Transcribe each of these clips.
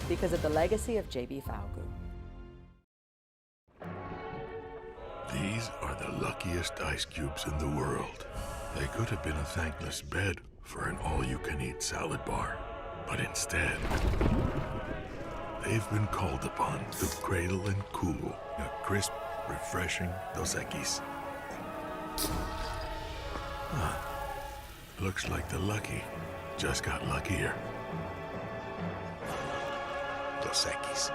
because of the legacy of J.B. Falgu. These are the luckiest ice cubes in the world. They could have been a thankless bed for an all-you-can-eat salad bar. But instead, they've been called upon to cradle and cool a crisp, refreshing Dos Equis. Looks like the lucky just got luckier. Dos Equis.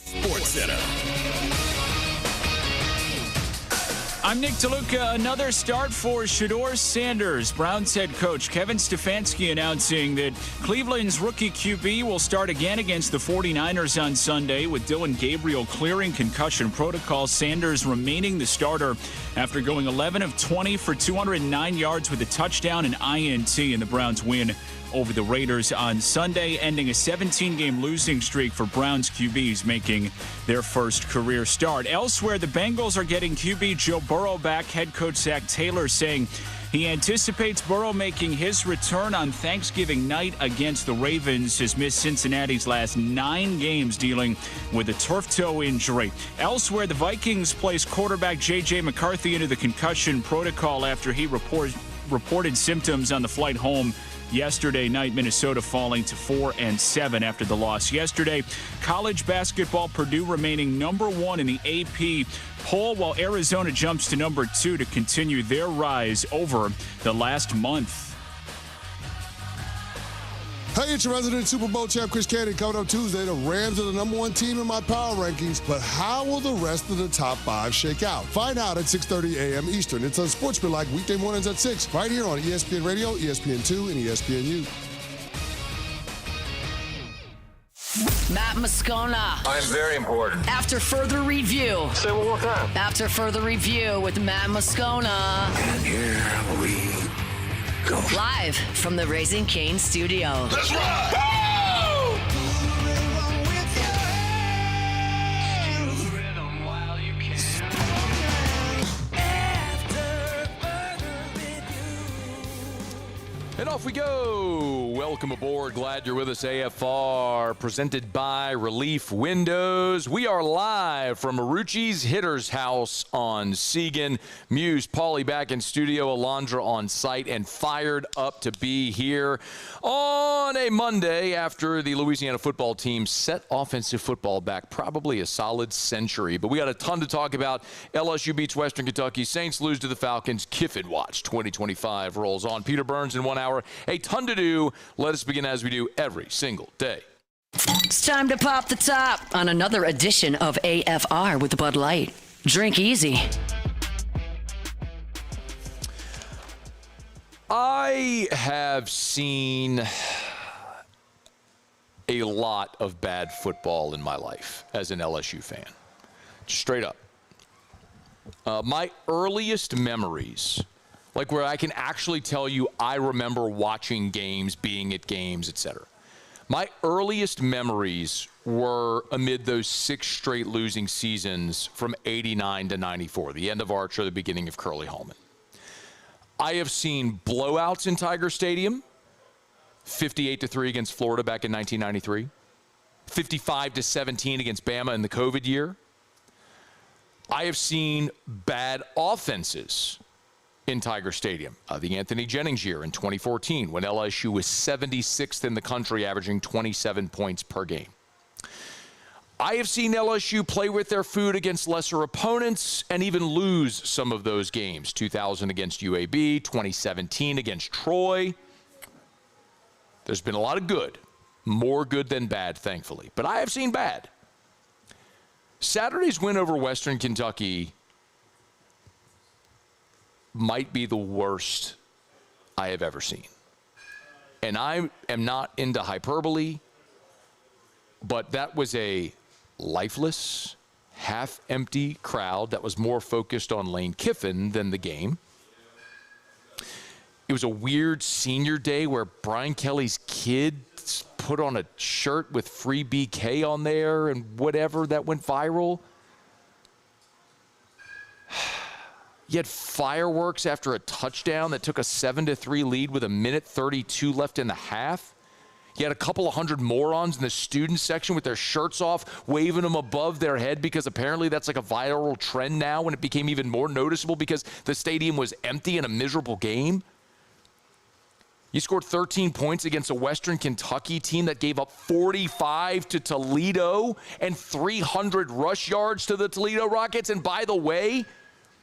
Sports Center. I'm Nick DeLuca. Another start for Shedeur Sanders. Browns head coach Kevin Stefanski announcing that Cleveland's rookie QB will start again against the 49ers on Sunday, with Dylan Gabriel clearing concussion protocol. Sanders remaining the starter after going 11 of 20 for 209 yards with a touchdown and INT in the Browns win over the Raiders on Sunday, ending a 17-game losing streak for Browns QBs making their first career start. Elsewhere, the Bengals are getting QB Joe Burrow back. Head coach Zach Taylor saying he anticipates Burrow making his return on Thanksgiving night against the Ravens. Has missed Cincinnati's last 9 games dealing with a turf toe injury. Elsewhere, the Vikings placed quarterback J.J. McCarthy into the concussion protocol after he reported symptoms on the flight home yesterday night. Minnesota falling to 4-7 after the loss yesterday. College basketball, Purdue remaining number 1 in the AP poll, while Arizona jumps to number 2 to continue their rise over the last month. Hey, it's your resident Super Bowl champ, Chris Cade. Coming up Tuesday, the Rams are the number 1 team in my power rankings, but how will the rest of the top 5 shake out? Find out at 6:30 a.m. Eastern. It's Unsportsmanlike weekday mornings at 6, right here on ESPN Radio, ESPN2, and ESPNU. Matt Moscona. I'm very important. After further review. Say it one more time. After further review with Matt Moscona. And here we go. Live from the Raising Cane studio. Let's ride! And off we go. Welcome aboard. Glad you're with us. AFR presented by Relief Windows. We are live from Marucci's Hitter's House on Segan. Muse, Paulie back in studio, Alondra on site, and fired up to be here on a Monday after the Louisiana football team set offensive football back probably a solid century. But we got a ton to talk about. LSU beats Western Kentucky. Saints lose to the Falcons. Kiffin Watch 2025 rolls on. Peter Burns in 1 hour. A ton to do. Let us begin as we do every single day. It's time to pop the top on another edition of AFR with Bud Light. Drink easy. I have seen a lot of bad football in my life as an LSU fan. Just straight up. My earliest memories, like where I can actually tell you I remember watching games, being at games, etc. My earliest memories were amid those 6 straight losing seasons from 89 to 94, the end of Archer, the beginning of Curly Holman. I have seen blowouts in Tiger Stadium, 58-3 against Florida back in 1993, 55-17 against Bama in the COVID year. I have seen bad offenses in Tiger Stadium. The Anthony Jennings year in 2014 when LSU was 76th in the country, averaging 27 points per game. I have seen LSU play with their food against lesser opponents and even lose some of those games. 2000 against UAB, 2017 against Troy. There's been a lot of good, more good than bad, thankfully. But I have seen bad. Saturday's win over Western Kentucky might be the worst I have ever seen. And I am not into hyperbole, but that was a lifeless, half-empty crowd that was more focused on Lane Kiffin than the game. It was a weird senior day where Brian Kelly's kid put on a shirt with free BK on there and whatever that went viral. You had fireworks after a touchdown that took a 7-3 lead with 1:32 left in the half. You had a couple of hundred morons in the student section with their shirts off, waving them above their head because apparently that's like a viral trend now, when it became even more noticeable because the stadium was empty in a miserable game. You scored 13 points against a Western Kentucky team that gave up 45 to Toledo and 300 rush yards to the Toledo Rockets. And by the way,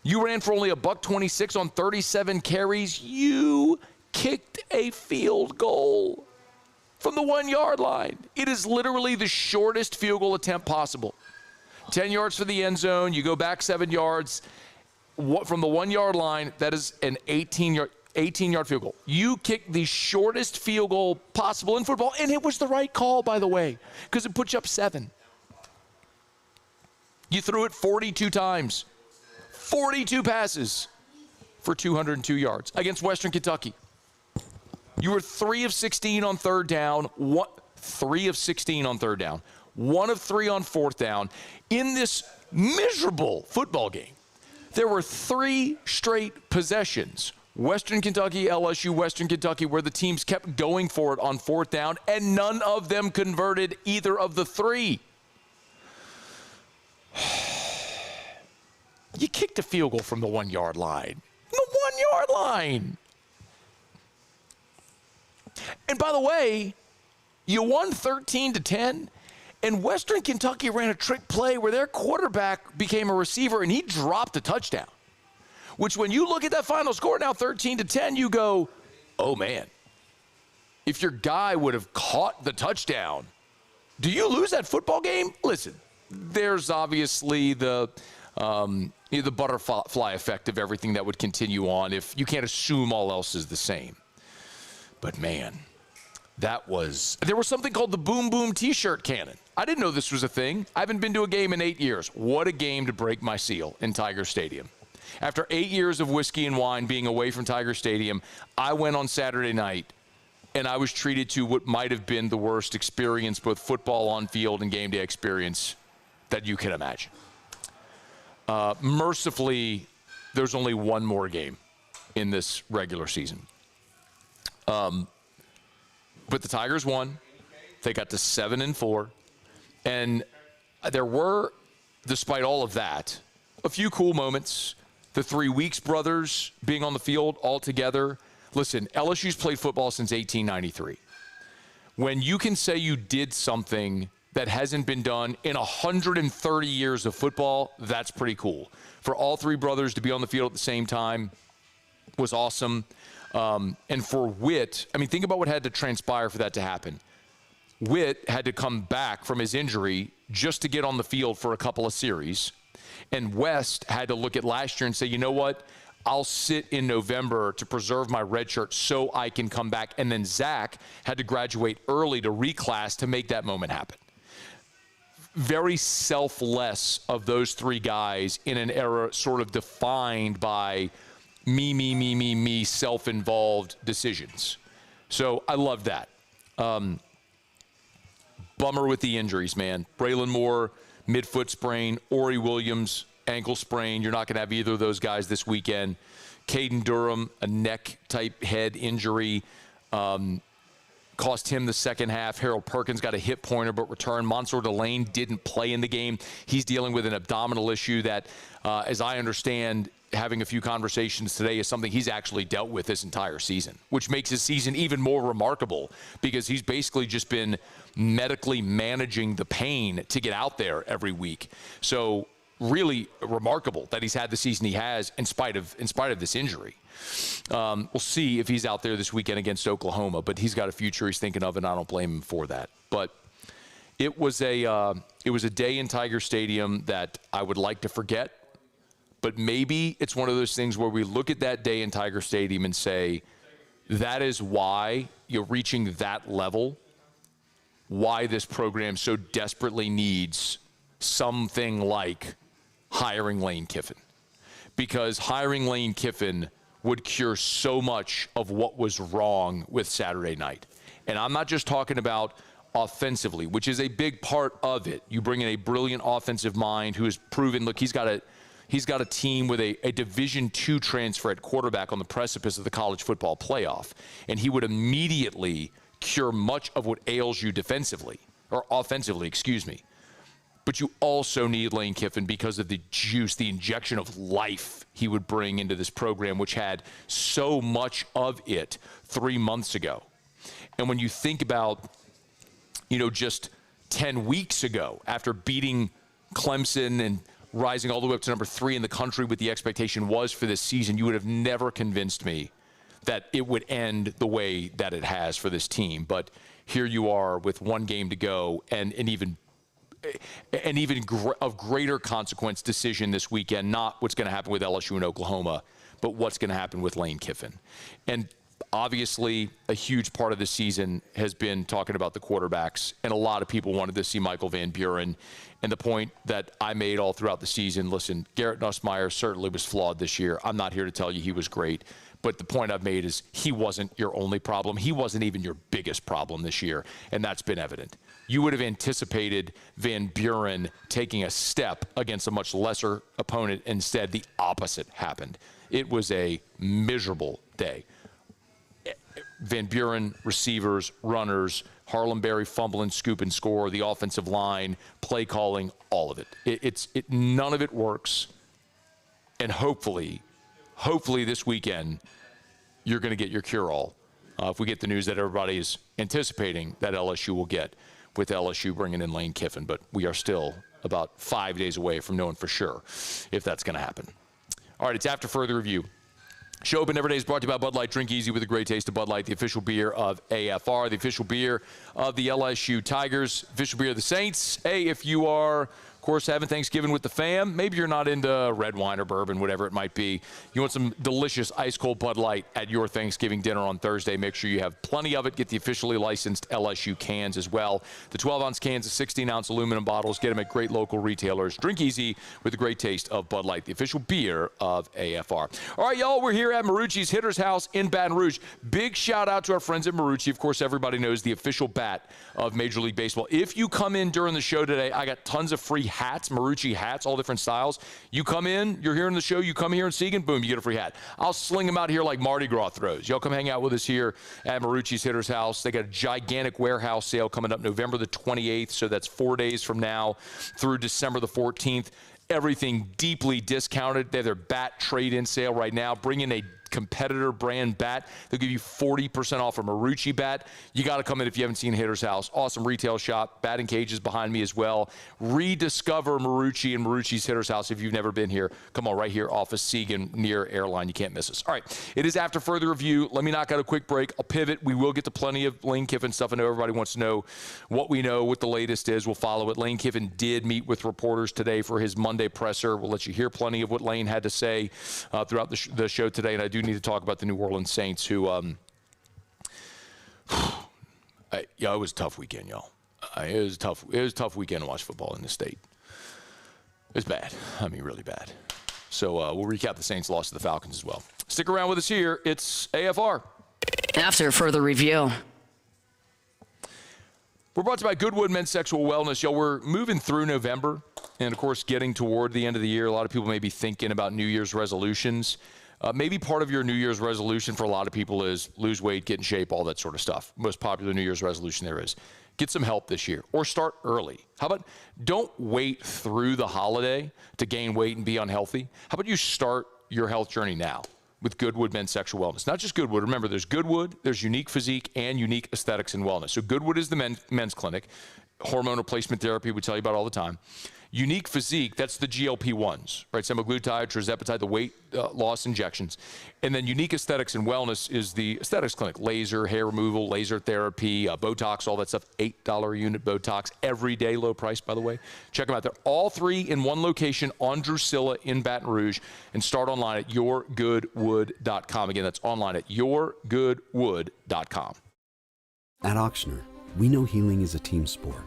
you ran for only $126 on 37 carries. You kicked a field goal from the 1-yard line. It is literally the shortest field goal attempt possible. 10 yards for the end zone. You go back 7 yards. From the 1-yard line, that is an 18-yard field goal. You kicked the shortest field goal possible in football, and it was the right call, by the way, because it puts you up 7. You threw it 42 times. 42 passes for 202 yards against Western Kentucky. You were 3 of 16 on third down, 3 of 16 on third down, 1 of 3 on fourth down. In this miserable football game, there were 3 straight possessions, Western Kentucky, LSU, Western Kentucky, where the teams kept going for it on fourth down, and none of them converted either of the 3. You kicked a field goal from the 1-yard line. The 1-yard line. And by the way, you won 13-10, and Western Kentucky ran a trick play where their quarterback became a receiver, and he dropped a touchdown. Which, when you look at that final score now, 13-10, you go, oh, man. If your guy would have caught the touchdown, do you lose that football game? Listen, there's obviously the butterfly effect of everything that would continue on if you can't assume all else is the same. But, man, there was something called the Boom Boom T-shirt cannon. I didn't know this was a thing. I haven't been to a game in 8 years. What a game to break my seal in Tiger Stadium. After 8 years of whiskey and wine being away from Tiger Stadium, I went on Saturday night, and I was treated to what might have been the worst experience, both football on field and game day experience, that you can imagine. Mercifully, there's only one more game in this regular season. But the Tigers won. They got to 7-4. And there were, despite all of that, a few cool moments. The 3 Weeks brothers being on the field all together. Listen, LSU's played football since 1893. When you can say you did something that hasn't been done in 130 years of football, that's pretty cool. For all 3 brothers to be on the field at the same time was awesome. And for Witt, I mean, think about what had to transpire for that to happen. Witt had to come back from his injury just to get on the field for a couple of series. And West had to look at last year and say, you know what? I'll sit in November to preserve my red shirt so I can come back. And then Zach had to graduate early to reclass to make that moment happen. Very selfless of those 3 guys in an era sort of defined by me, self-involved decisions. So I love that. Bummer with the injuries, man. Braylon Moore, midfoot sprain. Ori Williams, ankle sprain. You're not going to have either of those guys this weekend. Caden Durham, a neck-type head injury. Cost him the second half. Harold Perkins got a hip pointer but returned. Mansour Delane didn't play in the game. He's dealing with an abdominal issue that, as I understand, having a few conversations today, is something he's actually dealt with this entire season, which makes his season even more remarkable because he's basically just been medically managing the pain to get out there every week. So really remarkable that he's had the season he has in spite of this injury. We'll see if he's out there this weekend against Oklahoma, but he's got a future he's thinking of, and I don't blame him for that. But it was a day in Tiger Stadium that I would like to forget. But maybe it's one of those things where we look at that day in Tiger Stadium and say, that is why you're reaching that level, why this program so desperately needs something like hiring Lane Kiffin, because hiring Lane Kiffin would cure so much of what was wrong with Saturday night. And I'm not just talking about offensively, which is a big part of it. You bring in a brilliant offensive mind who has proven, look, he's got a team with a Division II transfer at quarterback on the precipice of the college football playoff, and he would immediately cure much of what ails you defensively, or offensively, excuse me. But you also need Lane Kiffin because of the juice, the injection of life he would bring into this program, which had so much of it 3 months ago. And when you think about, just 10 weeks ago, after beating Clemson and rising all the way up to number 3 in the country, what the expectation was for this season, you would have never convinced me that it would end the way that it has for this team. But here you are with one game to go, and an even of greater consequence decision this weekend, not what's going to happen with LSU and Oklahoma, but what's going to happen with Lane Kiffin. And obviously, a huge part of the season has been talking about the quarterbacks, and a lot of people wanted to see Michael Van Buren. And the point that I made all throughout the season, listen, Garrett Nussmeier certainly was flawed this year. I'm not here to tell you he was great. But the point I've made is he wasn't your only problem. He wasn't even your biggest problem this year, and that's been evident. You would have anticipated Van Buren taking a step against a much lesser opponent. Instead, the opposite happened. It was a miserable day. Van Buren, receivers, runners, Harlem Berry fumble and scoop and score, the offensive line, play calling, all of it. None of it works. And hopefully this weekend, you're going to get your cure-all. If we get the news that everybody is anticipating that LSU will get, with LSU bringing in Lane Kiffin. But we are still about 5 days away from knowing for sure if that's going to happen. All right, it's After Further Review. Show Open Every Day is brought to you by Bud Light. Drink easy with a great taste of Bud Light, the official beer of AFR, the official beer of the LSU Tigers, official beer of the Saints. Hey, if you are, of course, having Thanksgiving with the fam, maybe you're not into red wine or bourbon, whatever it might be. You want some delicious ice-cold Bud Light at your Thanksgiving dinner on Thursday. Make sure you have plenty of it. Get the officially licensed LSU cans as well. The 12-ounce cans, the 16-ounce aluminum bottles. Get them at great local retailers. Drink easy with the great taste of Bud Light, the official beer of AFR. All right, y'all, we're here at Marucci's Hitter's House in Baton Rouge. Big shout-out to our friends at Marucci. Of course, everybody knows the official bat of Major League Baseball. If you come in during the show today, I got tons of free hats, Marucci hats, all different styles. You come in, you're here in the show, you come here in Seguin, boom, you get a free hat. I'll sling them out here like Mardi Gras throws. Y'all come hang out with us here at Marucci's Hitter's House. They got a gigantic warehouse sale coming up November the 28th, so that's 4 days from now through December the 14th. Everything deeply discounted. They have their bat trade-in sale right now. Bring in a competitor brand bat. They'll give you 40% off a Marucci bat. You got to come in if you haven't seen Hitter's House. Awesome retail shop. Batting cages behind me as well. Rediscover Marucci and Marucci's Hitter's House if you've never been here. Come on, right here off of Seguin near Airline. You can't miss us. All right, it is After Further Review. Let me knock out a quick break. I'll pivot. We will get to plenty of Lane Kiffin stuff. I know everybody wants to know what we know, what the latest is. We'll follow it. Lane Kiffin did meet with reporters today for his Monday presser. We'll let you hear plenty of what Lane had to say throughout the show today, and I do need to talk about the New Orleans Saints, who, it was a tough weekend, y'all. It was a tough weekend to watch football in the state. It was bad. I mean, really bad. So we'll recap the Saints' loss to the Falcons as well. Stick around with us here. It's AFR. After Further Review. We're brought to you by Goodwood Men's Sexual Wellness. Y'all, we're moving through November, and, of course, getting toward the end of the year. A lot of people may be thinking about New Year's resolutions. Maybe part of your New Year's resolution for a lot of people is lose weight, get in shape, all that sort of stuff. Most popular New Year's resolution there is. Get some help this year or start early. How about don't wait through the holiday to gain weight and be unhealthy? How about you start your health journey now with Goodwood Men's Sexual Wellness? Not just Goodwood. Remember, there's Goodwood, there's Unique Physique, and Unique Aesthetics and Wellness. So Goodwood is the men's clinic. Hormone replacement therapy we tell you about all the time. Unique Physique, that's the GLP-1s, right? Semaglutide, tirzepatide, the weight loss injections. And then Unique Aesthetics and Wellness is the aesthetics clinic. Laser, hair removal, laser therapy, Botox, all that stuff. $8 a unit Botox, every day, low price, by the way. Check them out. They're all three in one location on Drusilla in Baton Rouge. And start online at yourgoodwood.com. Again, that's online at yourgoodwood.com. At Auctioner, we know healing is a team sport.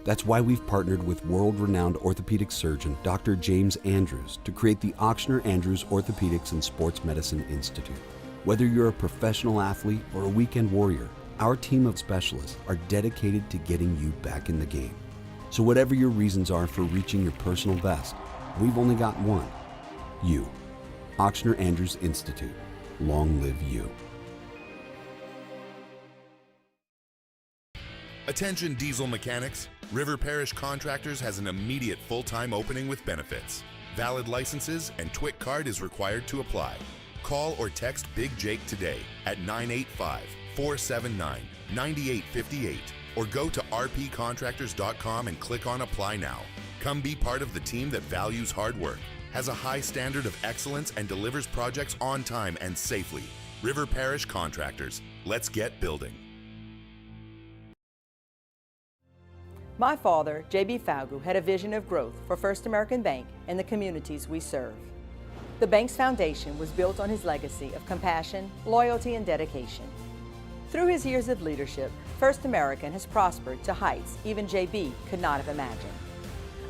That's why we've partnered with world-renowned orthopedic surgeon Dr. James Andrews to create the Ochsner Andrews Orthopedics and Sports Medicine Institute. Whether you're a professional athlete or a weekend warrior, our team of specialists are dedicated to getting you back in the game. So whatever your reasons are for reaching your personal best, we've only got one: you. Ochsner Andrews Institute. Long live you. Attention diesel mechanics. River Parish Contractors has an immediate full-time opening with benefits. Valid licenses and TWIC card is required to apply. Call or text Big Jake today at 985-479-9858 or go to rpcontractors.com and click on Apply Now. Come be part of the team that values hard work, has a high standard of excellence, and delivers projects on time and safely. River Parish Contractors. Let's get building. My father, J.B. Falgout, had a vision of growth for First American Bank and the communities we serve. The bank's foundation was built on his legacy of compassion, loyalty, and dedication. Through his years of leadership, First American has prospered to heights even J.B. could not have imagined.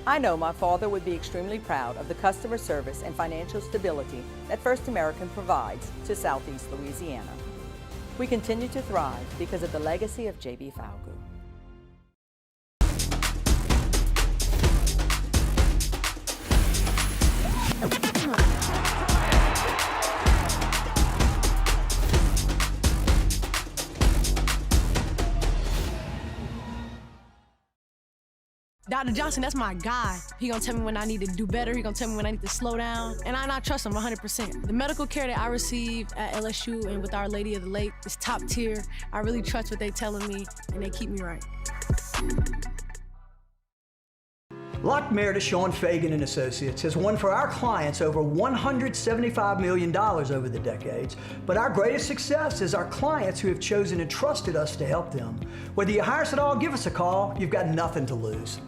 I know my father would be extremely proud of the customer service and financial stability that First American provides to Southeast Louisiana. We continue to thrive because of the legacy of J.B. Falgout. Dr. Johnson, that's my guy. He gonna tell me when I need to do better. He gonna tell me when I need to slow down. And I trust him 100%. The medical care that I receive at LSU and with Our Lady of the Lake is top tier. I really trust what they telling me, and they keep me right. Lockmare to Sean Fagan and Associates has won for our clients over $175 million over the decades, but our greatest success is our clients who have chosen and trusted us to help them. Whether you hire us at all, give us a call. You've got nothing to lose.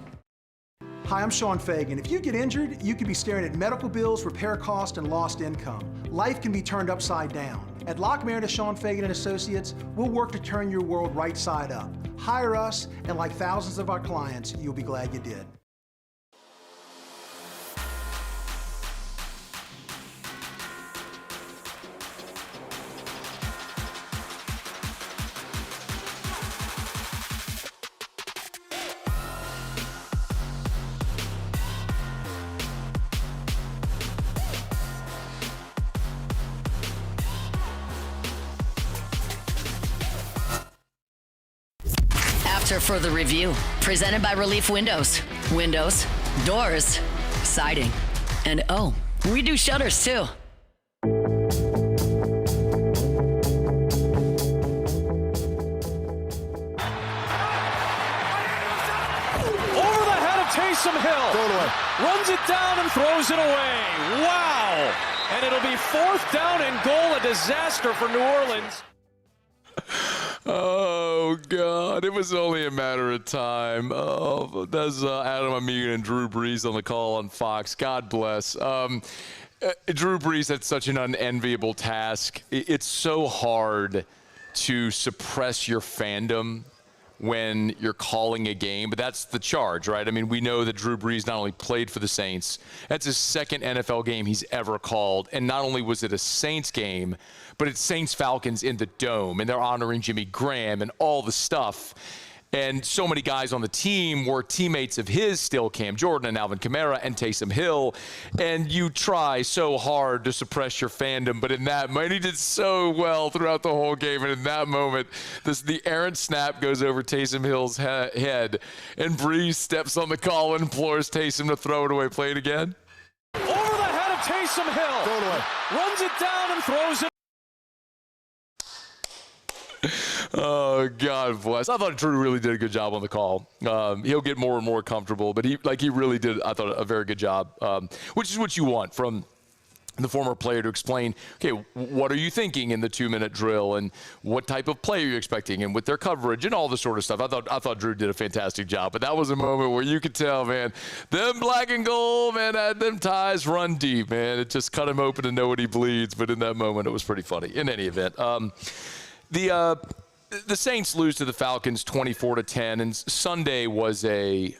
Hi, I'm Sean Fagan. If you get injured, you could be staring at medical bills, repair costs, and lost income. Life can be turned upside down. At Lockmare to Sean Fagan and Associates, we'll work to turn your world right side up. Hire us, and like thousands of our clients, you'll be glad you did. Further review, presented by Relief Windows. Windows, doors, siding, and oh, we do shutters too. Taysom Hill throw it away. Runs it down and throws it away. Wow! And it'll be 4th down and goal, a disaster for New Orleans. Oh, God. It was only a matter of time. Oh, that's Adam Amigan and Drew Brees on the call on Fox. God bless. Drew Brees had such an unenviable task. It's so hard to suppress your fandom when you're calling a game, but that's the charge, right? I mean, we know that Drew Brees not only played for the Saints, that's his 2nd NFL game he's ever called, and not only was it a Saints game, but it's Saints-Falcons in the Dome, and they're honoring Jimmy Graham and all the stuff. And so many guys on the team were teammates of his still, Cam Jordan and Alvin Kamara and Taysom Hill. And you try so hard to suppress your fandom, but in that moment, he did so well throughout the whole game. And in that moment, the errant snap goes over Taysom Hill's head, and Brees steps on the call and implores Taysom to throw it away. Play it again. Over the head of Taysom Hill. Throw it away. Runs it down and throws it. Oh, God bless. I thought Drew really did a good job on the call. He'll get more and more comfortable, but he really did, I thought, a very good job, which is what you want from the former player to explain, okay, what are you thinking in the 2-minute drill, and what type of play are you expecting, and with their coverage and all this sort of stuff. I thought Drew did a fantastic job, but that was a moment where you could tell, man, them black and gold, man, them ties run deep, man. It just cut him open to know what he bleeds, but in that moment, it was pretty funny. In any event, the Saints lose to the Falcons 24-10, and Sunday was a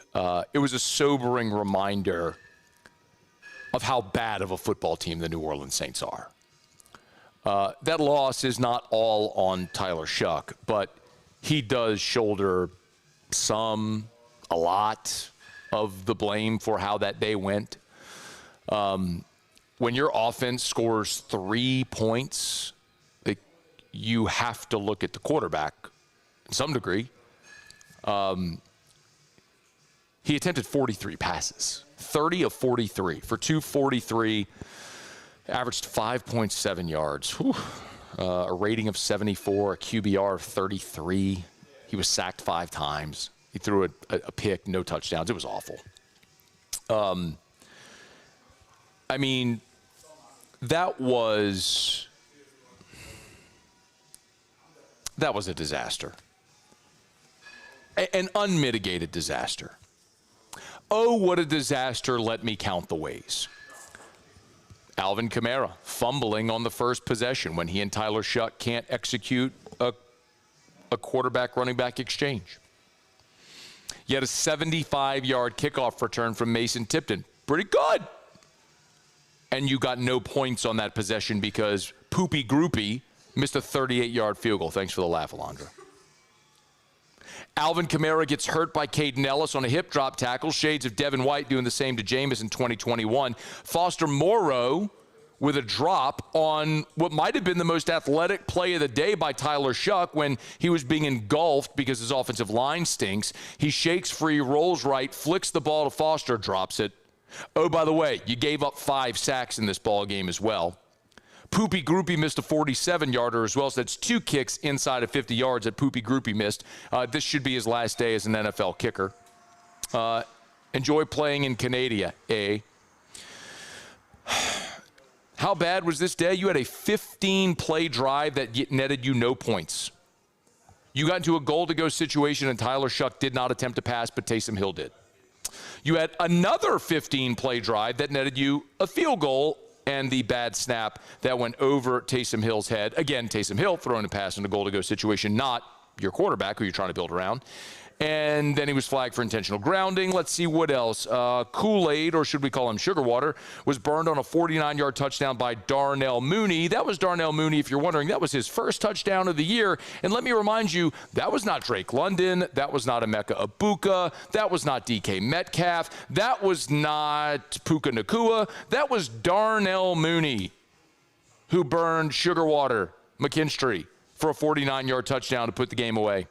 sobering reminder of how bad of a football team the New Orleans Saints are. That loss is not all on Tyler Shuck, but he does shoulder a lot of the blame for how that day went. When your offense scores 3 points, you have to look at the quarterback to some degree. He attempted 43 passes, 30 of 43 for 243, averaged 5.7 yards, a rating of 74, a QBR of 33. He was sacked 5 times. He threw a pick, no touchdowns. It was awful. I mean, that was a disaster. An unmitigated disaster. Oh, what a disaster. Let me count the ways. Alvin Kamara fumbling on the first possession when he and Tyler Shuck can't execute a quarterback running back exchange. You had a 75-yard kickoff return from Mason Tipton. Pretty good. And you got no points on that possession because Poopy Grupe missed a 38-yard field goal. Thanks for the laugh, Alondra. Alvin Kamara gets hurt by Caden Ellis on a hip drop tackle. Shades of Devin White doing the same to Jameis in 2021. Foster Moreau with a drop on what might have been the most athletic play of the day by Tyler Shuck when he was being engulfed because his offensive line stinks. He shakes free, rolls right, flicks the ball to Foster, drops it. Oh, by the way, you gave up 5 sacks in this ball game as well. Poopy Grupe missed a 47-yarder as well, so that's 2 kicks inside of 50 yards that Poopy Grupe missed. This should be his last day as an NFL kicker. Enjoy playing in Canada, eh? How bad was this day? You had a 15-play drive that netted you no points. You got into a goal-to-go situation, and Tyler Shuck did not attempt to pass, but Taysom Hill did. You had another 15-play drive that netted you a field goal and the bad snap that went over Taysom Hill's head. Again, Taysom Hill throwing a pass in a goal-to-go situation, not your quarterback who you're trying to build around. And then he was flagged for intentional grounding. Let's see what else. Kool-Aid, or should we call him Sugar Water, was burned on a 49-yard touchdown by Darnell Mooney. That was Darnell Mooney, if you're wondering. That was his first touchdown of the year. And let me remind you, that was not Drake London. That was not Emeka Ibuka. That was not DK Metcalf. That was not Puka Nacua. That was Darnell Mooney, who burned Sugar Water McKinstry for a 49-yard touchdown to put the game away.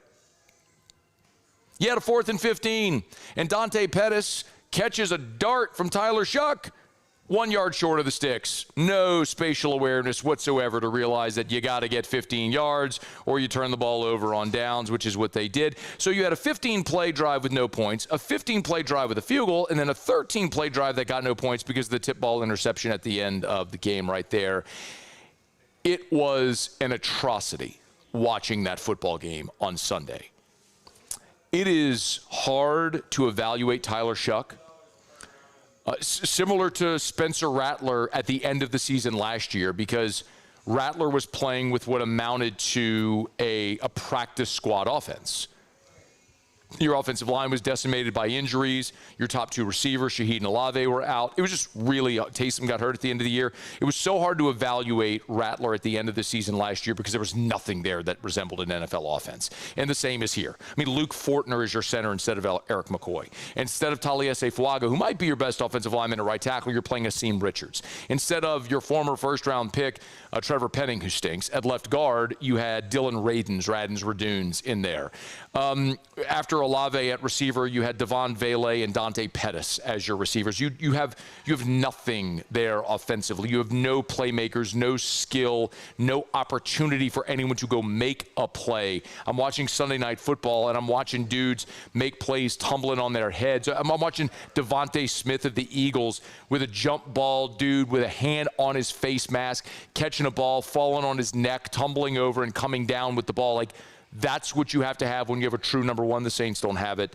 You had a 4th and 15, and Dante Pettis catches a dart from Tyler Shuck, 1 yard short of the sticks. No spatial awareness whatsoever to realize that you got to get 15 yards or you turn the ball over on downs, which is what they did. So you had a 15-play drive with no points, a 15-play drive with a field goal, and then a 13-play drive that got no points because of the tip ball interception at the end of the game right there. It was an atrocity watching that football game on Sunday. It is hard to evaluate Tyler Shuck. Similar to Spencer Rattler at the end of the season last year, because Rattler was playing with what amounted to a practice squad offense. Your offensive line was decimated by injuries. Your top 2 receivers, Shaheed and Olave, were out. It was just really, Taysom got hurt at the end of the year. It was so hard to evaluate Rattler at the end of the season last year because there was nothing there that resembled an NFL offense. And the same is here. I mean, Luke Fortner is your center instead of Eric McCoy. Instead of Taliese Fuaga, who might be your best offensive lineman at right tackle, you're playing Asim Richards. Instead of your former first-round pick, Trevor Penning, who stinks, at left guard, you had Dylan Raduns in there. After Olave at receiver, you had Devon Vele and Dante Pettis as your receivers. You have nothing there offensively. You have no playmakers, no skill, no opportunity for anyone to go make a play. I'm watching Sunday Night Football, and I'm watching dudes make plays tumbling on their heads. I'm watching Devontae Smith of the Eagles with a jump ball dude with a hand on his face mask, catching a ball, falling on his neck, tumbling over, and coming down with the ball. Like, that's what you have to have when you have a true number one. The Saints don't have it.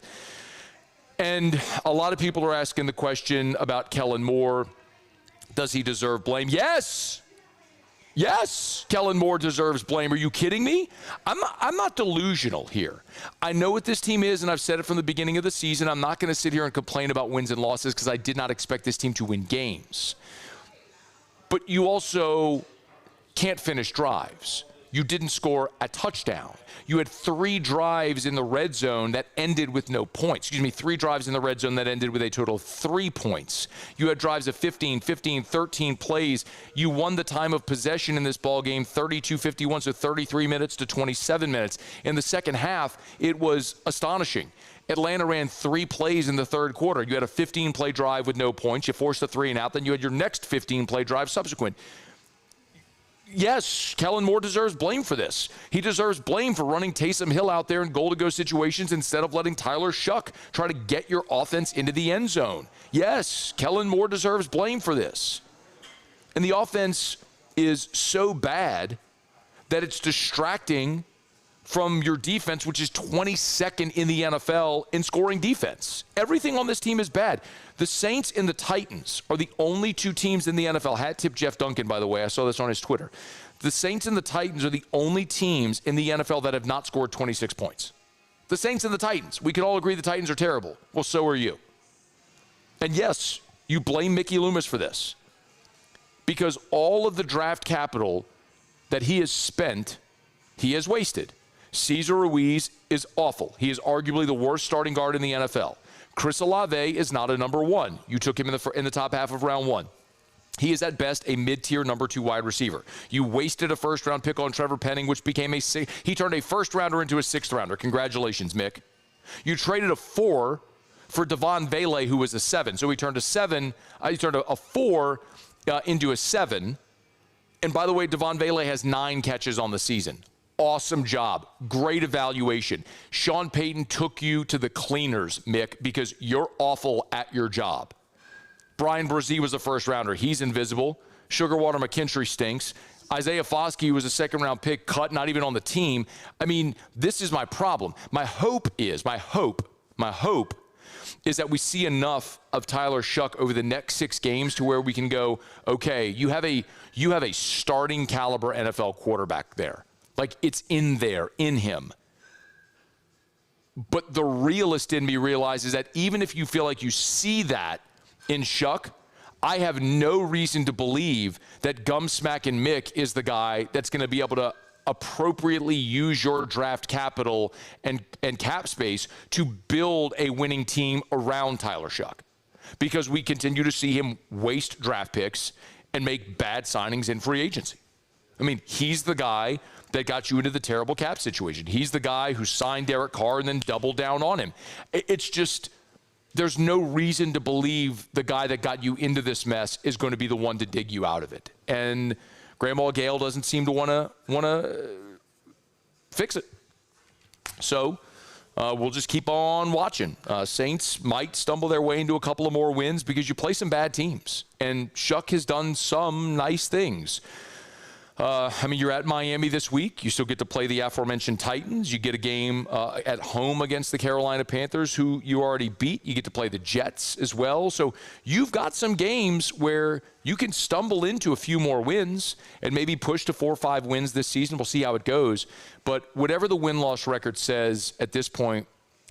And a lot of people are asking the question about Kellen Moore. Does he deserve blame? Yes. Yes, Kellen Moore deserves blame. Are you kidding me? I'm not delusional here. I know what this team is, and I've said it from the beginning of the season. I'm not going to sit here and complain about wins and losses because I did not expect this team to win games. But you also can't finish drives. You didn't score a touchdown. You had 3 drives in the red zone that ended with no points. 3 drives in the red zone that ended with a total of 3 points. You had drives of 15, 13 plays. You won the time of possession in this ball game 32-51, so 33 minutes to 27 minutes. In the second half, it was astonishing. Atlanta ran 3 plays in the third quarter. You had a 15-play drive with no points. You forced a 3 and out. Then you had your next 15-play drive subsequent. Yes, Kellen Moore deserves blame for this. He deserves blame for running Taysom Hill out there in goal-to-go situations instead of letting Tyler Shuck try to get your offense into the end zone. Yes, Kellen Moore deserves blame for this. And the offense is so bad that it's distracting from your defense, which is 22nd in the NFL in scoring defense. Everything on this team is bad. The Saints and the Titans are the only 2 teams in the NFL. Hat tip Jeff Duncan, by the way. I saw this on his Twitter. The Saints and the Titans are the only teams in the NFL that have not scored 26 points. The Saints and the Titans. We can all agree the Titans are terrible. Well, so are you. And yes, you blame Mickey Loomis for this, because all of the draft capital that he has spent, he has wasted. Cesar Ruiz is awful. He is arguably the worst starting guard in the NFL. Chris Olave is not a number 1. You took him in the top half of round 1. He is at best a mid-tier number 2 wide receiver. You wasted a first-round pick on Trevor Penning, which became he turned a first-rounder into a 6th-rounder. Congratulations, Mick. You traded a 4 for Devon Vele, who was a 7. So he turned a 4 into a 7. And by the way, Devon Vele has 9 catches on the season. Awesome job. Great evaluation. Sean Payton took you to the cleaners, Mick, because you're awful at your job. Brian Brzee was a first-rounder. He's invisible. Sugarwater McKinstry stinks. Isaiah Foskey was a second-round pick, cut, not even on the team. I mean, this is my problem. My hope is that we see enough of Tyler Shuck over the next 6 games to where we can go, okay, you have a starting caliber NFL quarterback there. Like, it's in there, in him. But the realist in me realizes that even if you feel like you see that in Shuck, I have no reason to believe that Gumsmack and Mick is the guy that's going to be able to appropriately use your draft capital and cap space to build a winning team around Tyler Shuck. Because we continue to see him waste draft picks and make bad signings in free agency. I mean, he's the guy that got you into the terrible cap situation. He's the guy who signed Derek Carr and then doubled down on him. It's just, there's no reason to believe the guy that got you into this mess is going to be the one to dig you out of it. And Grandma Gale doesn't seem to want to fix it. So we'll just keep on watching. Saints might stumble their way into a couple of more wins because you play some bad teams. And Shuck has done some nice things. You're at Miami this week. You still get to play the aforementioned Titans. You get a game at home against the Carolina Panthers, who you already beat. You get to play the Jets as well. So you've got some games where you can stumble into a few more wins and maybe push to 4 or 5 wins this season. We'll see how it goes. But whatever the win-loss record says at this point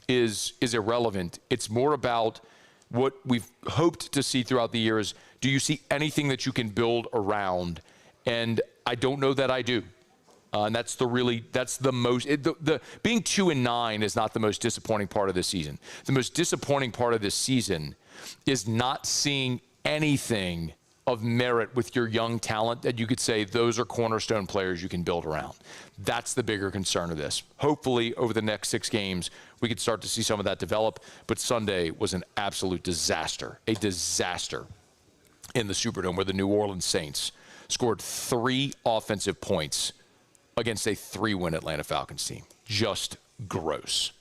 is irrelevant. It's more about what we've hoped to see throughout the year is, do you see anything that you can build around? And I don't know that I do. And that's the most, being 2-9 is not the most disappointing part of this season. The most disappointing part of this season is not seeing anything of merit with your young talent that you could say those are cornerstone players you can build around. That's the bigger concern of this. Hopefully over the next 6 games, we could start to see some of that develop. But Sunday was an absolute disaster, a disaster in the Superdome where the New Orleans Saints scored 3 offensive points against a 3-win Atlanta Falcons team. Just gross.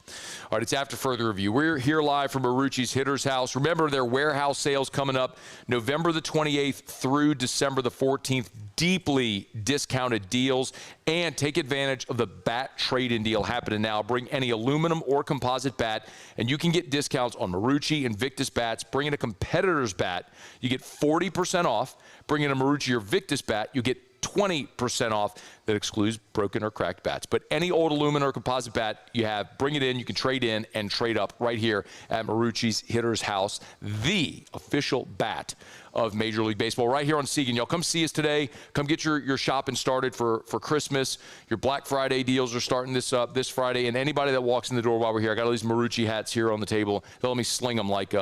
All right, it's After Further Review. We're here live from Marucci's Hitter's House. Remember, their warehouse sales coming up November the 28th through December the 14th. Deeply discounted deals. And take advantage of the bat trade-in deal happening now. Bring any aluminum or composite bat, and you can get discounts on Marucci and Victus bats. Bring in a competitor's bat, you get 40% off. Bring in a Marucci or Victus bat, you get 20% off. That excludes broken or cracked bats. But any old aluminum or composite bat you have, bring it in. You can trade in and trade up right here at Marucci's Hitter's House, the official bat of Major League Baseball, right here on Segan. Y'all come see us today. Come get your shopping started for Christmas. Your Black Friday deals are starting this Friday. And anybody that walks in the door while we're here, I got all these Marucci hats here on the table. They'll let me sling them like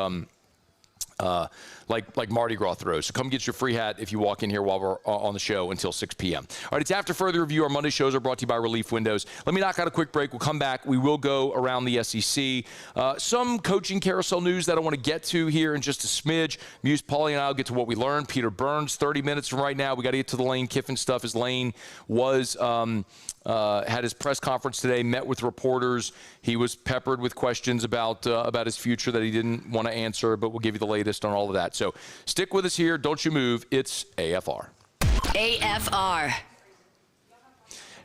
Mardi Gras throws. So come get your free hat if you walk in here while we're on the show until 6 p.m. All right, it's After Further Review. Our Monday shows are brought to you by Relief Windows. Let me knock out a quick break. We'll come back. We will go around the SEC. Some coaching carousel news that I want to get to here in just a smidge. Muse, Paulie, and I will get to what we learned. Peter Burns, 30 minutes from right now. We got to get to the Lane Kiffin stuff, as Lane was had his press conference today, met with reporters. He was peppered with questions about his future that he didn't want to answer, but we'll give you the latest on all of that. So stick with us here. Don't you move. It's AFR. AFR.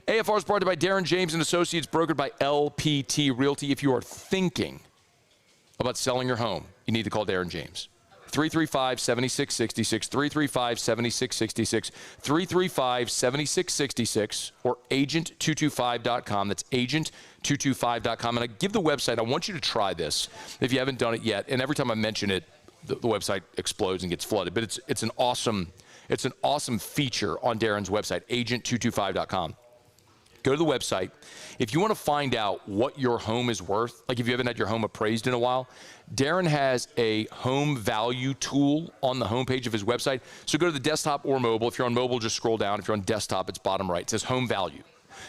AFR is brought to you by Darren James and Associates, brokered by LPT Realty. If you are thinking about selling your home, you need to call Darren James. 335-7666, 335-7666, 335-7666, or agent225.com. That's agent225.com. And I give the website, I want you to try this if you haven't done it yet. And every time I mention it, the website explodes and gets flooded. But it's an awesome feature on Darren's website, agent225.com. Go to the website. If you want to find out what your home is worth, like if you haven't had your home appraised in a while, Darren has a home value tool on the homepage of his website. So go to the desktop or mobile. If you're on mobile, just scroll down. If you're on desktop, it's bottom right. It says home value.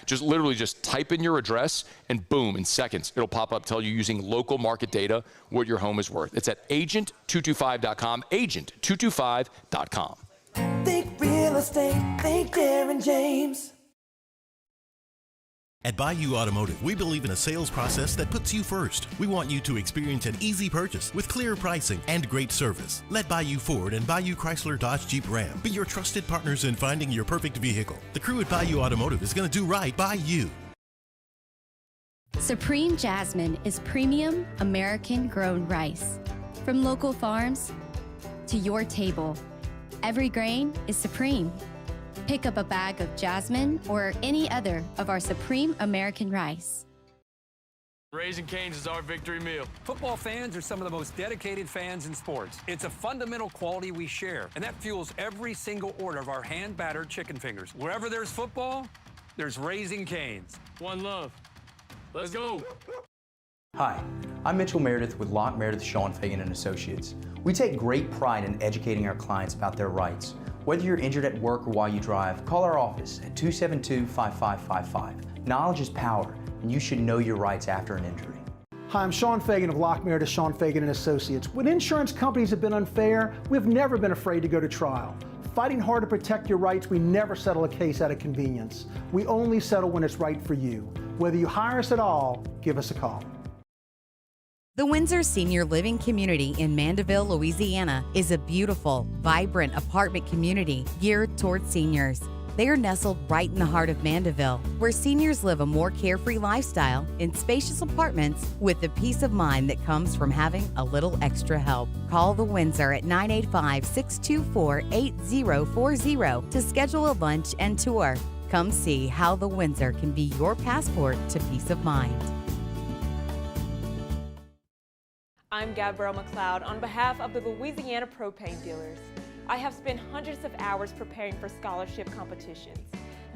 Just literally just type in your address and boom, in seconds, it'll pop up, tell you using local market data what your home is worth. It's at agent225.com, agent225.com. Think real estate, think Darren James. At Bayou Automotive, we believe in a sales process that puts you first. We want you to experience an easy purchase with clear pricing and great service. Let Bayou Ford and Bayou Chrysler Dodge Jeep Ram be your trusted partners in finding your perfect vehicle. The crew at Bayou Automotive is going to do right by you. Supreme Jasmine is premium American-grown rice. From local farms to your table, every grain is supreme. Pick up a bag of Jasmine or any other of our Supreme American rice. Raising Cane's is our victory meal. Football fans are some of the most dedicated fans in sports. It's a fundamental quality we share, and that fuels every single order of our hand-battered chicken fingers. Wherever there's football, there's Raising Cane's. One love. Let's go. Hi, I'm Mitchell Meredith with Locke Meredith, Sean Fagan & Associates. We take great pride in educating our clients about their rights. Whether you're injured at work or while you drive, call our office at 272-5555. Knowledge is power, and you should know your rights after an injury. Hi, I'm Sean Fagan of Locke Meredith, Sean Fagan & Associates. When insurance companies have been unfair, we've never been afraid to go to trial. Fighting hard to protect your rights, we never settle a case out of convenience. We only settle when it's right for you. Whether you hire us at all, give us a call. The Windsor Senior Living Community in Mandeville, Louisiana is a beautiful, vibrant apartment community geared towards seniors. They are nestled right in the heart of Mandeville, where seniors live a more carefree lifestyle in spacious apartments with the peace of mind that comes from having a little extra help. Call the Windsor at 985-624-8040 to schedule a lunch and tour. Come see how the Windsor can be your passport to peace of mind. I'm Gabrielle McLeod on behalf of the Louisiana Propane Dealers. I have spent hundreds of hours preparing for scholarship competitions.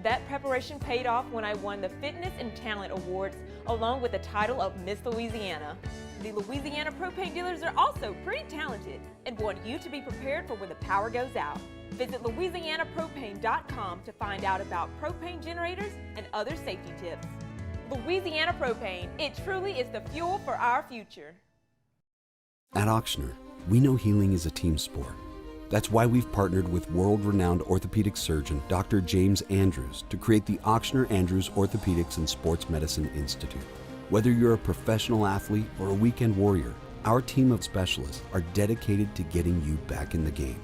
That preparation paid off when I won the Fitness and Talent Awards along with the title of Miss Louisiana. The Louisiana Propane Dealers are also pretty talented and want you to be prepared for when the power goes out. Visit LouisianaPropane.com to find out about propane generators and other safety tips. Louisiana Propane, it truly is the fuel for our future. At Auctioner, we know healing is a team sport. That's why we've partnered with world-renowned orthopedic surgeon Dr. James Andrews to create the Auctioner Andrews Orthopedics and Sports Medicine Institute. Whether you're a professional athlete or a weekend warrior, our team of specialists are dedicated to getting you back in the game.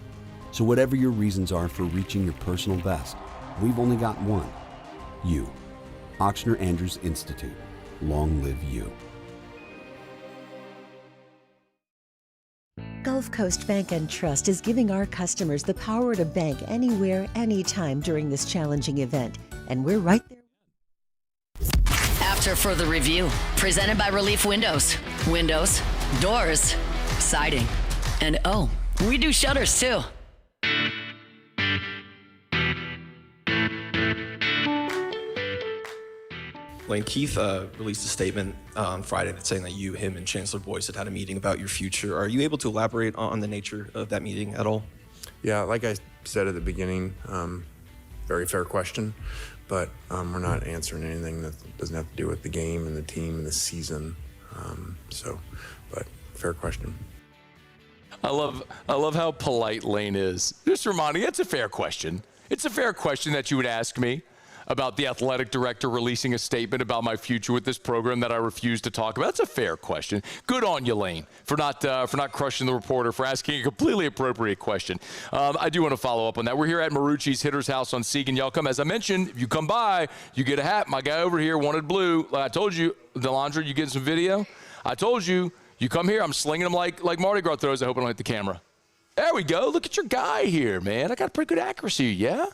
So whatever your reasons are for reaching your personal best, we've only got one: you. Auctioner Andrews Institute. Long live you. Gulf Coast Bank and Trust is giving our customers the power to bank anywhere, anytime during this challenging event. And we're right there. After further review, presented by Relief Windows. Windows, doors, siding, and oh, we do shutters too. Lane, Keith released a statement on Friday saying that you, him, and Chancellor Boyce had a meeting about your future. Are you able to elaborate on the nature of that meeting at all? Yeah, like I said at the beginning, very fair question, but we're not answering anything that doesn't have to do with the game and the team and the season. But fair question. I love how polite Lane is. Just reminding, it's a fair question. It's a fair question that you would ask me about the athletic director releasing a statement about my future with this program that I refuse to talk about. That's a fair question. Good on you, Lane, for not crushing the reporter, for asking a completely appropriate question. I do want to follow up on that. We're here at Marucci's Hitter's House on Siegen. Y'all come. As I mentioned, if you come by, you get a hat. My guy over here wanted blue. Like I told you, Delandra, you getting some video? I told you, you come here, I'm slinging them like Mardi Gras throws. I hope I don't hit the camera. There we go. Look at your guy here, man. I got pretty good accuracy, yeah?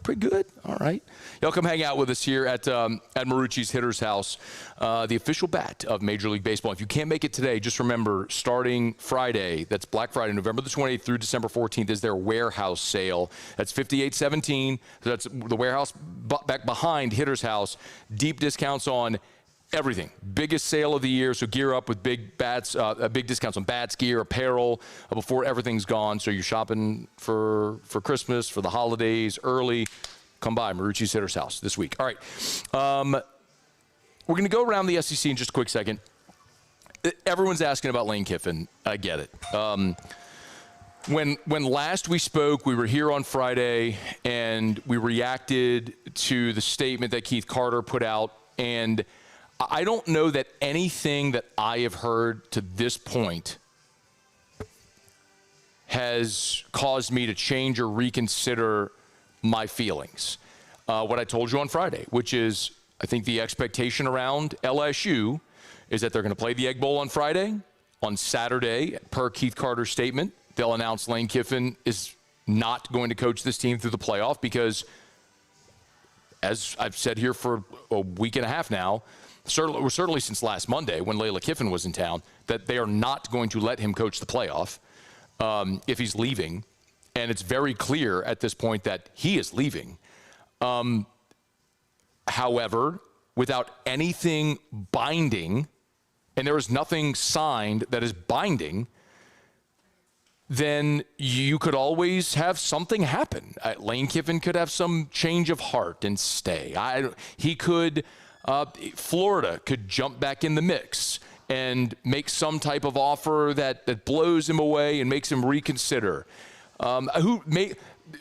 Pretty good. All right. Y'all come hang out with us here at Marucci's Hitter's House, the official bat of Major League Baseball. If you can't make it today, just remember, starting Friday, that's Black Friday, November the 28th through December 14th, is their warehouse sale. That's 5817. That's the warehouse back behind Hitter's House. Deep discounts on everything. Biggest sale of the year, so gear up with big bats, big discounts on bats, gear, apparel, before everything's gone. So you're shopping for Christmas, for the holidays, early. Come by Marucci's Hitter's House this week. All right. We're going to go around the SEC in just a quick second. Everyone's asking about Lane Kiffin. I get it. When last we spoke, we were here on Friday, and we reacted to the statement that Keith Carter put out, and I don't know that anything that I have heard to this point has caused me to change or reconsider my feelings. What I told you on Friday, which is I think the expectation around LSU is that they're going to play the Egg Bowl on Friday. On Saturday, per Keith Carter's statement, they'll announce Lane Kiffin is not going to coach this team through the playoff because, as I've said here for a week and a half now, certainly since last Monday when Layla Kiffin was in town, that they are not going to let him coach the playoff if he's leaving. And it's very clear at this point that he is leaving. However, without anything binding, and there is nothing signed that is binding, then you could always have something happen. Lane Kiffin could have some change of heart and stay. He could... Florida could jump back in the mix and make some type of offer that blows him away and makes him reconsider.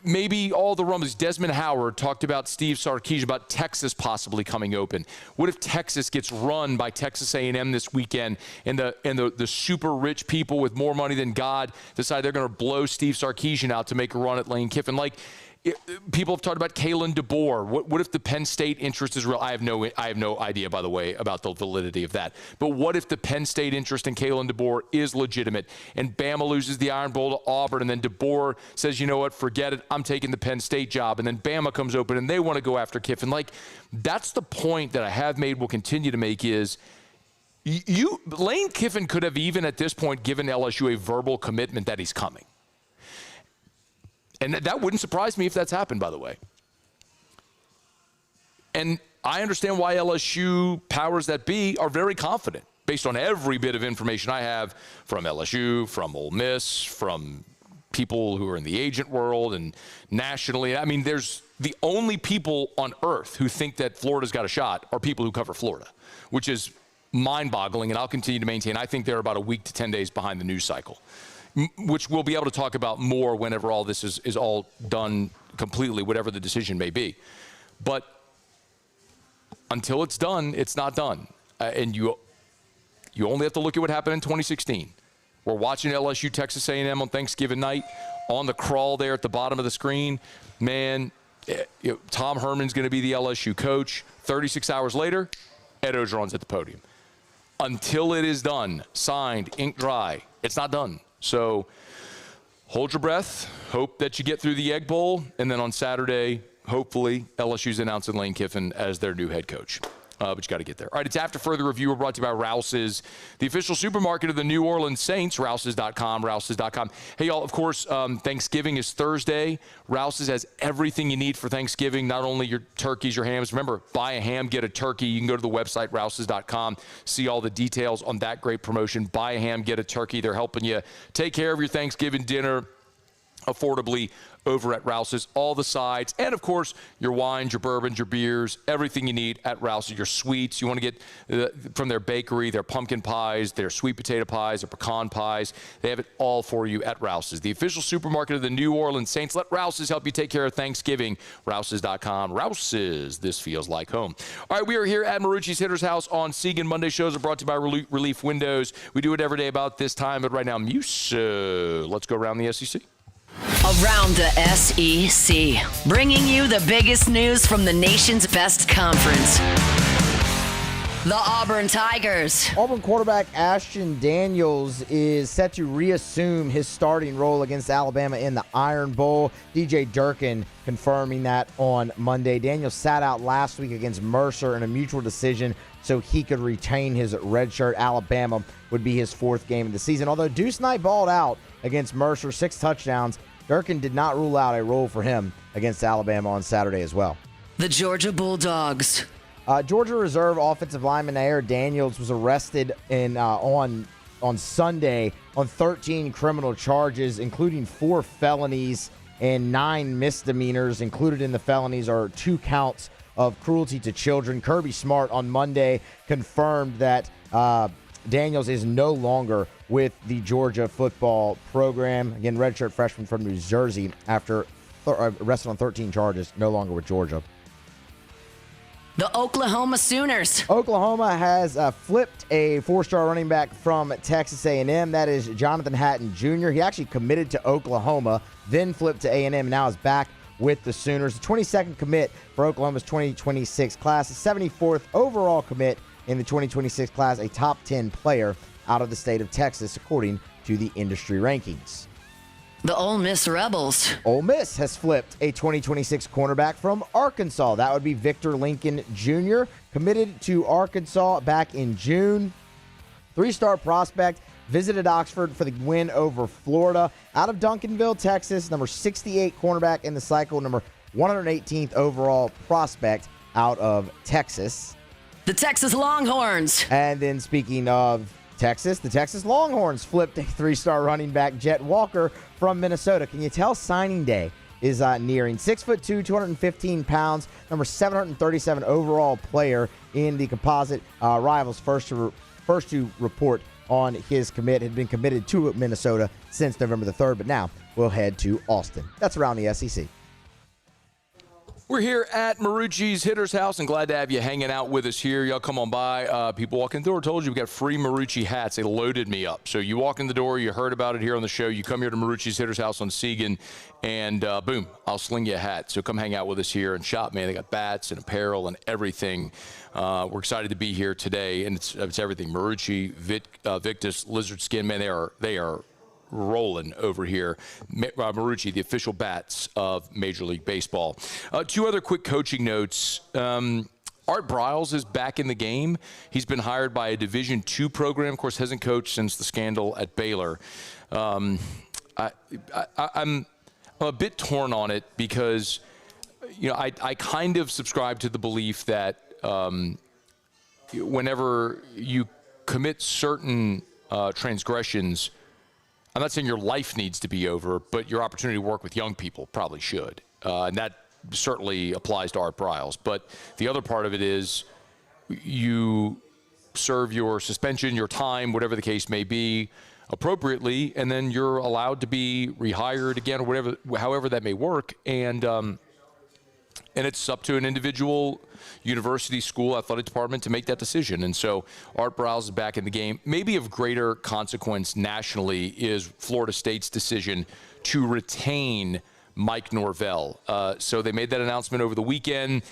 Maybe all the rumblings. Desmond Howard talked about Steve Sarkisian, about Texas possibly coming open. What if Texas gets run by Texas A&M this weekend, and the super rich people with more money than God decide they're going to blow Steve Sarkisian out to make a run at Lane Kiffin? People have talked about Kalen DeBoer. What if the Penn State interest is real? I have no idea, by the way, about the validity of that. But what if the Penn State interest in Kalen DeBoer is legitimate, and Bama loses the Iron Bowl to Auburn, and then DeBoer says, you know what, forget it, I'm taking the Penn State job, and then Bama comes open, and they want to go after Kiffin. That's the point that I have made, will continue to make, is Lane Kiffin could have even at this point given LSU a verbal commitment that he's coming. And that wouldn't surprise me if that's happened, by the way. And I understand why LSU powers that be are very confident, based on every bit of information I have from LSU, from Ole Miss, from people who are in the agent world and nationally. I mean, there's the only people on earth who think that Florida's got a shot are people who cover Florida, which is mind-boggling, and I'll continue to maintain. I think they're about a week to 10 days behind the news cycle, which we'll be able to talk about more whenever all this is all done completely, whatever the decision may be. But until it's done, it's not done. And you only have to look at what happened in 2016. We're watching LSU Texas A&M on Thanksgiving night on the crawl there at the bottom of the screen. Man, Tom Herman's going to be the LSU coach. 36 hours later, Ed Orgeron's at the podium. Until it is done, signed, ink dry, it's not done. So hold your breath, hope that you get through the Egg Bowl, and then on Saturday, hopefully, LSU's announcing Lane Kiffin as their new head coach. But you got to get there. All right, it's After Further Review. We're brought to you by Rouse's, the official supermarket of the New Orleans Saints. Rouse's.com, Rouse's.com. Hey, y'all, of course, Thanksgiving is Thursday. Rouse's has everything you need for Thanksgiving, not only your turkeys, your hams. Remember, buy a ham, get a turkey. You can go to the website, Rouse's.com, see all the details on that great promotion. Buy a ham, get a turkey. They're helping you take care of your Thanksgiving dinner affordably over at Rouse's. All the sides, and of course your wines, your bourbons, your beers, everything you need at Rouse's. Your sweets, you want to get from their bakery, their pumpkin pies, their sweet potato pies, their pecan pies. They have it all for you at Rouse's, the official supermarket of the New Orleans Saints. Let Rouse's help you take care of Thanksgiving. Rouse's.com. Rouse's, this feels like home. All right, we are here at Marucci's Hitter's House on Siegen. Monday shows are brought to you by Relief Windows. We do it every day about this time, but right now, Musso. Let's go around the SEC. Around the SEC, bringing you the biggest news from the nation's best conference. The Auburn Tigers. Auburn quarterback Ashton Daniels is set to reassume his starting role against Alabama in the Iron Bowl. DJ Durkin confirming that on Monday. Daniels sat out last week against Mercer in a mutual decision so he could retain his red shirt. Alabama would be his fourth game of the season. Although Deuce Knight balled out against Mercer, 6 touchdowns, Durkin did not rule out a role for him against Alabama on Saturday as well. The Georgia Bulldogs. Georgia Reserve offensive lineman Ayer Daniels was arrested on Sunday on 13 criminal charges, including 4 felonies and 9 misdemeanors. Included in the felonies are 2 counts of cruelty to children. Kirby Smart on Monday confirmed that Daniels is no longer with the Georgia football program. Again, redshirt freshman from New Jersey after arrested on 13 charges, no longer with Georgia. The Oklahoma Sooners. Oklahoma has flipped a 4-star running back from Texas A&M. That is Jonathan Hatton Jr. He actually committed to Oklahoma, then flipped to A&M, and now is back with the Sooners. The 22nd commit for Oklahoma's 2026 class, the 74th overall commit in the 2026 class, a top 10 player out of the state of Texas, according to the industry rankings. The Ole Miss Rebels. Ole Miss has flipped a 2026 cornerback from Arkansas. That would be Victor Lincoln Jr., committed to Arkansas back in June. 3-star prospect, visited Oxford for the win over Florida. Out of Duncanville, Texas, number 68 cornerback in the cycle, number 118th overall prospect out of Texas. The Texas Longhorns. And then speaking of Texas, the Texas Longhorns flipped a 3-star running back, Jet Walker, from Minnesota. Can you tell signing day is nearing? 6'2", 215 pounds, number 737 overall player in the composite. Rivals first to report on his commit. Had been committed to Minnesota since November the 3rd, but now we'll head to Austin. That's around the SEC. We're here at Marucci's Hitter's House, and glad to have you hanging out with us here. Y'all come on by. People walking through, I told you we got free Marucci hats. They loaded me up. So you walk in the door, you heard about it here on the show. You come here to Marucci's Hitter's House on Siegen, and boom, I'll sling you a hat. So come hang out with us here and shop, man. They got bats and apparel and everything. We're excited to be here today, and it's everything. Marucci, Victus, Lizard Skin, man, they are rolling over here. Marucci, the official bats of Major League Baseball. 2 other quick coaching notes. Art Briles is back in the game. He's been hired by a Division II program. Of course, hasn't coached since the scandal at Baylor. I'm a bit torn on it because, I kind of subscribe to the belief that whenever you commit certain transgressions, I'm not saying your life needs to be over, but your opportunity to work with young people probably should. And that certainly applies to Art Briles. But the other part of it is you serve your suspension, your time, whatever the case may be, appropriately, and then you're allowed to be rehired again or however that may work. And it's up to an individual university, school, athletic department to make that decision. And so Art Briles is back in the game. Maybe of greater consequence nationally is Florida State's decision to retain Mike Norvell. So they made that announcement over the weekend.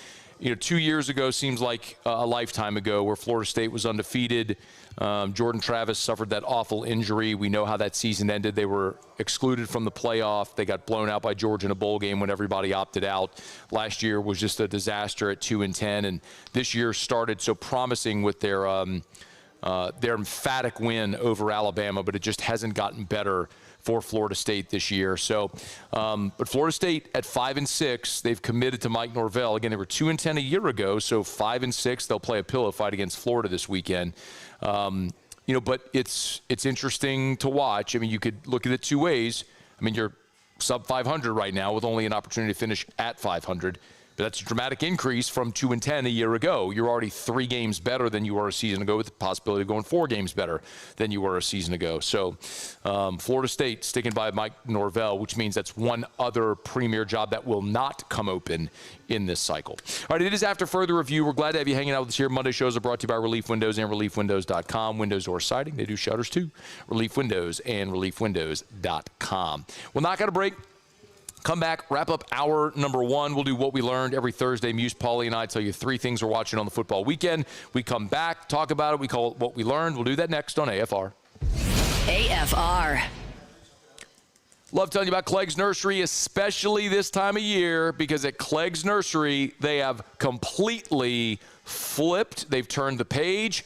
2 years ago seems like a lifetime ago, where Florida State was undefeated. Jordan Travis suffered that awful injury. We know how that season ended. They were excluded from the playoff. They got blown out by Georgia in a bowl game when everybody opted out. Last year was just a disaster at 2-10, and this year started so promising with their emphatic win over Alabama, but it just hasn't gotten better for Florida State this year. So, but Florida State at 5-6, they've committed to Mike Norvell. Again, they were 2-10 a year ago, so 5-6. They'll play a pillow fight against Florida this weekend. But it's interesting to watch. I mean, you could look at it two ways. I mean, you're sub 500 right now with only an opportunity to finish at 500. But that's a dramatic increase from 2-10 a year ago. You're already 3 games better than you were a season ago, with the possibility of going 4 games better than you were a season ago. So Florida State sticking by Mike Norvell, which means that's one other premier job that will not come open in this cycle. All right, it is After Further Review. We're glad to have you hanging out with us here. Monday shows are brought to you by Relief Windows and ReliefWindows.com. Windows or siding, they do shutters too. Relief Windows and ReliefWindows.com. We'll knock out a break. Come back, wrap up hour number 1. We'll do What We Learned every Thursday. Muse, Paulie, and I tell you 3 things we're watching on the football weekend. We come back, talk about it. We call it What We Learned. We'll do that next on AFR. AFR. Love telling you about Clegg's Nursery, especially this time of year, because at Clegg's Nursery, they have completely flipped. They've turned the page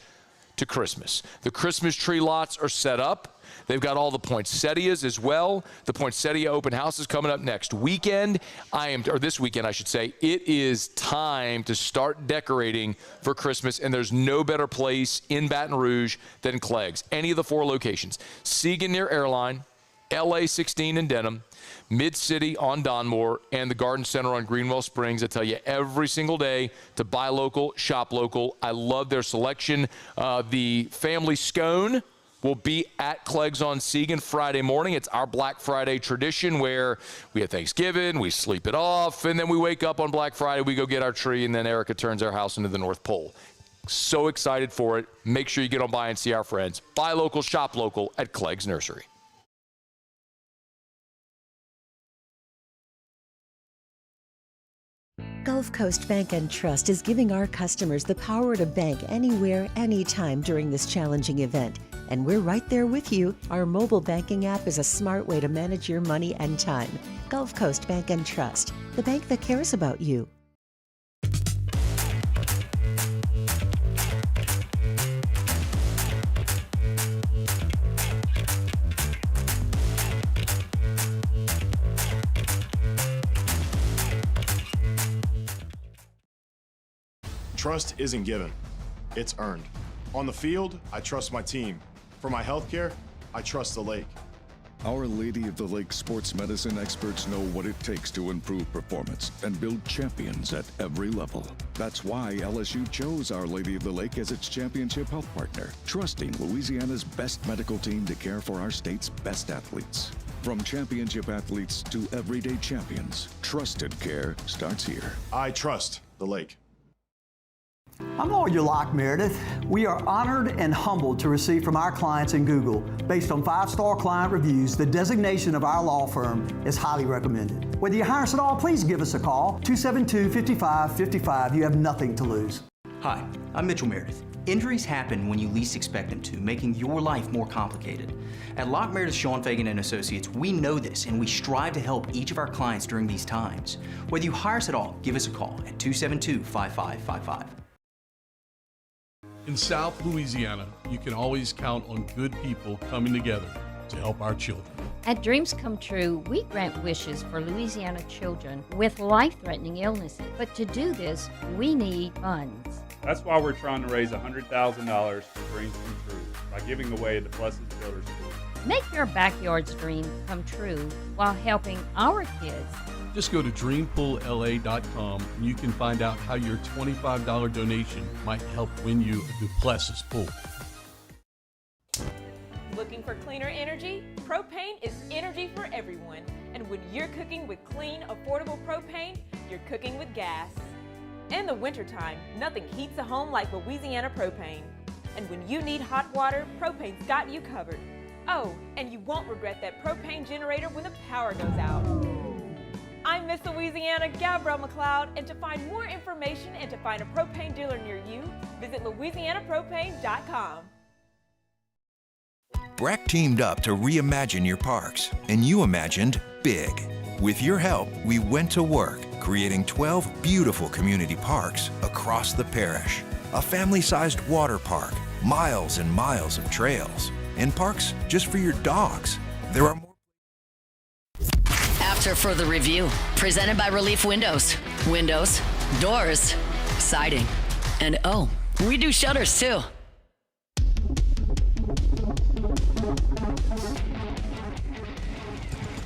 to Christmas. The Christmas tree lots are set up. They've got all the poinsettias as well. The poinsettia open house is coming up next weekend. This weekend, I should say. It is time to start decorating for Christmas, and there's no better place in Baton Rouge than Clegg's. Any of the 4 locations. Seagan near Airline, LA 16 in Denham, Mid-City on Donmore, and the Garden Center on Greenwell Springs. I tell you every single day to buy local, shop local. I love their selection. The family scone will be at Clegg's on Seagan Friday morning. It's our Black Friday tradition where we have Thanksgiving, we sleep it off, and then we wake up on Black Friday, we go get our tree, and then Erica turns our house into the North Pole. So excited for it. Make sure you get on by and see our friends. Buy local, shop local at Clegg's Nursery. Gulf Coast Bank and Trust is giving our customers the power to bank anywhere, anytime during this challenging event. And we're right there with you. Our mobile banking app is a smart way to manage your money and time. Gulf Coast Bank and Trust, the bank that cares about you. Trust isn't given, it's earned. On the field, I trust my team. For my healthcare, I trust the Lake. Our Lady of the Lake sports medicine experts know what it takes to improve performance and build champions at every level. That's why LSU chose Our Lady of the Lake as its championship health partner, trusting Louisiana's best medical team to care for our state's best athletes. From championship athletes to everyday champions, trusted care starts here. I trust the Lake. I'm Lawyer Locke Meredith. We are honored and humbled to receive from our clients in Google, based on 5-star client reviews, the designation of our law firm is highly recommended. Whether you hire us at all, please give us a call, 272-5555. You have nothing to lose. Hi, I'm Mitchell Meredith. Injuries happen when you least expect them to, making your life more complicated. At Locke Meredith, Sean Fagan & Associates, we know this, and we strive to help each of our clients during these times. Whether you hire us at all, give us a call at 272-5555. In South Louisiana, you can always count on good people coming together to help our children. At Dreams Come True, we grant wishes for Louisiana children with life-threatening illnesses. But to do this, we need funds. That's why we're trying to raise $100,000 for Dreams Come True by giving away the Blessed Builders School. Make your backyard's dream come true while helping our kids. Just go to dreampoolla.com and you can find out how your $25 donation might help win you a Duplessis pool. Looking for cleaner energy? Propane is energy for everyone. And when you're cooking with clean, affordable propane, you're cooking with gas. In the wintertime, nothing heats a home like Louisiana propane. And when you need hot water, propane's got you covered. Oh, and you won't regret that propane generator when the power goes out. I'm Miss Louisiana, Gabrielle McLeod, and to find more information and to find a propane dealer near you, visit louisianapropane.com. Breck teamed up to reimagine your parks, and you imagined big. With your help, we went to work, creating 12 beautiful community parks across the parish. A family-sized water park, miles and miles of trails, and parks just for your dogs. There are more. After further review, presented by Relief Windows. Windows, doors, siding, and oh, we do shutters too.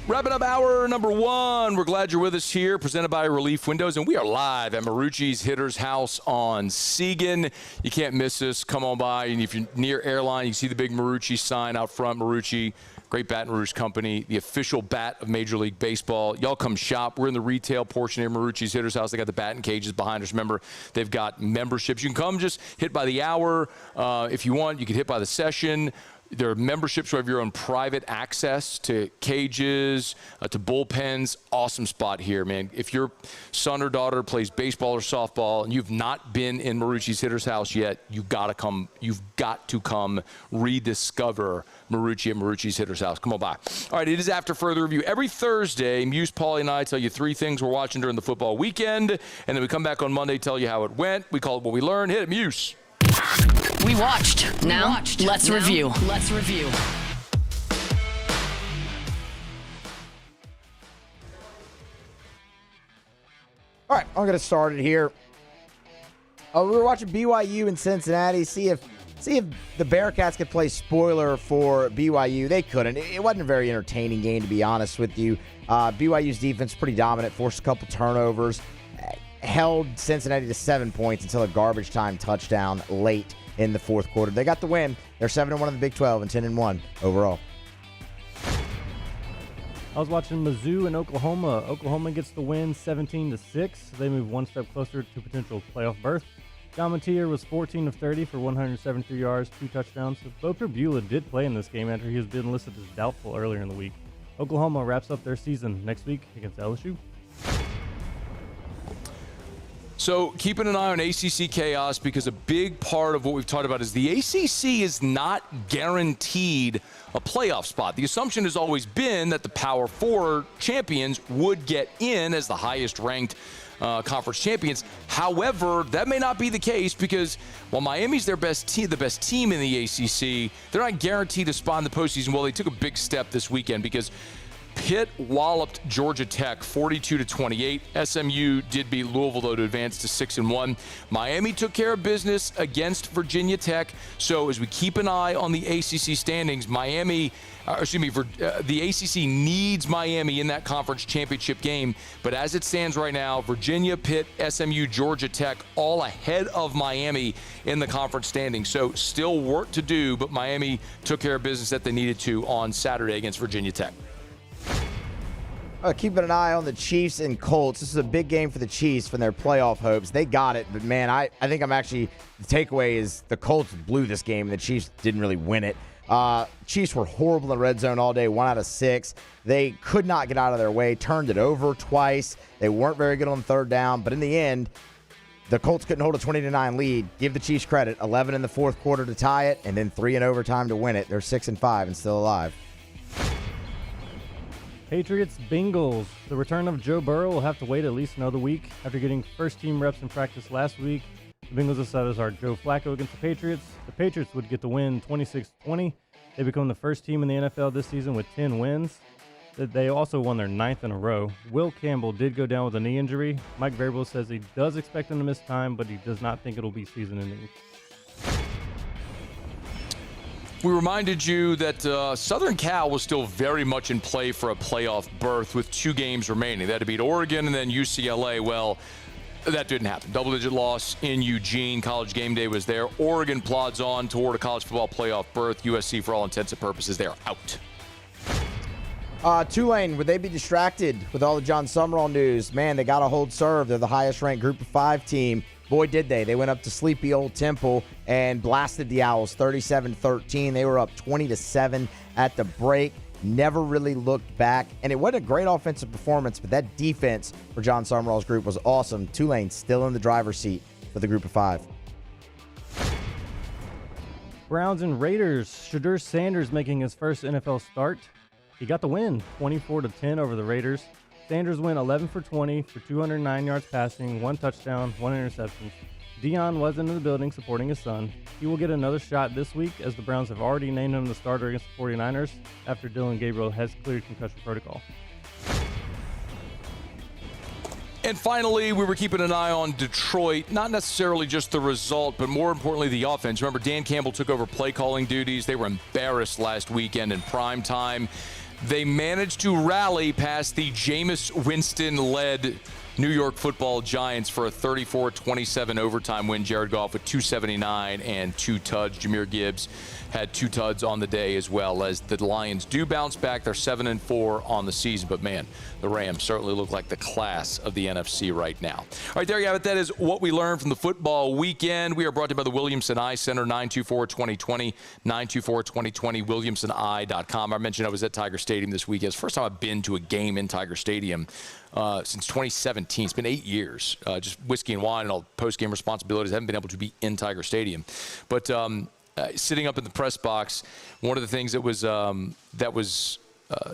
Wrapping up hour number 1. We're glad you're with us here, presented by Relief Windows, and we are live at Marucci's Hitter's House on Seagan. You can't miss us. Come on by, and if you're near Airline, you can see the big Marucci sign out front. Marucci, great Baton Rouge company, the official bat of Major League Baseball. Y'all come shop. We're in the retail portion here, Marucci's Hitter's House. They got the batting cages behind us. Remember, they've got memberships. You can come just hit by the hour. If you want, you can hit by the session. There are memberships who have your own private access to cages, to bullpens. Awesome spot here, man. If your son or daughter plays baseball or softball and you've not been in Marucci's Hitter's House yet, you've got to come rediscover Marucci at Marucci's Hitter's House. Come on by. All right, it is After Further Review. Every Thursday, Muse, Paulie, and I tell you 3 things we're watching during the football weekend, and then we come back on Monday, tell you how it went. We call it What We Learned. Hit it, Muse. We watched. Now, let's review. Let's review. All right, I'm going to start it here. We were watching BYU in Cincinnati, see if the Bearcats could play spoiler for BYU. They couldn't. It wasn't a very entertaining game, to be honest with you. BYU's defense pretty dominant, forced a couple turnovers, held Cincinnati to 7 points until a garbage time touchdown late in the fourth quarter. They got the win. They're 7-1 in the Big 12 and 10-1 overall. I was watching Mizzou and Oklahoma. Oklahoma gets the win 17-6. They move one step closer to potential playoff berth. John Mateer was 14 of 30 for 173 yards, 2 touchdowns. Bo Pribula did play in this game after he has been listed as doubtful earlier in the week. Oklahoma wraps up their season next week against LSU. So keeping an eye on ACC chaos, because a big part of what we've talked about is the ACC is not guaranteed a playoff spot. The assumption has always been that the Power 4 champions would get in as the highest ranked conference champions. However, that may not be the case because while Miami's the best team in the ACC, they're not guaranteed a spot in the postseason. Well, they took a big step this weekend because Pitt walloped Georgia Tech 42-28. SMU did beat Louisville, though, to advance to 6-1. Miami took care of business against Virginia Tech. So as we keep an eye on the ACC standings, the ACC needs Miami in that conference championship game. But as it stands right now, Virginia, Pitt, SMU, Georgia Tech, all ahead of Miami in the conference standings. So still work to do, but Miami took care of business that they needed to on Saturday against Virginia Tech. Keeping an eye on the Chiefs and Colts. This is a big game for the Chiefs for their playoff hopes. They got it, but man, I think the takeaway is the Colts blew this game and the Chiefs didn't really win it. Chiefs were horrible in the red zone all day, 1 out of 6. They could not get out of their way, turned it over twice. They weren't very good on third down, but in the end, the Colts couldn't hold a 20-9 lead. Give the Chiefs credit, 11 in the fourth quarter to tie it, and then 3 in overtime to win it. They're 6-5 and still alive. Patriots Bengals. The return of Joe Burrow will have to wait at least another week. After getting first-team reps in practice last week, the Bengals decided to start Joe Flacco against the Patriots. The Patriots would get the win 26-20. They become the first team in the NFL this season with 10 wins. They also won their 9th in a row. Will Campbell did go down with a knee injury. Mike Vrabel says he does expect him to miss time, but he does not think it'll be season-ending. We reminded you that Southern Cal was still very much in play for a playoff berth with 2 games remaining. They had to beat Oregon and then UCLA. Well, that didn't happen. Double-digit loss in Eugene. College game day was there. Oregon plods on toward a college football playoff berth. USC, for all intents and purposes, they're out. Tulane, would they be distracted with all the John Summerall news? Man, they got to hold serve. They're the highest-ranked Group of 5 team. Boy, did they. They went up to sleepy old Temple and blasted the Owls 37-13. They were up 20-7 at the break. never really looked back. And it wasn't a great offensive performance, but that defense for John Summerall's group was awesome. Tulane still in the driver's seat for the group of 5. Browns and Raiders. Shadur Sanders making his first NFL start. He got the win, 24-10 over the Raiders. Sanders went 11 for 20 for 209 yards passing, 1 touchdown, 1 interception. Dion was in the building supporting his son. He will get another shot this week as the Browns have already named him the starter against the 49ers after Dylan Gabriel has cleared concussion protocol. And finally, we were keeping an eye on Detroit, not necessarily just the result, but more importantly, the offense. Remember, Dan Campbell took over play calling duties. They were embarrassed last weekend in prime time. They managed to rally past the Jameis Winston-led New York Football Giants for a 34-27 overtime win. Jared Goff with 279 and 2 tuds. Jahmyr Gibbs had 2 tuds on the day, as well as the Lions do bounce back. They're 7-4 on the season, but man, the Rams certainly look like the class of the NFC right now. All right, there you have it. That is what we learned from the football weekend. We are brought to you by the Williamson Eye Center, 924-2020, 924-2020, WilliamsonEye.com. I mentioned I was at Tiger Stadium this weekend. It's the first time I've been to a game in Tiger Stadium since 2017. It's been 8 years. Just whiskey and wine and all post-game responsibilities. I haven't been able to be in Tiger Stadium. But sitting up in the press box, one of the things that was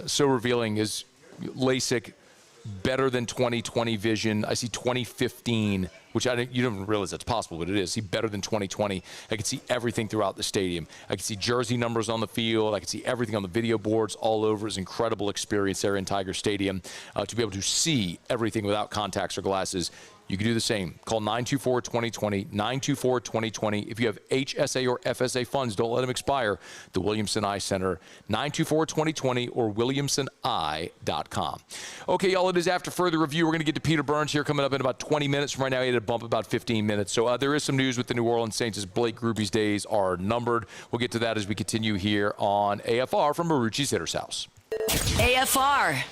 so revealing is LASIK better than 20/20 vision. I see 2015, which you don't realize that's possible, but it is. See better than 20/20. I can see everything throughout the stadium. I can see jersey numbers on the field. I can see everything on the video boards all over. It's an incredible experience there in Tiger Stadium to be able to see everything without contacts or glasses. You can do the same. Call 924-2020, 924-2020. If you have HSA or FSA funds, don't let them expire. The Williamson Eye Center, 924-2020 or WilliamsonEye.com. Okay, y'all, it is after further review. We're going to get to Peter Burns here coming up in about 20 minutes from right now. He had a bump about 15 minutes. So there is some news with the New Orleans Saints as Blake Grupe's days are numbered. We'll get to that as we continue here on AFR from Marucci's Hitter's House. AFR.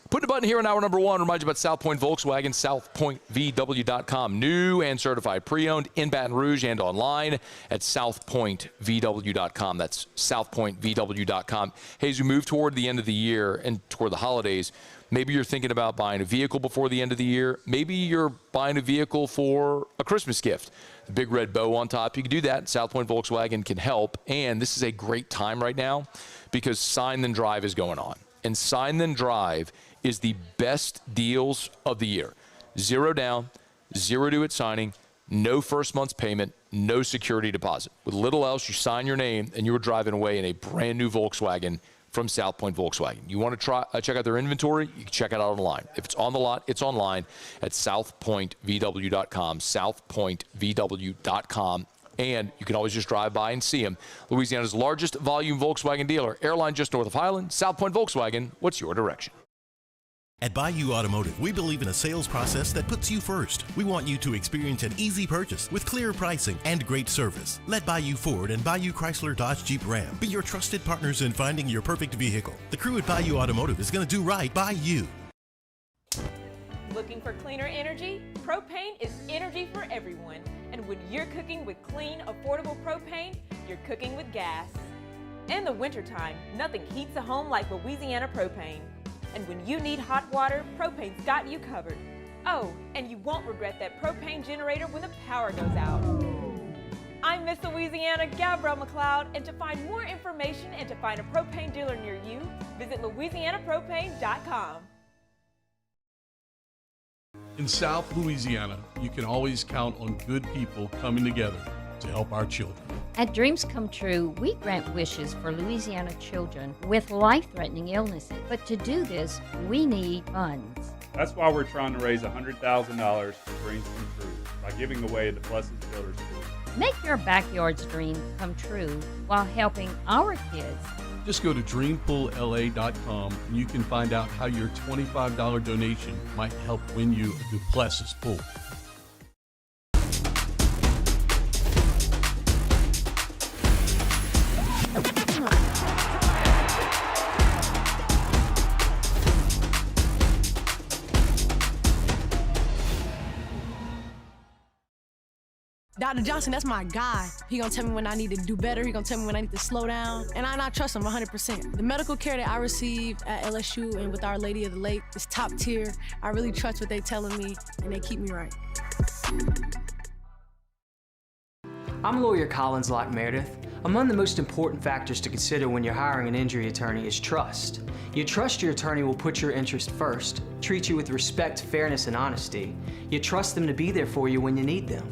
Putting a button here in hour number 1. Remind you about South Point Volkswagen, southpointvw.com. New and certified pre-owned in Baton Rouge and online at southpointvw.com. That's southpointvw.com. Hey, as we move toward the end of the year and toward the holidays, maybe you're thinking about buying a vehicle before the end of the year. Maybe you're buying a vehicle for a Christmas gift. The big red bow on top. You can do that. South Point Volkswagen can help. And this is a great time right now because Sign Then Drive is going on. And Sign Then Drive is the best deals of the year. 0 down, 0 due at signing, no first month's payment, no security deposit. With little else, you sign your name and you're driving away in a brand new Volkswagen from South Point Volkswagen. You want to check out their inventory? You can check it out online. If it's on the lot, it's online at southpointvw.com, southpointvw.com. And you can always just drive by and see them. Louisiana's largest volume Volkswagen dealer, airline just north of Highland, South Point Volkswagen. What's your direction? At Bayou Automotive, we believe in a sales process that puts you first. We want you to experience an easy purchase with clear pricing and great service. Let Bayou Ford and Bayou Chrysler Dodge Jeep Ram be your trusted partners in finding your perfect vehicle. The crew at Bayou Automotive is going to do right by you. Looking for cleaner energy? Propane is energy for everyone. And when you're cooking with clean, affordable propane, you're cooking with gas. In the wintertime, nothing heats a home like Louisiana propane. And when you need hot water, propane's got you covered. Oh, and you won't regret that propane generator when the power goes out. I'm Miss Louisiana, Gabrielle McLeod, and to find more information and to find a propane dealer near you, visit louisianapropane.com. In South Louisiana, you can always count on good people coming together to help our children. At Dreams Come True, we grant wishes for Louisiana children with life-threatening illnesses. But to do this, we need funds. That's why we're trying to raise $100,000 for Dreams Come True by giving away the Blessed Builders School. Make your backyard's dream come true while helping our kids. Just go to dreampoolla.com and you can find out how your $25 donation might help win you a Duplessis pool. Dr. Johnson, that's my guy. He gonna tell me when I need to do better. He gonna tell me when I need to slow down. And I trust him 100%. The medical care that I receive at LSU and with Our Lady of the Lake is top tier. I really trust what they telling me, and they keep me right. I'm lawyer Collins Locke Meredith. Among the most important factors to consider when you're hiring an injury attorney is trust. You trust your attorney will put your interest first, treat you with respect, fairness, and honesty. You trust them to be there for you when you need them.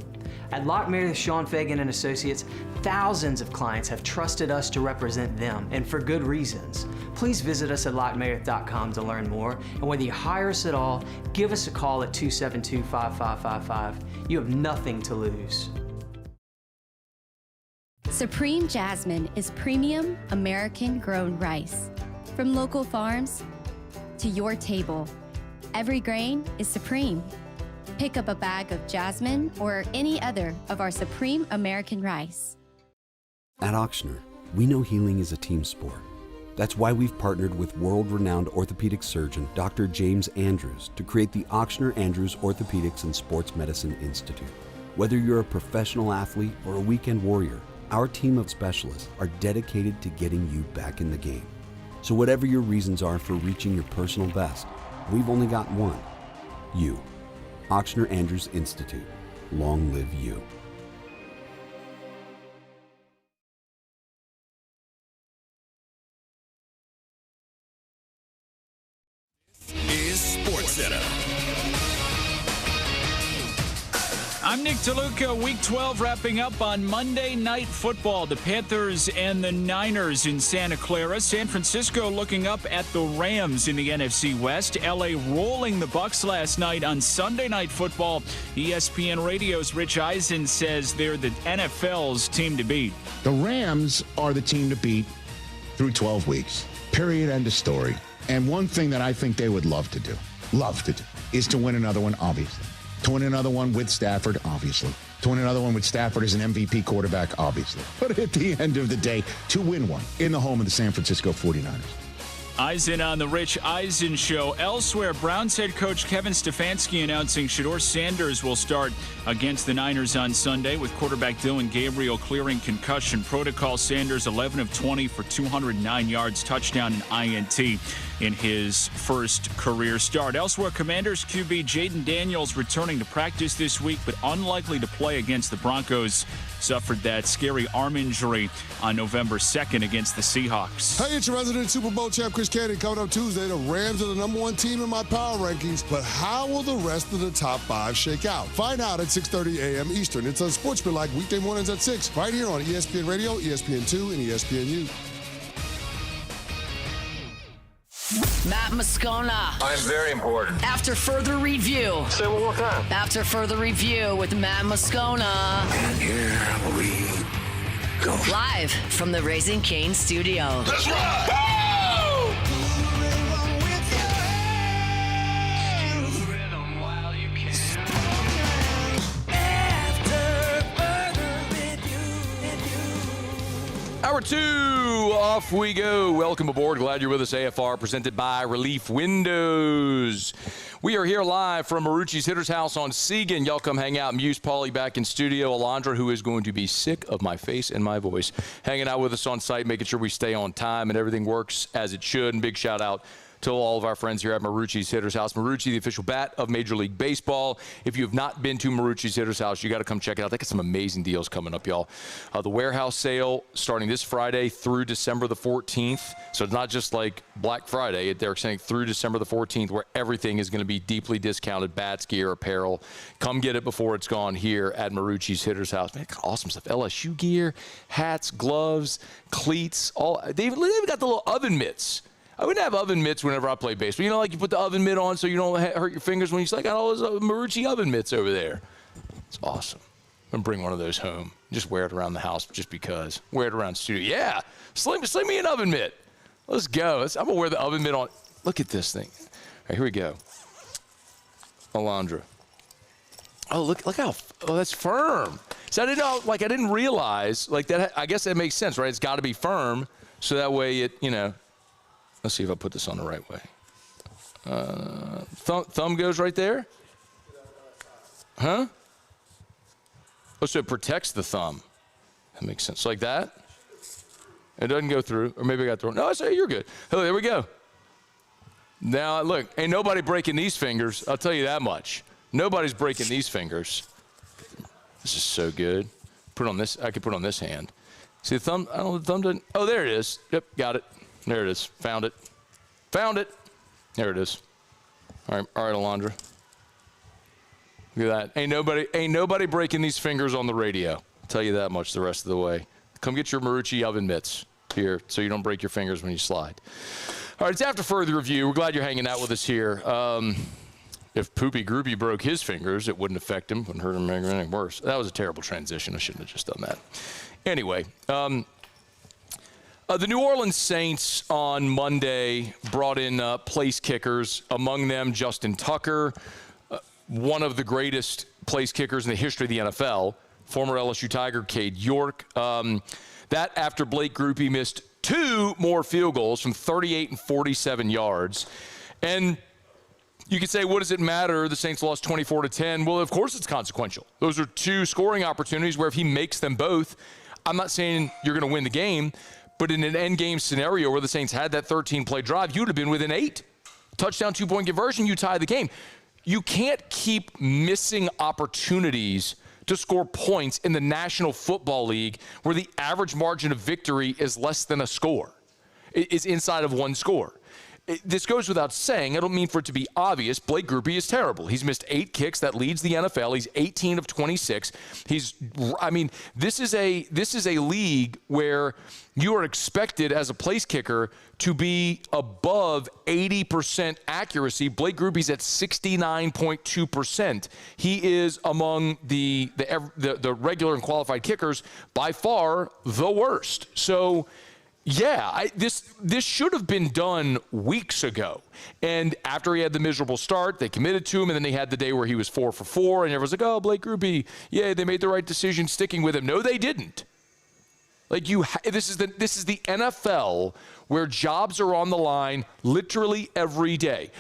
At Locke Meredith, Sean Fagan and Associates, thousands of clients have trusted us to represent them, and for good reasons. Please visit us at LockeMeredith.com to learn more, and whether you hire us at all, give us a call at 272-5555. You have nothing to lose. Supreme Jasmine is premium American-grown rice. From local farms to your table, every grain is supreme. Pick up a bag of Jasmine or any other of our Supreme American rice. At Auctioner, we know healing is a team sport. That's why we've partnered with world-renowned orthopedic surgeon Dr. James Andrews to create the Auctioner Andrews Orthopedics and Sports Medicine Institute. Whether you're a professional athlete or a weekend warrior, our team of specialists are dedicated to getting you back in the game. So whatever your reasons are for reaching your personal best, we've only got one: you. Auctioner Andrews Institute. Long live you. Is SportsCenter. I'm Nick DeLuca. Week 12 wrapping up on Monday Night Football. The Panthers and the Niners in Santa Clara. San Francisco looking up at the Rams in the NFC West. LA rolling the Bucs last night on Sunday Night Football. ESPN Radio's Rich Eisen says they're the NFL's team to beat. The Rams are the team to beat through 12 weeks. Period. End of story. And one thing that I think they would love to do, is to win another one, obviously. To win another one with Stafford, obviously. To win another one with Stafford as an MVP quarterback, obviously. But at the end of the day, to win one in the home of the San Francisco 49ers. Eisen on the Rich Eisen Show. Elsewhere, Browns head coach Kevin Stefanski announcing Shedeur Sanders will start against the Niners on Sunday with quarterback Dylan Gabriel clearing concussion protocol. Sanders 11 of 20 for 209 yards, touchdown and INT in his first career start. Elsewhere, Commanders QB Jaden Daniels returning to practice this week, but unlikely to play against the Broncos. Suffered that scary arm injury on November 2nd against the Seahawks. Hey, it's your resident Super Bowl champ, Chris Cannon. Coming up Tuesday, the Rams are the #1 team in my power rankings, but how will the rest of the top 5 shake out? Find out at 6:30 a.m. Eastern. It's Unsportsmanlike weekday mornings at 6, right here on ESPN Radio, ESPN2, and ESPNU. Matt Moscona. I'm very important. After further review. Say it one more time. After further review with Matt Moscona. And here we go. Live from the Raising Cane studio. That's right. Hour 2, off we go. Welcome aboard. Glad you're with us. AFR presented by Relief Windows. We are here live from Marucci's Hitter's House on Segan. Y'all come hang out. Muse Pauly back in studio. Alondra, who is going to be sick of my face and my voice, hanging out with us on site, making sure we stay on time and everything works as it should. And big shout out to all of our friends here at Marucci's Hitter's House. Marucci, the official bat of Major League Baseball. If you have not been to Marucci's Hitter's House, you got to come check it out. They got some amazing deals coming up, y'all. The warehouse sale starting this Friday through December the 14th. So it's not just like Black Friday. They're saying through December the 14th, where everything is going to be deeply discounted. Bats, gear, apparel. Come get it before it's gone here at Marucci's Hitter's House. Man, awesome stuff. LSU gear, hats, gloves, cleats. They've got the little oven mitts. I wouldn't have oven mitts whenever I play baseball. You know, like you put the oven mitt on so you don't hurt your fingers when you say, I got all those Marucci oven mitts over there. It's awesome. I'm going to bring one of those home. Just wear it around the house just because. Wear it around the studio. Yeah, sling me an oven mitt. Let's go. I'm going to wear the oven mitt on. Look at this thing. All right, here we go. Alondra. Oh, look how, that's firm. So I didn't realize, like that, I guess that makes sense, right? It's got to be firm so that way it, let's see if I put this on the right way. Thumb goes right there? Huh? Oh, so it protects the thumb. That makes sense. Like that? It doesn't go through. Or maybe I got thrown. No, I say you're good. Oh, there we go. Now, look, ain't nobody breaking these fingers. I'll tell you that much. Nobody's breaking these fingers. This is so good. Put it on this. I could put it on this hand. See the thumb? I don't know, the thumb doesn't. Oh, there it is. Yep, got it. There it is. Found it. Found it. There it is. All right, Alondra. Look at that. Ain't nobody breaking these fingers on the radio. I'll tell you that much the rest of the way. Come get your Marucci oven mitts here so you don't break your fingers when you slide. All right, it's after further review. We're glad you're hanging out with us here. If Poopy Groupie broke his fingers, it wouldn't affect him, wouldn't hurt him, make anything worse. That was a terrible transition. I shouldn't have just done that. Anyway, the New Orleans Saints on Monday brought in place kickers, among them Justin Tucker, one of the greatest place kickers in the history of the NFL, former LSU Tiger Cade York. That after Blake Grupe missed 2 more field goals from 38 and 47 yards. And you could say, what does it matter? The Saints lost 24-10. Well, of course it's consequential. Those are 2 scoring opportunities where if he makes them both, I'm not saying you're going to win the game, but in an end game scenario where the Saints had that 13-play drive, you'd have been within 8. Touchdown, 2-point conversion, you tie the game. You can't keep missing opportunities to score points in the National Football League where the average margin of victory is less than a score. It's inside of 1 score. This goes without saying. I don't mean for it to be obvious. Blake Grupe is terrible. He's missed 8 kicks. That leads the NFL. He's 18 of 26. This is a league where you are expected as a place kicker to be above 80% accuracy. Blake Grupe's at 69.2%. He is among the regular and qualified kickers by far the worst. So, yeah, this should have been done weeks ago. And after he had the miserable start, they committed to him, and then they had the day where he was 4 for 4, and everyone's like, oh, Blake Grupe, yeah, they made the right decision sticking with him. No, they didn't. Like this is the NFL where jobs are on the line literally every day.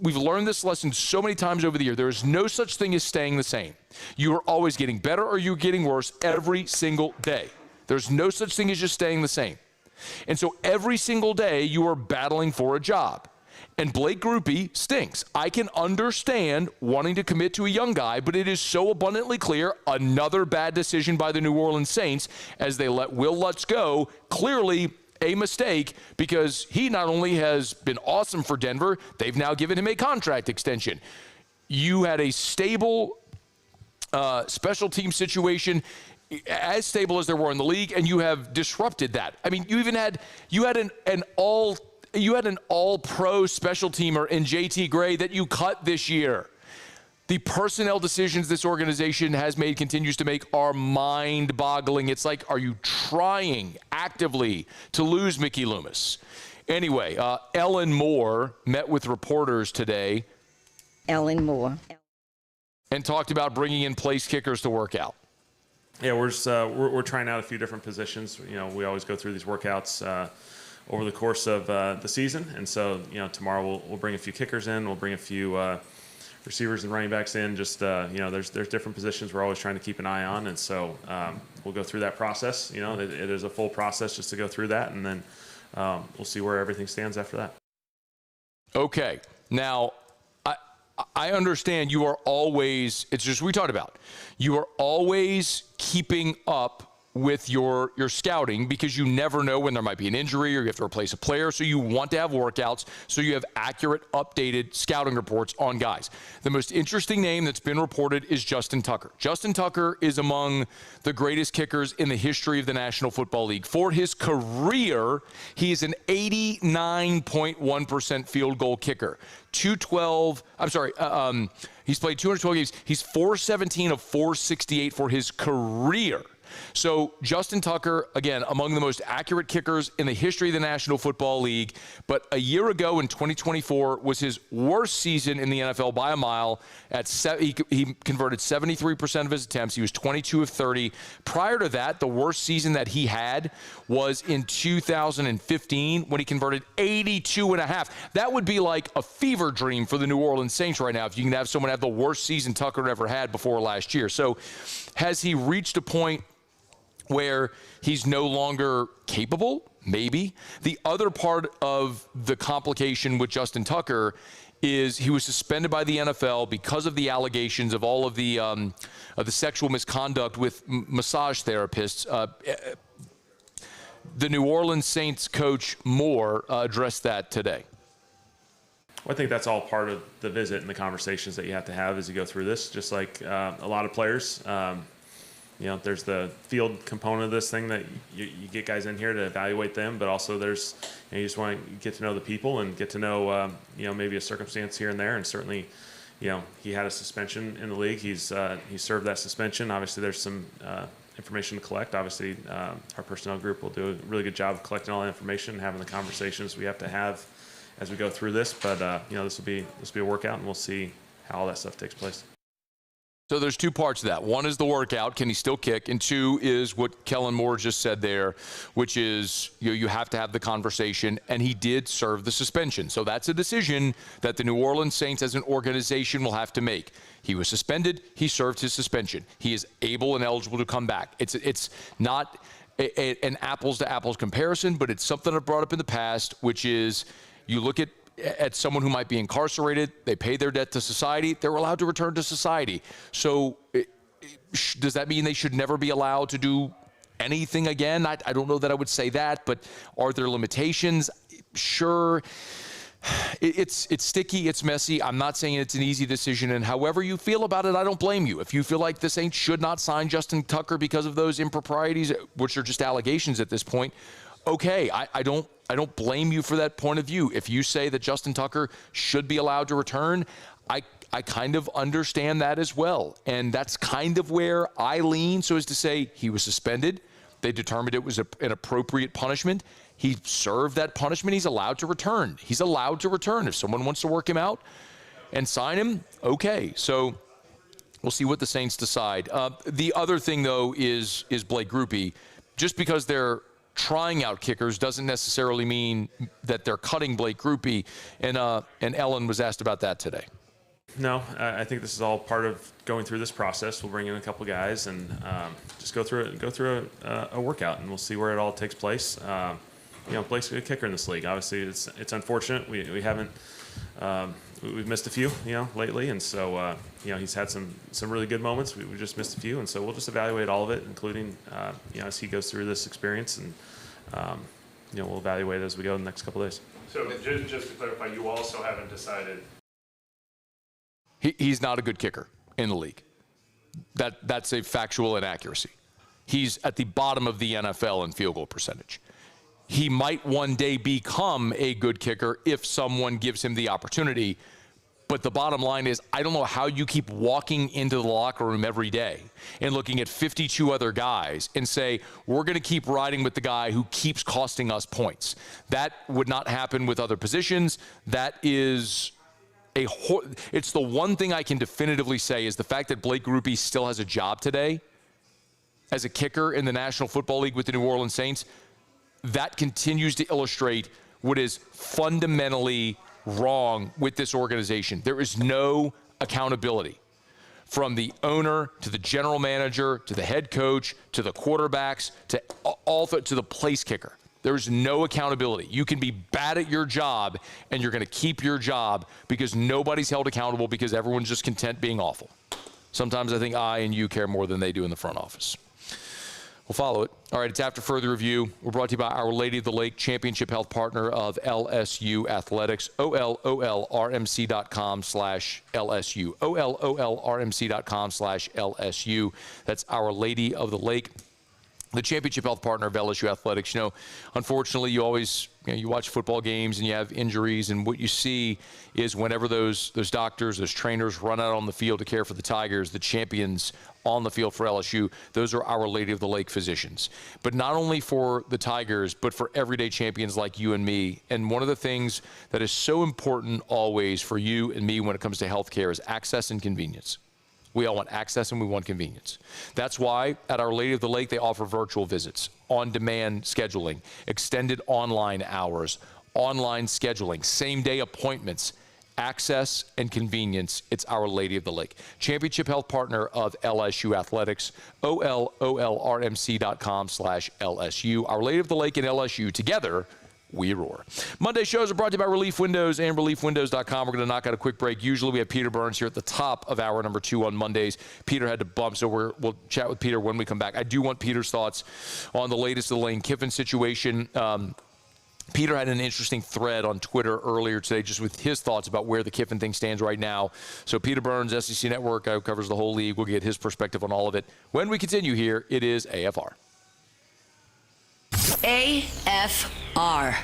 We've learned this lesson so many times over the year. There is no such thing as staying the same. You are always getting better or you're getting worse every single day. There's no such thing as just staying the same. And so every single day you are battling for a job. And Blake Grupe stinks. I can understand wanting to commit to a young guy, but it is so abundantly clear another bad decision by the New Orleans Saints as they let Will Lutz go. Clearly a mistake because he not only has been awesome for Denver, they've now given him a contract extension. You had a stable special team situation, as stable as there were in the league, and you have disrupted that. I mean, you had an all-pro special teamer in JT Gray that you cut this year. The personnel decisions this organization has made, continues to make, are mind-boggling. It's like, are you trying actively to lose Mickey Loomis? Anyway, Ellen Moore met with reporters today. Ellen Moore. And talked about bringing in place kickers to work out. Yeah, we're trying out a few different positions. You know, we always go through these workouts over the course of the season, and so tomorrow we'll bring a few kickers in. We'll bring a few receivers and running backs in. Just there's different positions we're always trying to keep an eye on, and so we'll go through that process. It is a full process just to go through that, and then we'll see where everything stands after that. Okay, now. I understand you are always, it's just we talked about, you are always keeping up with your scouting because you never know when there might be an injury or you have to replace a player. So you want to have workouts so you have accurate, updated scouting reports on guys. The most interesting name that's been reported is Justin Tucker. Justin Tucker is among the greatest kickers in the history of the National Football League. For his career, he is an 89.1% field goal kicker. He's played 212 games. He's 417 of 468 for his career. So Justin Tucker, again, among the most accurate kickers in the history of the National Football League, but a year ago in 2024 was his worst season in the NFL by a mile. He converted 73% of his attempts. He was 22 of 30. Prior to that, the worst season that he had was in 2015 when he converted 82.5. That would be like a fever dream for the New Orleans Saints right now if you can have someone have the worst season Tucker ever had before last year. So has he reached a point where he's no longer capable? Maybe. The other part of the complication with Justin Tucker is he was suspended by the NFL because of the allegations of all of the sexual misconduct with massage therapists. The New Orleans Saints coach Moore addressed that today. Well, I think that's all part of the visit and the conversations that you have to have as you go through this. Just like a lot of players, there's the field component of this thing that you get guys in here to evaluate them, but also there's you just want to get to know the people and get to know maybe a circumstance here and there. And certainly, he had a suspension in the league. He served that suspension. Obviously, there's some information to collect. Obviously, our personnel group will do a really good job of collecting all that information and having the conversations we have to have as we go through this. But this will be a workout, and we'll see how all that stuff takes place. So there's two parts to that. One is the workout, can he still kick? And two is what Kellen Moore just said there, which is you have to have the conversation, and he did serve the suspension. So that's a decision that the New Orleans Saints as an organization will have to make. He was suspended, he served his suspension. He is able and eligible to come back. It's not an apples to apples comparison, but it's something I've brought up in the past, which is you look at someone who might be incarcerated, they pay their debt to society, they're allowed to return to society. So does that mean they should never be allowed to do anything again? I don't know that I would say that, but are there limitations? Sure. It's sticky, it's messy. I'm not saying it's an easy decision, and however you feel about it, I don't blame you. If you feel like the Saints should not sign Justin Tucker because of those improprieties, which are just allegations at this point, okay, I don't blame you for that point of view. If you say that Justin Tucker should be allowed to return, I kind of understand that as well. And that's kind of where I lean, so as to say he was suspended. They determined it was an appropriate punishment. He served that punishment. He's allowed to return. He's allowed to return. If someone wants to work him out and sign him, okay. So we'll see what the Saints decide. The other thing, though, is Blake Grupe. Just because they're trying out kickers doesn't necessarily mean that they're cutting Blake Grupe, and Ellen was asked about that today. No, I think this is all part of going through this process. We'll bring in a couple guys and just go through a workout, and we'll see where it all takes place. Blake's a good kicker in this league. Obviously, it's unfortunate we haven't we've missed a few lately, and so he's had some really good moments. We just missed a few, and so we'll just evaluate all of it, including as he goes through this experience, and we'll evaluate it as we go in the next couple of days. So just to clarify, you also haven't decided. He's not a good kicker in the league. That's a factual inaccuracy. He's at the bottom of the NFL in field goal percentage. He might one day become a good kicker if someone gives him the opportunity. But the bottom line is, I don't know how you keep walking into the locker room every day and looking at 52 other guys and say, we're going to keep riding with the guy who keeps costing us points. That would not happen with other positions. That is it's the one thing I can definitively say is the fact that Blake Grupe still has a job today as a kicker in the National Football League with the New Orleans Saints. That continues to illustrate what is fundamentally wrong with this organization. There is no accountability from the owner to the general manager to the head coach to the quarterbacks to the place kicker. There's no accountability. You can be bad at your job and you're going to keep your job because nobody's held accountable because everyone's just content being awful. Sometimes I think I and you care more than they do in the front office. We'll follow it. All right, it's After Further Review. We're brought to you by Our Lady of the Lake, championship health partner of LSU Athletics, OLOLRMC.com/LSU, OLOLRMC.com/LSU. That's Our Lady of the Lake, the championship health partner of LSU Athletics. Unfortunately, you always you watch football games and you have injuries, and what you see is whenever those doctors, those trainers run out on the field to care for the Tigers, the champions on the field for LSU, those are Our Lady of the Lake physicians. But not only for the Tigers, but for everyday champions like you and me. And one of the things that is so important always for you and me when it comes to healthcare is access and convenience. We all want access and we want convenience. That's why at Our Lady of the Lake, they offer virtual visits, on-demand scheduling, extended online hours, online scheduling, same-day appointments, access and convenience. It's Our Lady of the Lake. Championship health partner of LSU Athletics, OLOLRMC.com/LSU. Our Lady of the Lake and LSU together, we roar. Monday shows are brought to you by Relief Windows and ReliefWindows.com. We're going to knock out a quick break. Usually we have Peter Burns here at the top of hour number 2 on Mondays. Peter had to bump, so we'll chat with Peter when we come back. I do want Peter's thoughts on the latest of the Lane Kiffin situation. Peter had an interesting thread on Twitter earlier today just with his thoughts about where the Kiffin thing stands right now. So Peter Burns, SEC Network, covers the whole league. We'll get his perspective on all of it. When we continue here, it is AFR. AFR.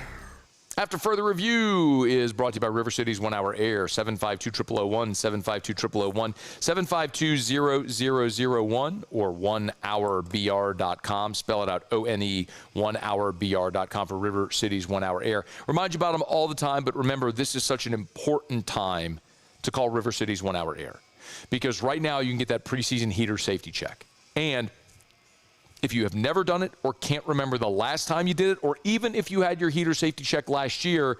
After Further Review is brought to you by River City's 1 Hour Air, 752-0001, 752-0001, 752-0001, or 1hourbr.com. Spell it out, O-N-E, 1hourbr.com for River City's 1 Hour Air. Remind you about them all the time, but remember, this is such an important time to call River City's 1 Hour Air. Because right now you can get that preseason heater safety check. And if you have never done it or can't remember the last time you did it, or even if you had your heater safety check last year,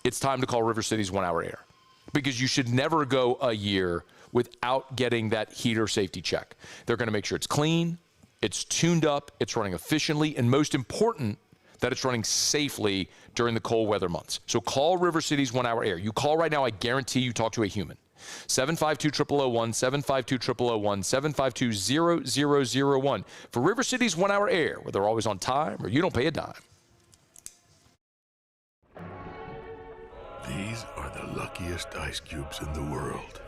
it's time to call River City's 1 Hour Air. Because you should never go a year without getting that heater safety check. They're going to make sure it's clean, it's tuned up, it's running efficiently, and most important, that it's running safely during the cold weather months. So call River City's 1 Hour Air. You call right now, I guarantee you talk to a human. 752-0001, 752-0001, 752-0001 for River City's 1 Hour Air, where they're always on time or you don't pay a dime. These are the luckiest ice cubes in the world.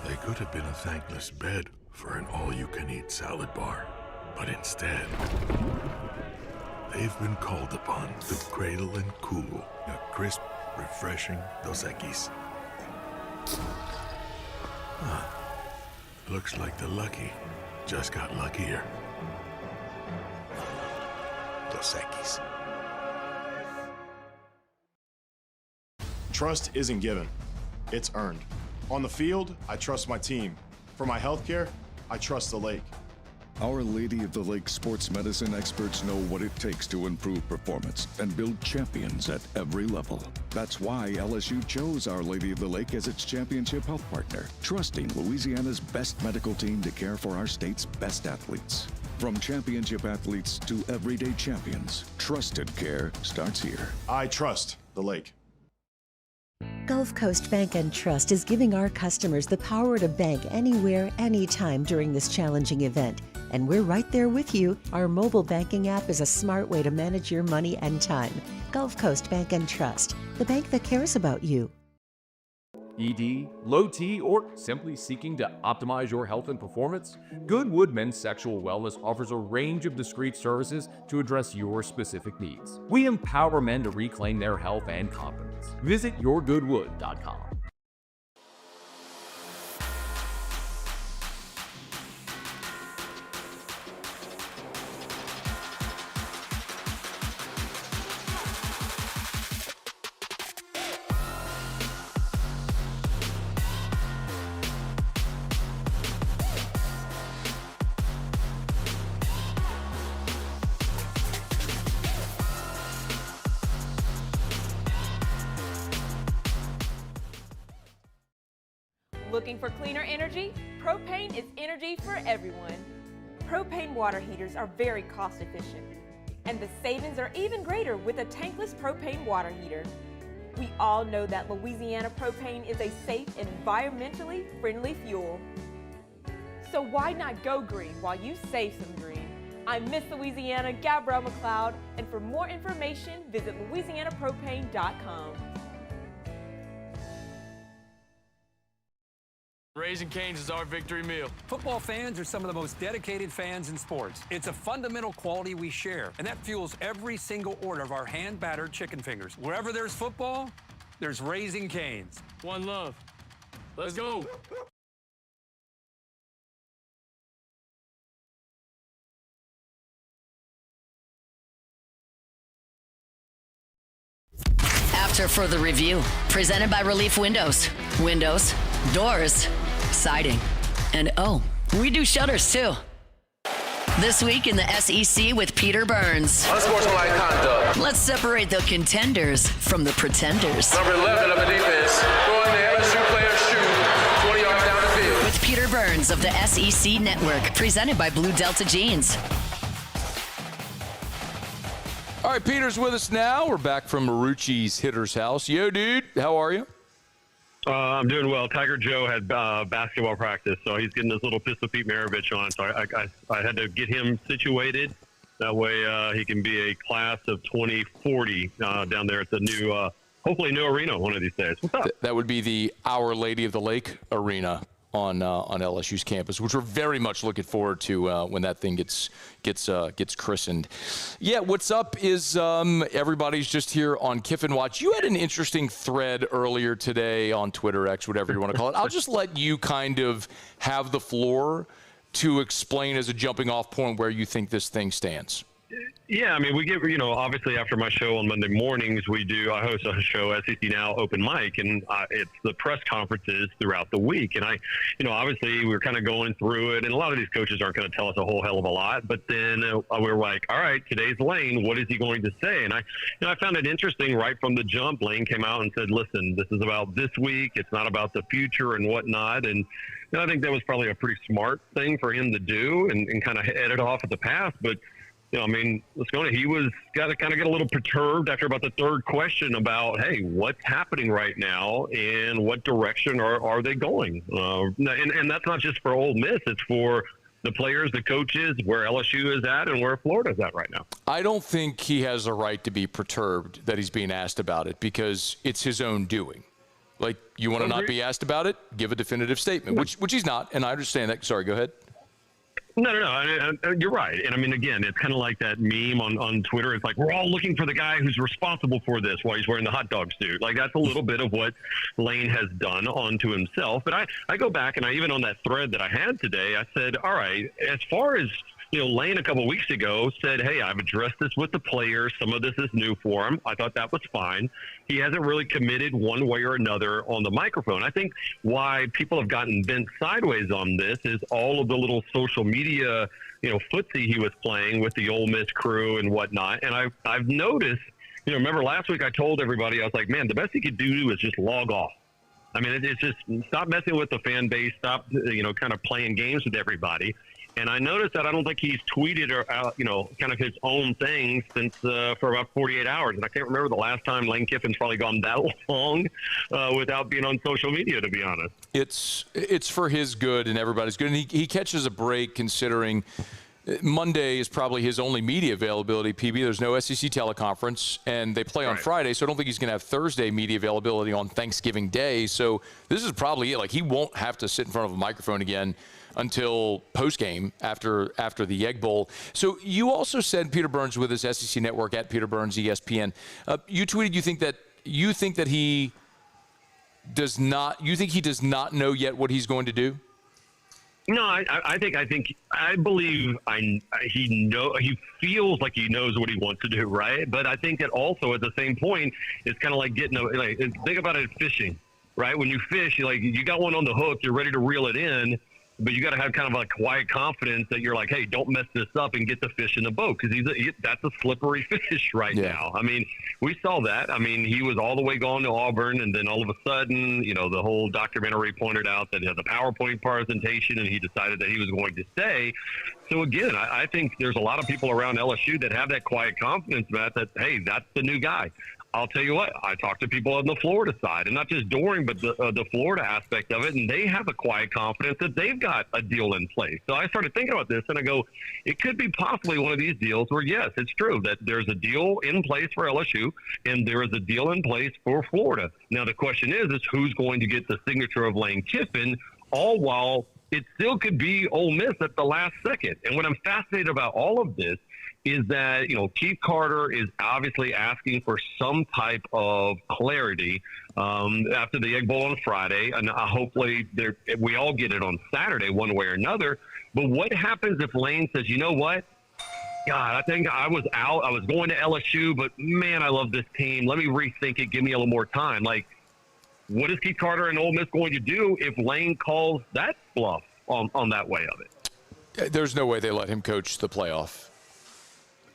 They could have been a thankless bed for an all-you-can-eat salad bar. But instead, they've been called upon to cradle and cool a crisp, refreshing Dos Equis. Looks like the lucky just got luckier. Dos Equis. Trust isn't given, it's earned. On the field, I trust my team. For my healthcare, I trust the lake. Our Lady of the Lake sports medicine experts know what it takes to improve performance and build champions at every level. That's why LSU chose Our Lady of the Lake as its championship health partner, trusting Louisiana's best medical team to care for our state's best athletes. From championship athletes to everyday champions, trusted care starts here. I trust the lake. Gulf Coast Bank and Trust is giving our customers the power to bank anywhere, anytime during this challenging event. And we're right there with you. Our mobile banking app is a smart way to manage your money and time. Gulf Coast Bank and Trust, the bank that cares about you. ED, low T, or simply seeking to optimize your health and performance? Goodwood Men's Sexual Wellness offers a range of discreet services to address your specific needs. We empower men to reclaim their health and confidence. Visit yourgoodwood.com. Looking for cleaner energy? Propane is energy for everyone. Propane water heaters are very cost efficient, and the savings are even greater with a tankless propane water heater. We all know that Louisiana propane is a safe and environmentally friendly fuel. So why not go green while you save some green? I'm Miss Louisiana, Gabrielle McLeod, and for more information, visit louisianapropane.com. Raising Cane's is our victory meal. Football fans are some of the most dedicated fans in sports. It's a fundamental quality we share, and that fuels every single order of our hand-battered chicken fingers. Wherever there's football, there's Raising Cane's. One love. Let's go. After further review, presented by Relief Windows. Windows, doors, siding, and oh, we do shutters too. This week in the SEC with Peter Burns. Unsportsmanlike conduct. Let's separate the contenders from the pretenders. Number 11 of the defense, throwing the LSU player's shoe 20 yards down the field. With Peter Burns of the SEC Network, presented by Blue Delta Jeans. All right, Peter's with us now. We're back from Marucci's Hitter's House. Yo, dude, how are you? I'm doing well. Tiger Joe had basketball practice, so he's getting this little Pistol Pete Maravich on. So I had to get him situated. That way he can be a class of 2040 down there at the new, hopefully new arena one of these days. What's up? That would be the Our Lady of the Lake Arena on LSU's campus, which we're very much looking forward to when that thing gets christened. Yeah, what's up is everybody's just here on Kiffin Watch. You had an interesting thread earlier today on Twitter, X, whatever you want to call it. I'll just let you kind of have the floor to explain as a jumping off point where you think this thing stands. Yeah, I mean, we get, obviously after my show on Monday mornings, I host a show, SEC Now Open Mic, and it's the press conferences throughout the week. And obviously we're kind of going through it, and a lot of these coaches aren't going to tell us a whole hell of a lot. But then we're like, all right, today's Lane. What is he going to say? And I found it interesting right from the jump. Lane came out and said, listen, this is about this week. It's not about the future and whatnot. And I think that was probably a pretty smart thing for him to do and kind of head it off at the pass. But Moscona, he was got to kind of get a little perturbed after about the third question about, hey, what's happening right now and what direction are they going? And that's not just for Ole Miss. It's for the players, the coaches, where LSU is at and where Florida is at right now. I don't think he has a right to be perturbed that he's being asked about it because it's his own doing. Like, you want to not be asked about it? Give a definitive statement, which he's not, and I understand that. Sorry, go ahead. No. You're right. And I mean, again, it's kind of like that meme on Twitter. It's like, we're all looking for the guy who's responsible for this while he's wearing the hot dog suit. Like, that's a little bit of what Lane has done onto himself. But I go back, and even on that thread that I had today, I said, all right, as far as, Lane a couple of weeks ago said, hey, I've addressed this with the players. Some of this is new for him. I thought that was fine. He hasn't really committed one way or another on the microphone. I think why people have gotten bent sideways on this is all of the little social media, footsie he was playing with the Ole Miss crew and whatnot. And I've noticed, remember last week I told everybody, I was like, man, the best he could do is just log off. I mean, it's just stop messing with the fan base, stop, kind of playing games with everybody. And I noticed that I don't think he's tweeted or kind of his own thing since for about 48 hours. And I can't remember the last time Lane Kiffin's probably gone that long without being on social media, to be honest. It's for his good and everybody's good. And he catches a break considering Monday is probably his only media availability, PB. There's no SEC teleconference, and they play on Friday, so I don't think he's going to have Thursday media availability on Thanksgiving Day. So this is probably it. Like, he won't have to sit in front of a microphone again until postgame after the Egg Bowl. So you also said, Peter Burns with his SEC Network at Peter Burns ESPN. You tweeted you think that he does not. You think he does not know yet what he's going to do? No, I believe he feels like he knows what he wants to do, right? But I think that also at the same point, it's kind of like think about it fishing, right? When you fish, you got one on the hook, you're ready to reel it in, but you got to have kind of a quiet confidence that you're like, hey, don't mess this up and get the fish in the boat, because that's a slippery fish right now. I mean, we saw that. I mean, he was all the way gone to Auburn, and then all of a sudden, the whole documentary pointed out that he had the PowerPoint presentation, and he decided that he was going to stay. So again, I think there's a lot of people around LSU that have that quiet confidence, Matt, that, hey, that's the new guy. I'll tell you what, I talked to people on the Florida side, and not just Doring, but the Florida aspect of it, and they have a quiet confidence that they've got a deal in place. So I started thinking about this, and I go, it could be possibly one of these deals where, yes, it's true that there's a deal in place for LSU, and there is a deal in place for Florida. Now, the question is who's going to get the signature of Lane Kiffin all while it still could be Ole Miss at the last second. And what I'm fascinated about all of this is that, Keith Carter is obviously asking for some type of clarity after the Egg Bowl on Friday. And hopefully we all get it on Saturday one way or another. But what happens if Lane says, you know what? God, I think I was out. I was going to LSU, but, man, I love this team. Let me rethink it. Give me a little more time. Like, what is Keith Carter and Ole Miss going to do if Lane calls that bluff on that way of it? There's no way they let him coach the playoff.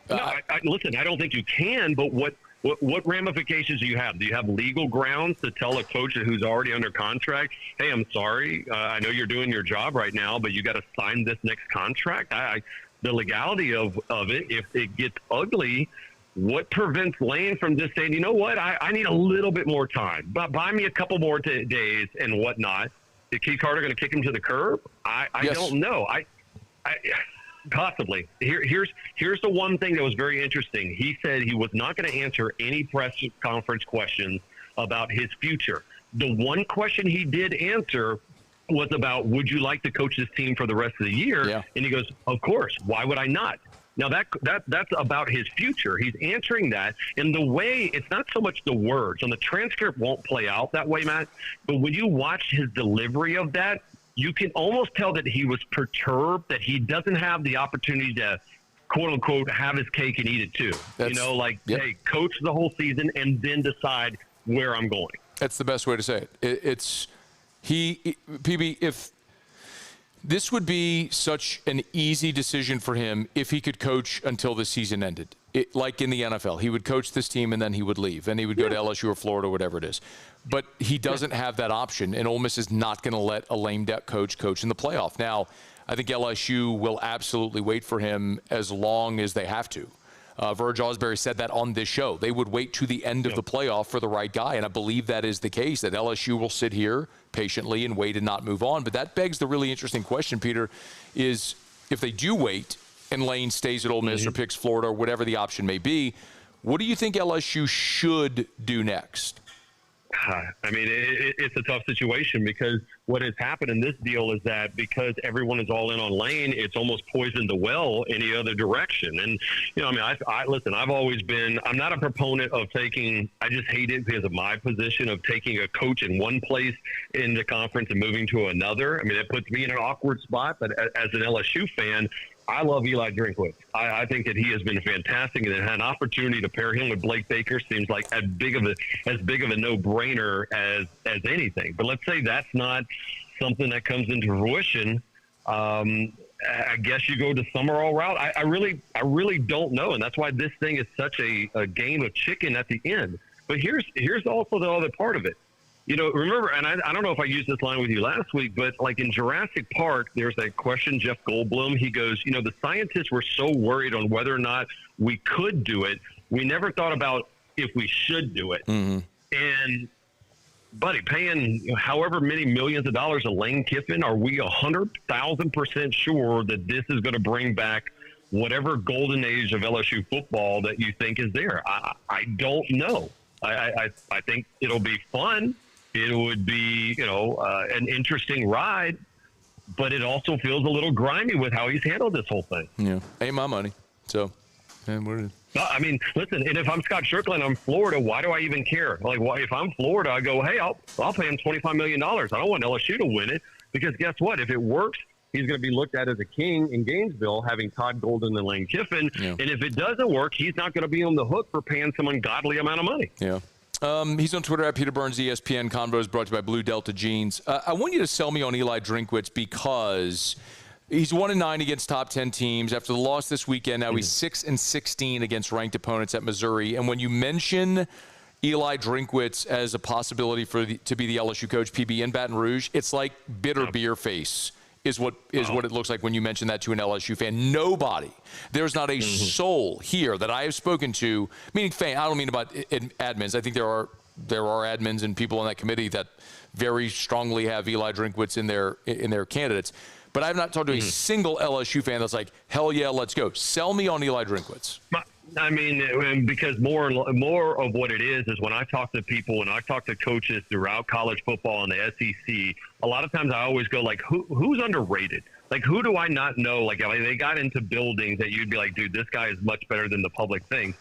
No, listen, I don't think you can, but what ramifications do you have? Do you have legal grounds to tell a coach who's already under contract, hey, I'm sorry, I know you're doing your job right now, but you got to sign this next contract? The legality of it, if it gets ugly, what prevents Lane from just saying, you know what, I need a little bit more time, but buy me a couple more days and whatnot? Is Keith Carter going to kick him to the curb? I don't know. Possibly. Here's the one thing that was very interesting. He said he was not going to answer any press conference questions about his future. The one question he did answer was about, would you like to coach this team for the rest of the year? Yeah. And he goes, of course. Why would I not? Now, that's about his future. He's answering that. And the way, it's not so much the words. And the transcript won't play out that way, Matt. But when you watch his delivery of that, you can almost tell that he was perturbed, that he doesn't have the opportunity to, quote unquote, have his cake and eat it too. Hey, coach the whole season and then decide where I'm going. That's the best way to say it. PB, if this would be such an easy decision for him if he could coach until the season ended. Like in the NFL, he would coach this team and then he would leave and he would go to LSU or Florida, whatever it is. But he doesn't have that option, and Ole Miss is not going to let a lame duck coach in the playoff. Now, I think LSU will absolutely wait for him as long as they have to. Verge Osbury said that on this show. They would wait to the end of the playoff for the right guy, and I believe that is the case, that LSU will sit here patiently and wait and not move on. But that begs the really interesting question, Peter, is if they do wait and Lane stays at Ole Miss or picks Florida or whatever the option may be, what do you think LSU should do next? I mean, it's a tough situation because what has happened in this deal is that because everyone is all in on Lane, it's almost poisoned the well any other direction. And, listen, I've always been, I'm not a proponent of taking, I just hate it because of my position of taking a coach in one place in the conference and moving to another. I mean, it puts me in an awkward spot, but as an LSU fan, I love Eli Drinkwitz. I think that he has been fantastic, and had an opportunity to pair him with Blake Baker seems like as big of a no-brainer as anything. But let's say that's not something that comes into fruition. I guess you go the Summerall route. I really don't know, and that's why this thing is such a game of chicken at the end. But here's also the other part of it. Remember, and I don't know if I used this line with you last week, but like in Jurassic Park, there's that question, Jeff Goldblum, he goes, the scientists were so worried on whether or not we could do it. We never thought about if we should do it. Mm-hmm. And, buddy, paying however many millions of dollars to Lane Kiffin, are we 100,000% sure that this is going to bring back whatever golden age of LSU football that you think is there? I don't know. I think it'll be fun. It would be, an interesting ride, but it also feels a little grimy with how he's handled this whole thing. Yeah, ain't my money. So, listen, and if I'm Scott Strickland, I'm Florida, why do I even care? Like, if I'm Florida, I go, hey, I'll pay him $25 million. I don't want LSU to win it because guess what? If it works, he's going to be looked at as a king in Gainesville, having Todd Golden and Lane Kiffin. Yeah. And if it doesn't work, he's not going to be on the hook for paying some ungodly amount of money. Yeah. He's on Twitter at Peter Burns, ESPN. Convos brought to you by Blue Delta Jeans. I want you to sell me on Eli Drinkwitz because he's 1-9 against top 10 teams. After the loss this weekend, now he's 6-16 against ranked opponents at Missouri. And when you mention Eli Drinkwitz as a possibility to be the LSU coach, PB, in Baton Rouge, it's like bitter beer face. Is what it looks like when you mention that to an LSU fan. Nobody, there's not a soul here that I have spoken to, meaning fan, I don't mean about admins. I think there are admins and people on that committee that very strongly have Eli Drinkwitz in their candidates. But I have not talked to a single LSU fan that's like, hell yeah, let's go. Sell me on Eli Drinkwitz. I mean, because more of what it is when I talk to people, when I talk to coaches throughout college football and the SEC, a lot of times I always go like, who's underrated? Like, who do I not know? Like, they got into buildings that you'd be like, dude, this guy is much better than the public thinks.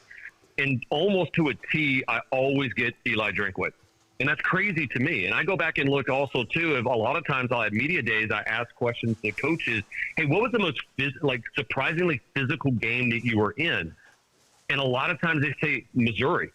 And almost to a T, I always get Eli Drinkwitz. And that's crazy to me. And I go back and look also, too, if a lot of times I'll have media days, I ask questions to coaches, hey, what was the most surprisingly physical game that you were in? And a lot of times they say Missouri.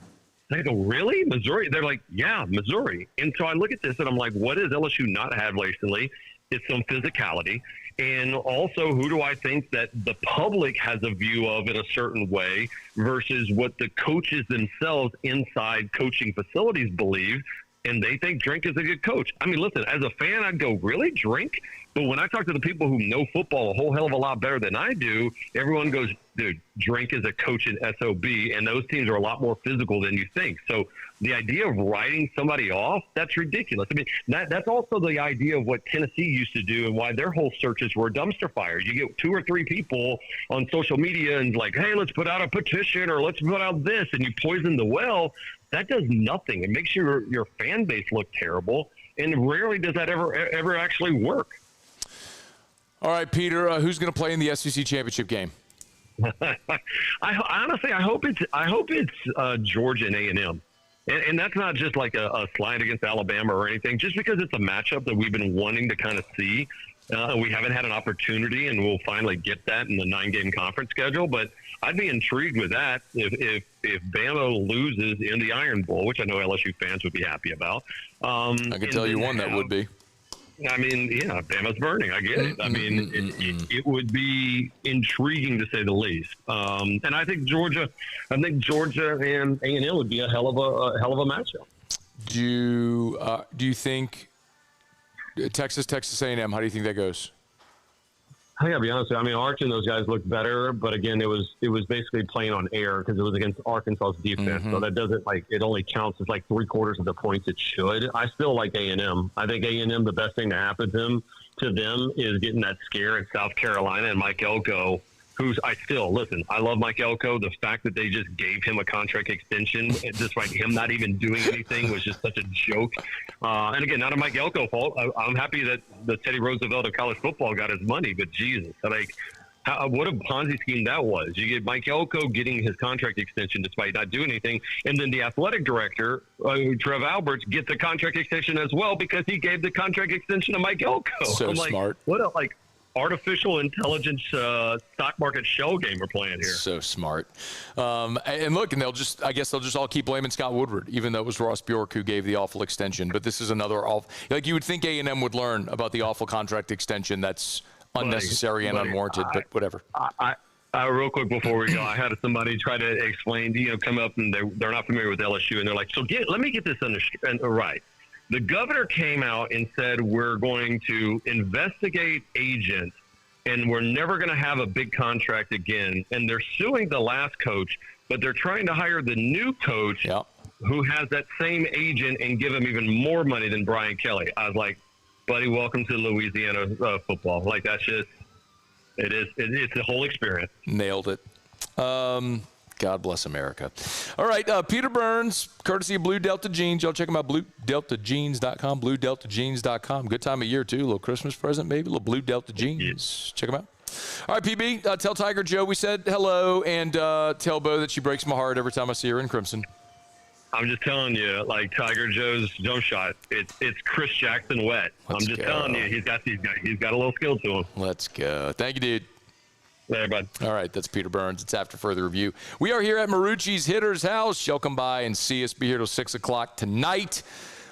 And I go, really? Missouri? They're like, yeah, Missouri. And so I look at this and I'm like, what does LSU not have recently? It's some physicality. And also, who do I think that the public has a view of in a certain way versus what the coaches themselves inside coaching facilities believe? And they think Drink is a good coach. I mean, listen, as a fan, I'd go, really, Drink? But when I talk to the people who know football a whole hell of a lot better than I do, everyone goes, dude, Drink is a coach in SOB, and those teams are a lot more physical than you think. So the idea of writing somebody off, that's ridiculous. I mean, that's also the idea of what Tennessee used to do and why their whole searches were dumpster fires. You get 2 or 3 people on social media and like, hey, let's put out a petition or let's put out this, and you poison the well. That does nothing. It makes your fan base look terrible, and rarely does that ever actually work. All right, Peter, who's going to play in the SEC championship game? Honestly, I hope it's Georgia and A&M. And that's not just like a slide against Alabama or anything, just because it's a matchup that we've been wanting to kind of see. We haven't had an opportunity, and we'll finally get that in the 9-game conference schedule. But I'd be intrigued with that if Bama loses in the Iron Bowl, which I know LSU fans would be happy about. I can tell you one that would be. I mean, yeah, Bama's burning. I get it. I mean, it would be intriguing to say the least. And I think Georgia and A&M would be a hell of a matchup. Do you think Texas A&M? How do you think that goes? I gotta be honest with you. I mean, Arch and those guys look better, but again, it was basically playing on air because it was against Arkansas's defense. So that doesn't it only counts as like 3/4 of the points it should. I still like A&M. I think A&M, the best thing to happen to them is getting that scare in South Carolina and Mike Elko, who's I love Mike Elko. The fact that they just gave him a contract extension, despite him not even doing anything, was just such a joke. And again, not a Mike Elko fault. I'm happy that the Teddy Roosevelt of college football got his money, but Jesus, what a Ponzi scheme that was. You get Mike Elko getting his contract extension despite not doing anything, and then the athletic director, Trev Alberts, gets a contract extension as well because he gave the contract extension to Mike Elko. So I'm smart. What a artificial intelligence stock market shell game we're playing here. So smart. And look, and I guess they'll just all keep blaming Scott Woodward, even though it was Ross Bjork who gave the awful extension. But this is another awful, you would think A&M would learn about the awful contract extension that's unnecessary and unwarranted, but whatever. Real quick before we go, I had somebody try to explain, come up and they're not familiar with LSU, and they're like, let me get this right. The governor came out and said we're going to investigate agents and we're never going to have a big contract again. And they're suing the last coach, but they're trying to hire the new coach who has that same agent and give him even more money than Brian Kelly. I was like, buddy, welcome to Louisiana football. Like, that's just – it's the whole experience. Nailed it. God bless America. All right, Peter Burns, courtesy of Blue Delta Jeans. Y'all check them out, BlueDeltaJeans.com, BlueDeltaJeans.com. Good time of year, too. A little Christmas present, maybe. A little Blue Delta Jeans. Check them out. All right, PB, tell Tiger Joe we said hello, and tell Bo that she breaks my heart every time I see her in crimson. I'm just telling you, like Tiger Joe's jump shot, it's Chris Jackson wet. I'm just telling you, he's got a little skill to him. Let's go. Thank you, dude. There, bud. All right, that's Peter Burns. It's after further review. We are here at Marucci's Hitter's House. Y'all come by and see us. Be here till 6 o'clock tonight.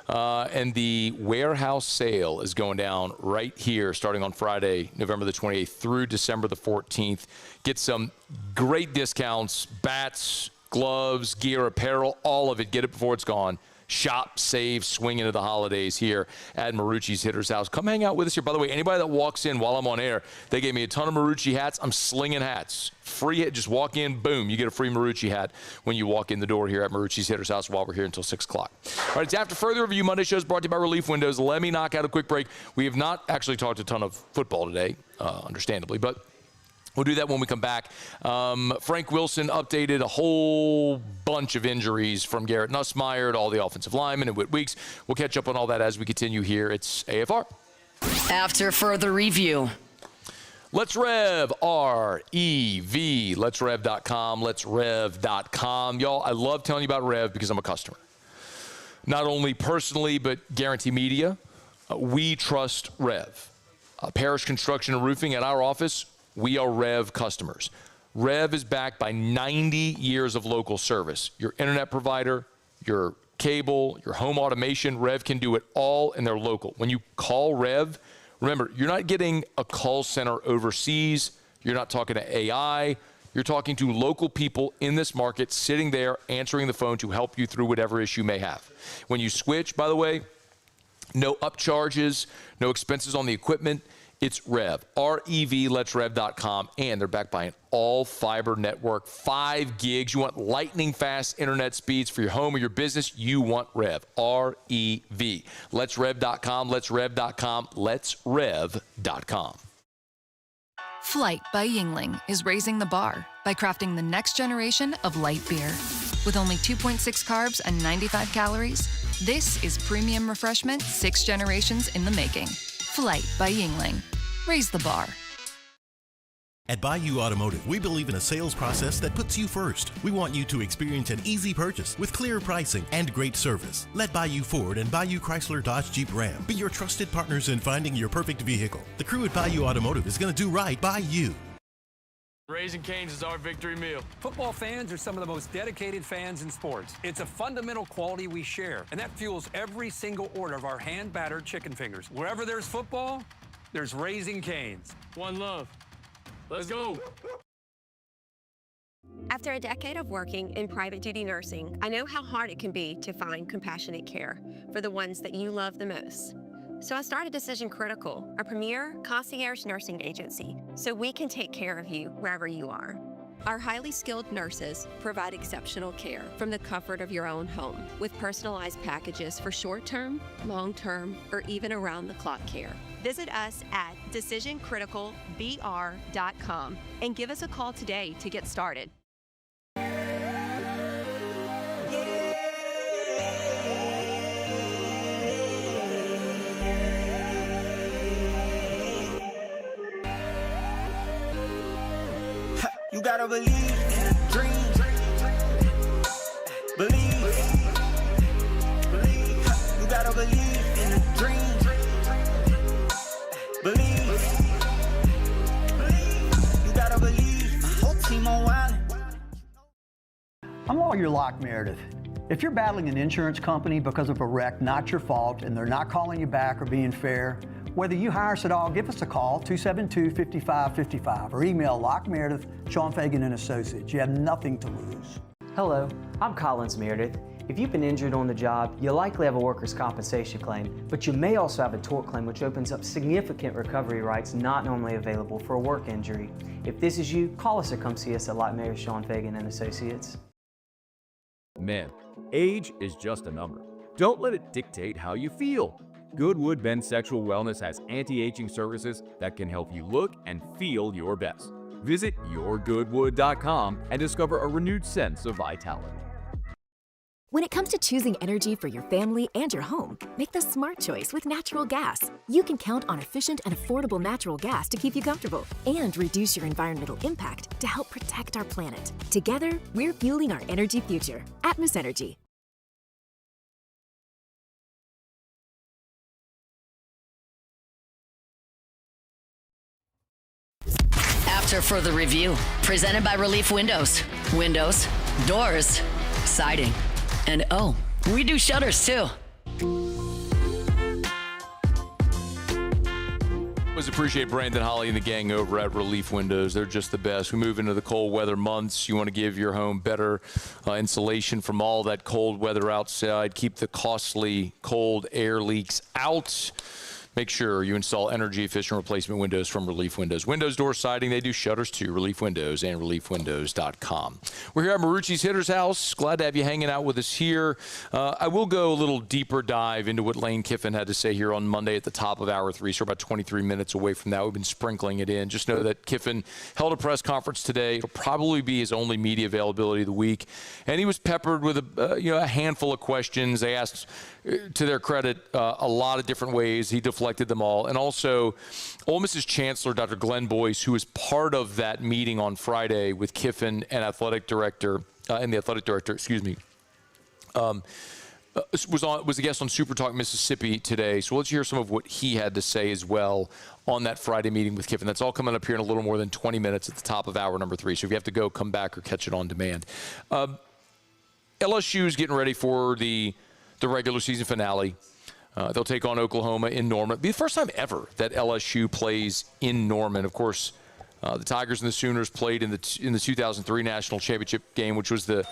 And the warehouse sale is going down right here starting on Friday, November the 28th through December the 14th. Get some great discounts, bats, gloves, gear, apparel, all of it. Get it before it's gone. Shop, save, swing into the holidays here at Marucci's Hitter's House. Come hang out with us here. By the way, anybody that walks in while I'm on air, they gave me a ton of Marucci hats. I'm slinging hats. Free hit. Just walk in, boom, you get a free Marucci hat when you walk in the door here at Marucci's Hitter's House while we're here until 6 o'clock. All right, it's After Further Review. Monday show is brought to you by Relief Windows. Let me knock out a quick break. We have not actually talked a ton of football today, understandably, but We'll do that when we come back. Frank Wilson updated a whole bunch of injuries from Garrett Nussmeier to all the offensive linemen and Whit Weeks. We'll catch up on all that as we continue here. It's AFR. After further review. Let's Rev, R-E-V, letsrev.com, letsrev.com. Y'all, I love telling you about Rev because I'm a customer. Not only personally, but Guarantee Media. We trust Rev. Parish Construction and Roofing at our office, we are Rev customers. Rev is backed by 90 years of local service. Your internet provider, your cable, your home automation, Rev can do it all, and they're local. When you call Rev, remember, you're not getting a call center overseas. You're not talking to AI. You're talking to local people in this market sitting there answering the phone to help you through whatever issue you may have. When you switch, by the way, no upcharges, no expenses on the equipment. It's Rev, R-E-V, letsrev.com, and they're backed by an all-fiber network, 5 gigs. You want lightning-fast internet speeds for your home or your business, you want Rev, R-E-V. Letsrev.com, letsrev.com, letsrev.com. Flight by Yingling is raising the bar by crafting the next generation of light beer. With only 2.6 carbs and 95 calories, this is premium refreshment 6 generations in the making. Flight by Yingling. Raise the bar. At Bayou Automotive, we believe in a sales process that puts you first. We want you to experience an easy purchase with clear pricing and great service. Let Bayou Ford and Bayou Chrysler Dodge Jeep Ram be your trusted partners in finding your perfect vehicle. The crew at Bayou Automotive is going to do right by you. Raising Cane's is our victory meal. Football fans are some of the most dedicated fans in sports. It's a fundamental quality we share, and that fuels every single order of our hand-battered chicken fingers. Wherever there's football, there's Raising Cane's. One love. Let's go. After a decade of working in private duty nursing, I know how hard it can be to find compassionate care for the ones that you love the most. So I started Decision Critical, a premier concierge nursing agency, so we can take care of you wherever you are. Our highly skilled nurses provide exceptional care from the comfort of your own home with personalized packages for short-term, long-term, or even around-the-clock care. Visit us at decisioncriticalbr.com and give us a call today to get started. You gotta believe in a dream. Believe. You gotta believe in a dream. Believe. You gotta believe. My whole team on wild. I'm Lawyer Locke Meredith. If you're battling an insurance company because of a wreck not your fault and they're not calling you back or being fair, whether you hire us at all, give us a call, 272-5555, or email LockeMeredith, Sean Fagan and Associates. You have nothing to lose. Hello, I'm Collins Meredith. If you've been injured on the job, you likely have a workers' compensation claim, but you may also have a tort claim which opens up significant recovery rights not normally available for a work injury. If this is you, call us or come see us at Locke Meredith, Sean Fagan and Associates. Men, age is just a number. Don't let it dictate how you feel. Goodwood Men's Sexual Wellness has anti-aging services that can help you look and feel your best. Visit yourgoodwood.com and discover a renewed sense of vitality. When it comes to choosing energy for your family and your home, make the smart choice with natural gas. You can count on efficient and affordable natural gas to keep you comfortable and reduce your environmental impact to help protect our planet. Together, we're fueling our energy future. Atmos Energy. After further review, presented by Relief Windows. Windows, doors, siding, and oh, we do shutters too. Always appreciate Brandon Holly and the gang over at Relief Windows. They're just the best. We move into the cold weather months. You want to give your home better insulation from all that cold weather outside. Keep the costly cold air leaks out. make sure you install energy-efficient replacement windows from Relief Windows. Windows, door siding, they do shutters too. Relief Windows and reliefwindows.com. We're here at Marucci's Hitter's House. Glad to have you hanging out with us here. I will go a little deeper dive into what Lane Kiffin had to say here on Monday at the top of Hour 3, so we're about 23 minutes away from that. We've been sprinkling it in. Just know that Kiffin held a press conference today. It'll probably be his only media availability of the week. And he was peppered with a handful of questions. They asked, to their credit, a lot of different ways. He deflected them all. And also, Ole Miss's Chancellor, Dr. Glenn Boyce, who was part of that meeting on Friday with Kiffin and the athletic director, was a guest on Super Talk Mississippi today. So let's hear some of what he had to say as well on that Friday meeting with Kiffin. That's all coming up here in a little more than 20 minutes at the top of hour number 3. So if you have to go, come back or catch it on demand. LSU is getting ready for the regular season finale. They'll take on Oklahoma in Norman. It'll be the first time ever that LSU plays in Norman. Of course, the Tigers and the Sooners played in the 2003 National Championship game, which was the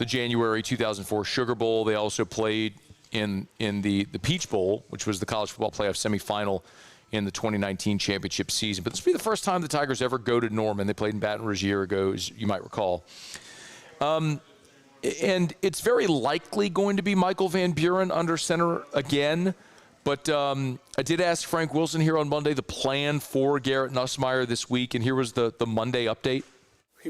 January 2004 Sugar Bowl. They also played in the Peach Bowl, which was the college football playoff semifinal in the 2019 championship season. But this will be the first time the Tigers ever go to Norman. They played in Baton Rouge a year ago, as you might recall. And it's very likely going to be Michael Van Buren under center again. But I did ask Frank Wilson here on Monday the plan for Garrett Nussmeier this week, and here was the Monday update.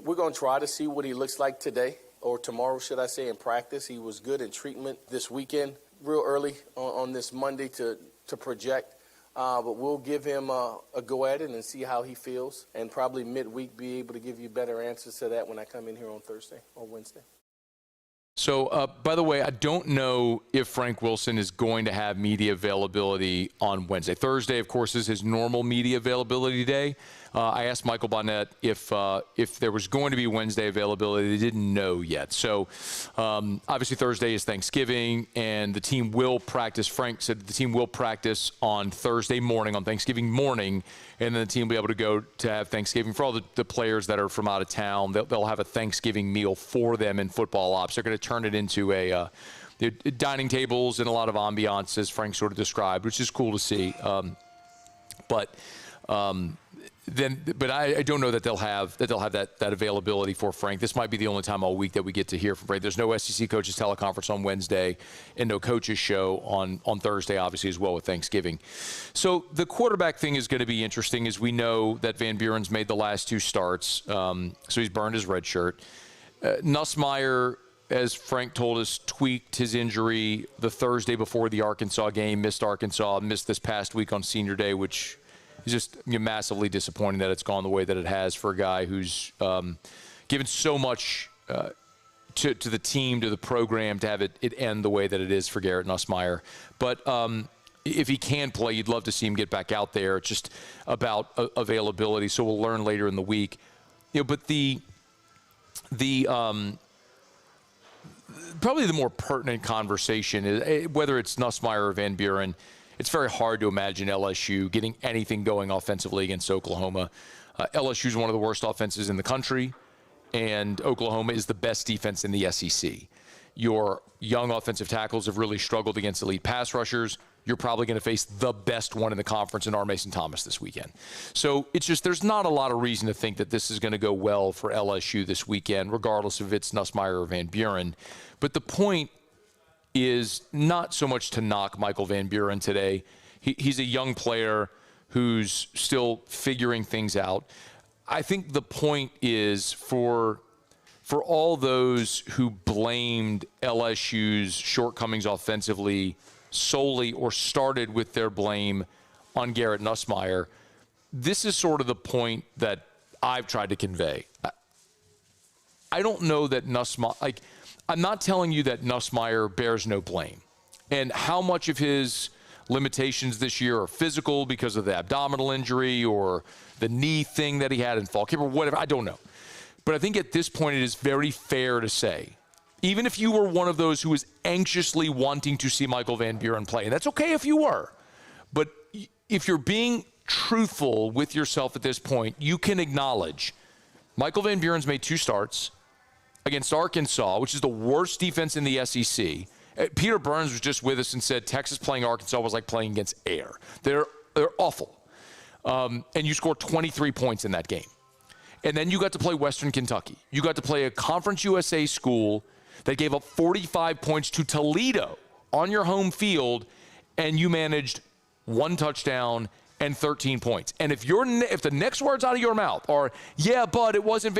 We're going to try to see what he looks like today, or tomorrow, should I say, in practice. He was good in treatment this weekend, real early on this Monday to project. But we'll give him a go at it and see how he feels, and probably midweek be able to give you better answers to that when I come in here on Thursday or Wednesday. So, by the way, I don't know if Frank Wilson is going to have media availability on Wednesday. Thursday, of course, is his normal media availability day. I asked Michael Bonnet if there was going to be Wednesday availability. They didn't know yet. So, obviously, Thursday is Thanksgiving, and the team will practice. Frank said the team will practice on Thursday morning, on Thanksgiving morning, and then the team will be able to go to have Thanksgiving. For all the players that are from out of town, they'll have a Thanksgiving meal for them in football ops. They're going to turn it into a dining tables and a lot of ambiance, as Frank sort of described, which is cool to see. But I don't know that they'll have that availability for Frank. This might be the only time all week that we get to hear from Frank. There's no SEC coaches teleconference on Wednesday and no coaches show on Thursday, obviously, as well with Thanksgiving. So the quarterback thing is going to be interesting, as we know that Van Buren's made the last 2 starts, so he's burned his red shirt. Nussmeier, as Frank told us, tweaked his injury the Thursday before the Arkansas game, missed this past week on Senior Day, which is just massively disappointing that it's gone the way that it has for a guy who's given so much to the team, to the program, to have it end the way that it is for Garrett Nussmeier. But if he can play, you'd love to see him get back out there. It's just about availability, so we'll learn later in the week. But the probably the more pertinent conversation is whether it's Nussmeier or Van Buren. It's very hard to imagine LSU getting anything going offensively against Oklahoma. LSU is one of the worst offenses in the country, and Oklahoma is the best defense in the SEC. Your young offensive tackles have really struggled against elite pass rushers. You're probably going to face the best one in the conference in R. Mason Thomas this weekend. So it's just there's not a lot of reason to think that this is going to go well for LSU this weekend, regardless if it's Nussmeier or Van Buren. But the point is not so much to knock Michael Van Buren today. He's a young player who's still figuring things out. I think the point is for all those who blamed LSU's shortcomings offensively solely or started with their blame on Garrett Nussmeier, this is sort of the point that I've tried to convey. I don't know that Nussmeier, I'm not telling you that Nussmeier bears no blame. And how much of his limitations this year are physical because of the abdominal injury or the knee thing that he had in fall camp or whatever, I don't know. But I think at this point it is very fair to say, even if you were one of those who was anxiously wanting to see Michael Van Buren play, and that's okay if you were, but if you're being truthful with yourself at this point, you can acknowledge Michael Van Buren's made 2 starts against Arkansas, which is the worst defense in the SEC, Peter Burns was just with us and said Texas playing Arkansas was like playing against air. They're awful. And you scored 23 points in that game. And then you got to play Western Kentucky. You got to play a Conference USA school that gave up 45 points to Toledo on your home field, and you managed 1 touchdown and 13 points. And if the next words out of your mouth are, yeah, but it wasn't,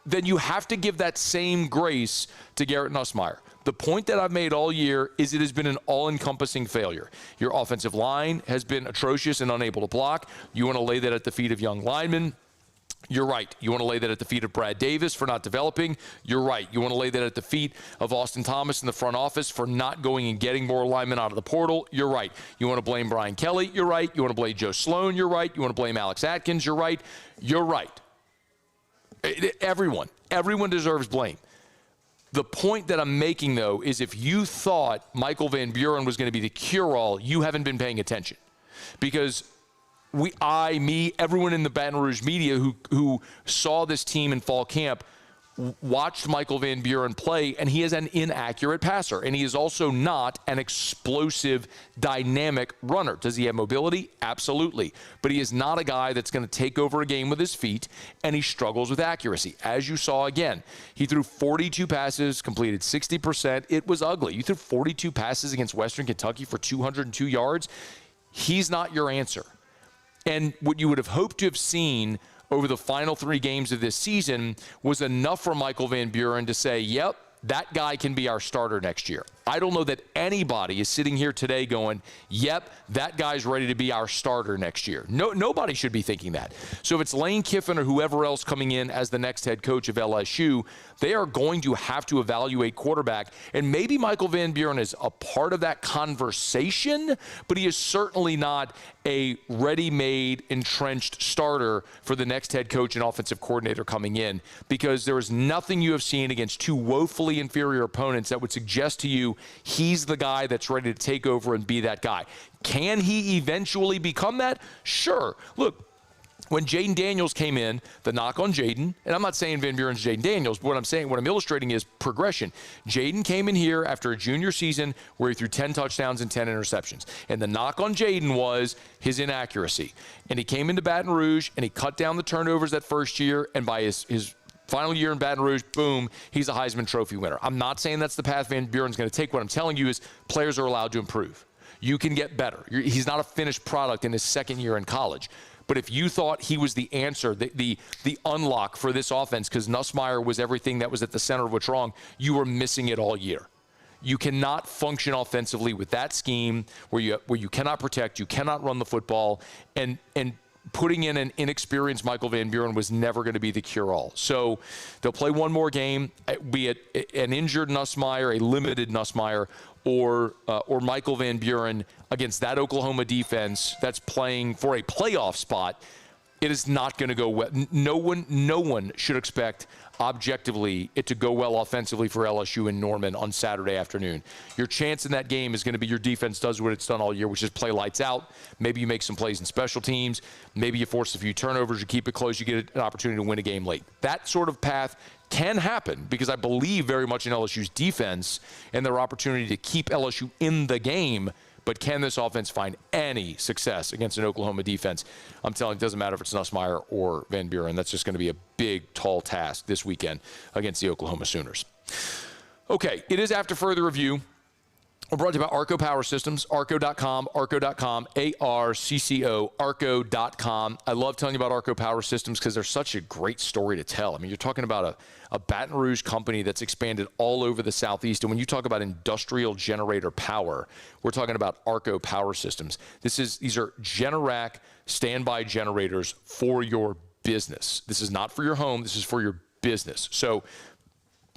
then you have to give that same grace to Garrett Nussmeier. The point that I've made all year is it has been an all-encompassing failure. Your offensive line has been atrocious and unable to block. You want to lay that at the feet of young linemen. You're right. You want to lay that at the feet of Brad Davis for not developing. You're right. You want to lay that at the feet of Austin Thomas in the front office for not going and getting more linemen out of the portal. You're right. You want to blame Brian Kelly. You're right. You want to blame Joe Sloan. You're right. You want to blame Alex Atkins. You're right. You're right. Everyone deserves blame. The point that I'm making, though, is if you thought Michael Van Buren was going to be the cure-all, you haven't been paying attention. Because everyone in the Baton Rouge media who saw this team in fall camp watched Michael Van Buren play, and he is an inaccurate passer, and he is also not an explosive, dynamic runner. Does he have mobility? Absolutely. But he is not a guy that's going to take over a game with his feet, and he struggles with accuracy. As you saw again, he threw 42 passes, completed 60%. It was ugly. You threw 42 passes against Western Kentucky for 202 yards. He's not your answer. And what you would have hoped to have seen over the final 3 games of this season was enough for Michael Van Buren to say, yep, that guy can be our starter next year. I don't know that anybody is sitting here today going, yep, that guy's ready to be our starter next year. Nobody should be thinking that. So if it's Lane Kiffin or whoever else coming in as the next head coach of LSU, they are going to have to evaluate quarterback. And maybe Michael Van Buren is a part of that conversation, but he is certainly not a ready-made, entrenched starter for the next head coach and offensive coordinator coming in, because there is nothing you have seen against 2 woefully inferior opponents that would suggest to you he's the guy that's ready to take over and be that guy. Can he eventually become that? Sure. Look, when Jaden Daniels came in, the knock on Jaden, and I'm not saying Van Buren's Jaden Daniels, but what I'm illustrating is progression. Jaden came in here after a junior season where he threw 10 touchdowns and 10 interceptions. And the knock on Jaden was his inaccuracy. And he came into Baton Rouge, and he cut down the turnovers that first year, and by his final year in Baton Rouge, boom, he's a Heisman Trophy winner. I'm not saying that's the path Van Buren's going to take. What I'm telling you is players are allowed to improve. You can get better. He's not a finished product in his second year in college. But if you thought he was the answer, the unlock for this offense, because Nussmeier was everything that was at the center of what's wrong, you were missing it all year. You cannot function offensively with that scheme where you cannot protect, you cannot run the football, and putting in an inexperienced Michael Van Buren was never going to be the cure-all. So they'll play one more game, be it an injured Nussmeier, a limited Nussmeier, or Michael Van Buren against that Oklahoma defense that's playing for a playoff spot. It is not going to go well. No one should expect objectively it to go well offensively for LSU in Norman on Saturday afternoon. Your chance in that game is going to be your defense does what it's done all year, which is play lights out. Maybe you make some plays in special teams. Maybe you force a few turnovers. You keep it close. You get an opportunity to win a game late. That sort of path can happen because I believe very much in LSU's defense and their opportunity to keep LSU in the game. But can this offense find any success against an Oklahoma defense? I'm telling you, it doesn't matter if it's Nussmeier or Van Buren. That's just going to be a big, tall task this weekend against the Oklahoma Sooners. Okay, it is after further review. We're brought to you by Arco Power Systems, arco.com, A-R-C-C-O, arco.com. I love telling you about Arco Power Systems because they're such a great story to tell. I mean, you're talking about a Baton Rouge company that's expanded all over the Southeast. And when you talk about industrial generator power, we're talking about Arco Power Systems. These are Generac standby generators for your business. This is not for your home. This is for your business. So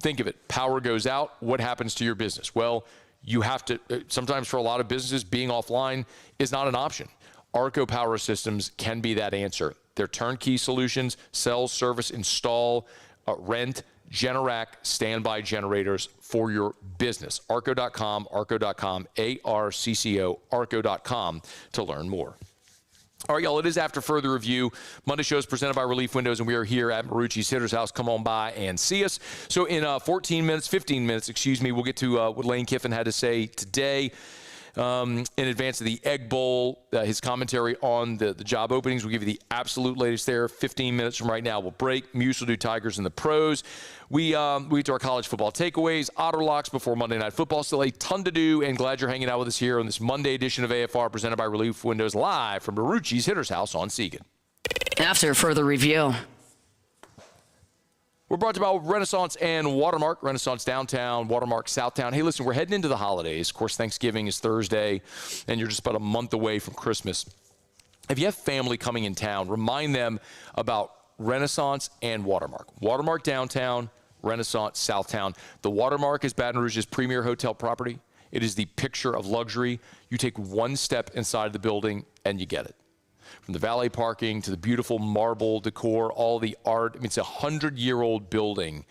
think of it. Power goes out. What happens to your business? Well, you have to, sometimes for a lot of businesses, being offline is not an option. Arco Power Systems can be that answer. Their turnkey solutions, sell, service, install, rent, Generac standby generators for your business. Arco.com, A-R-C-C-O, arco.com to learn more. All right, y'all, it is After Further Review. Monday show is presented by Relief Windows, and we are here at Marucci's Hitter's House. Come on by and see us. So in 15 minutes, we'll get to what Lane Kiffin had to say today in advance of the Egg Bowl, his commentary on the job openings. We'll give you the absolute latest there. 15 minutes from right now, we'll break. Muse will do Tigers and the Pros. We get to our college football takeaways, Otterlocks before Monday Night Football. Still a ton to do, and glad you're hanging out with us here on this Monday edition of AFR, presented by Relief Windows, live from Marucci's Hitter's House on Segan. After Further Review. We're brought to you by Renaissance and Watermark. Renaissance downtown, Watermark Southtown. Hey, listen, we're heading into the holidays. Of course, Thanksgiving is Thursday, and you're just about a month away from Christmas. If you have family coming in town, remind them about Renaissance and Watermark. Watermark downtown, Renaissance Southtown. The Watermark is Baton Rouge's premier hotel property. It is the picture of luxury. You take one step inside the building, and you get it. From the valet parking to the beautiful marble decor, all the art. I mean, it's a 100-year-old building,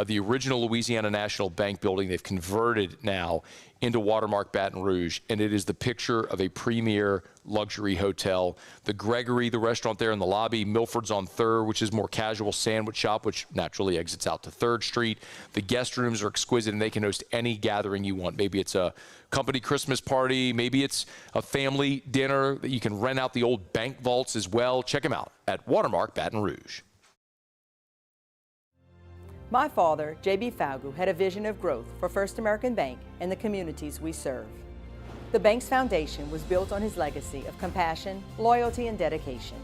the original Louisiana National Bank building. They've converted now into Watermark Baton Rouge, and it is the picture of a premier luxury hotel. The Gregory, the restaurant there in the lobby, Milford's on 3rd, which is more casual sandwich shop, which naturally exits out to 3rd Street. The guest rooms are exquisite, and they can host any gathering you want. Maybe it's a company Christmas party. Maybe it's a family dinner that you can rent out the old bank vaults as well. Check them out at Watermark Baton Rouge. My father, J.B. Falgu, had a vision of growth for First American Bank and the communities we serve. The bank's foundation was built on his legacy of compassion, loyalty, and dedication.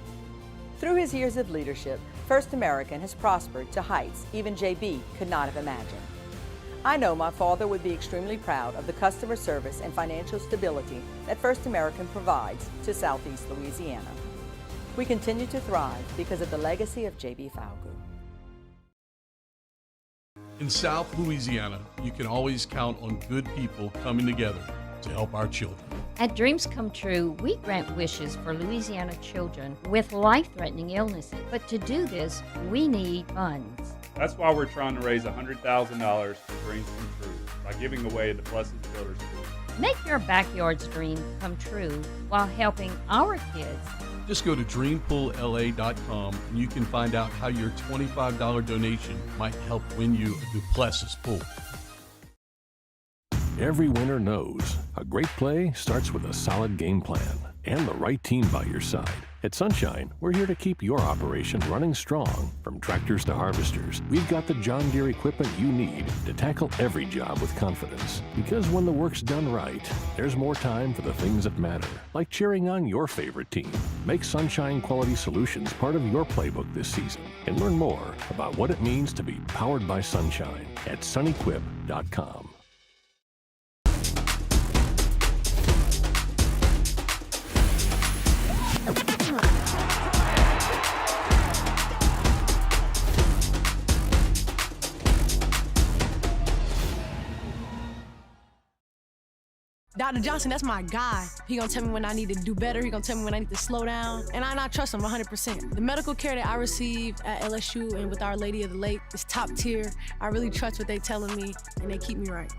Through his years of leadership, First American has prospered to heights even J.B. could not have imagined. I know my father would be extremely proud of the customer service and financial stability that First American provides to Southeast Louisiana. We continue to thrive because of the legacy of J.B. Falgu. In South Louisiana, you can always count on good people coming together to help our children. At Dreams Come True, we grant wishes for Louisiana children with life-threatening illnesses. But to do this, we need funds. That's why we're trying to raise $100,000 for Dreams Come True by giving away the Blessed Builders School. Make your backyard's dream come true while helping our kids. Just go to dreampoolla.com and you can find out how your $25 donation might help win you a Duplessis pool. Every winner knows a great play starts with a solid game plan and the right team by your side. At Sunshine, we're here to keep your operation running strong. From tractors to harvesters, we've got the John Deere equipment you need to tackle every job with confidence. Because when the work's done right, there's more time for the things that matter, like cheering on your favorite team. Make Sunshine Quality Solutions part of your playbook this season and learn more about what it means to be powered by Sunshine at sunequip.com. Dr. Johnson, that's my guy. He gonna tell me when I need to do better. He gonna tell me when I need to slow down. And I trust him 100%. The medical care that I receive at LSU and with Our Lady of the Lake is top tier. I really trust what they telling me, and they keep me right.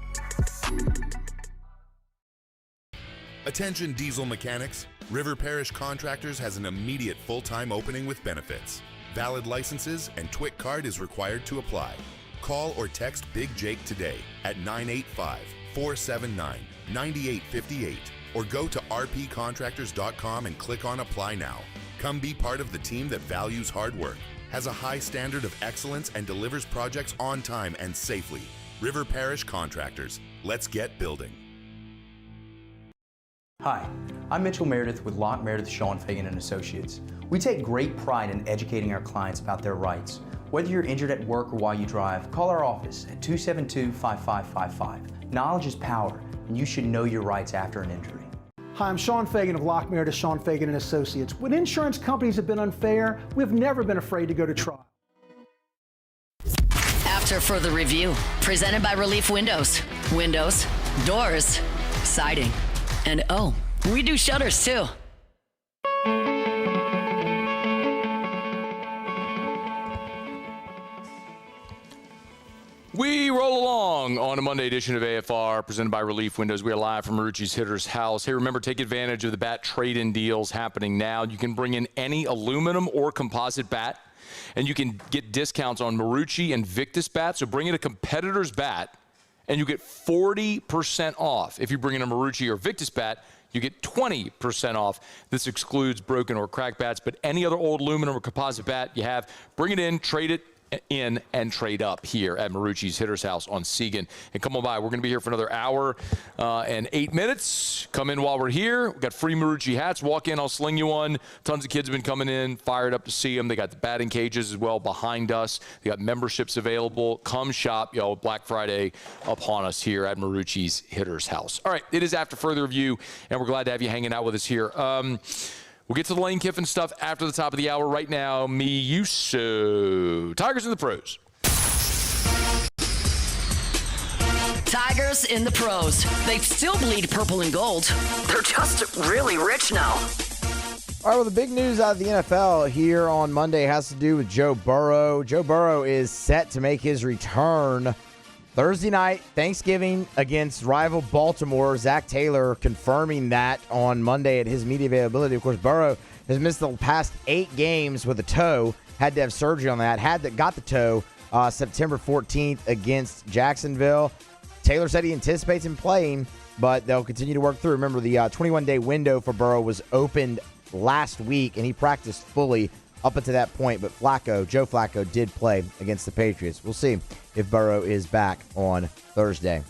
Attention diesel mechanics. River Parish Contractors has an immediate full-time opening with benefits. Valid licenses and TWIC card is required to apply. Call or text Big Jake today at 985-479-9858 or go to rpcontractors.com and click on Apply Now. Come be part of the team that values hard work, has a high standard of excellence, and delivers projects on time and safely. River Parish Contractors. Let's get building. Hi, I'm Mitchell Meredith with Locke Meredith, Sean Fagan & Associates. We take great pride in educating our clients about their rights. Whether you're injured at work or while you drive, call our office at 272-5555. Knowledge is power, and you should know your rights after an injury. Hi, I'm Sean Fagan of Locke Meredith, Sean Fagan & Associates. When insurance companies have been unfair, we've never been afraid to go to trial. After Further Review, presented by Relief Windows. Windows, doors, siding, and oh, we do shutters too. We roll along on a Monday edition of AFR presented by Relief Windows. We are live from Marucci's Hitter's House. Hey, remember, take advantage of the bat trade-in deals happening now. You can bring in any aluminum or composite bat, and you can get discounts on Marucci and Victus bats. So bring in a competitor's bat, and you get 40% off. If you bring in a Marucci or Victus bat, you get 20% off. This excludes broken or cracked bats, but any other old aluminum or composite bat you have, bring it in, trade it in, and trade up here at Marucci's Hitter's House on Seagan. And come on by. We're going to be here for another hour and 8 minutes. Come in while we're here. We've got free Marucci hats. Walk in, I'll sling you one. Tons of kids have been coming in, fired up to see them. They got the batting cages as well behind us. They got memberships available. Come shop, y'all. Black Friday upon us here at Marucci's Hitter's House. All right, it is After Further Review, and we're glad to have you hanging out with us here. We'll get to the Lane Kiffin stuff after the top of the hour. Right now, Tigers in the pros. Tigers in the pros. They still bleed purple and gold. They're just really rich now. All right, well, the big news out of the NFL here on Monday has to do with Joe Burrow. Joe Burrow is set to make his return Thursday night, Thanksgiving, against rival Baltimore. Zach Taylor confirming that on Monday at his media availability. Of course, Burrow has missed the past 8 games with a toe. Had to have surgery on that. Got the toe September 14th against Jacksonville. Taylor said he anticipates him playing, but they'll continue to work through. Remember, the 21-day window for Burrow was opened last week, and he practiced fully up until that point. But Joe Flacco, did play against the Patriots. We'll see if Burrow is back on Thursday.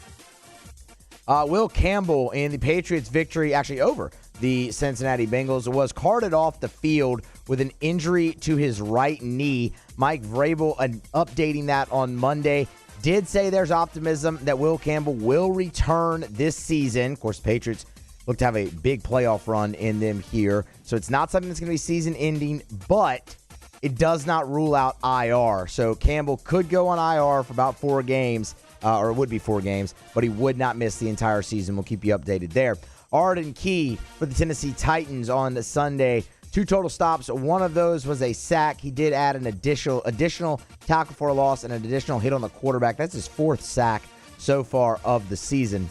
Will Campbell in the Patriots' victory actually over the Cincinnati Bengals was carted off the field with an injury to his right knee. Mike Vrabel updating that on Monday. Did say there's optimism that Will Campbell will return this season. Of course, the Patriots look to have a big playoff run in them here. So it's not something that's going to be season ending, but it does not rule out IR. So Campbell could go on IR for about 4 games, or it would be 4 games, but he would not miss the entire season. We'll keep you updated there. Arden Key for the Tennessee Titans on Sunday. 2 total stops. One of those was a sack. He did add an additional tackle for a loss and an additional hit on the quarterback. That's his 4th sack so far of the season.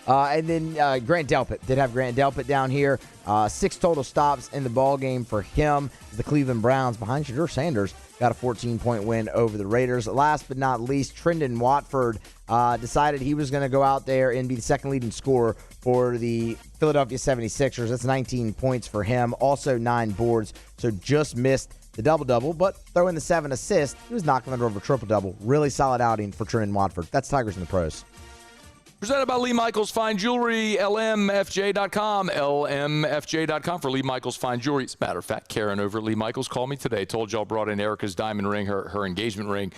And then Grant Delpit. Did have Grant Delpit down here. 6 total stops in the ball game for him. The Cleveland Browns, behind Shadur Sanders, got a 14-point win over the Raiders. Last but not least, Trendon Watford decided he was going to go out there and be the second leading scorer for the Philadelphia 76ers. That's 19 points for him. Also 9 boards. So just missed the double-double, but throw in the 7 assists. He was knocking under over triple-double. Really solid outing for Trendon Watford. That's Tigers in the pros. Presented by Lee Michaels Fine Jewelry, lmfj.com, lmfj.com for Lee Michaels Fine Jewelry. As a matter of fact, Karen over at Lee Michaels called me today, told y'all brought in Erica's diamond ring, her engagement ring.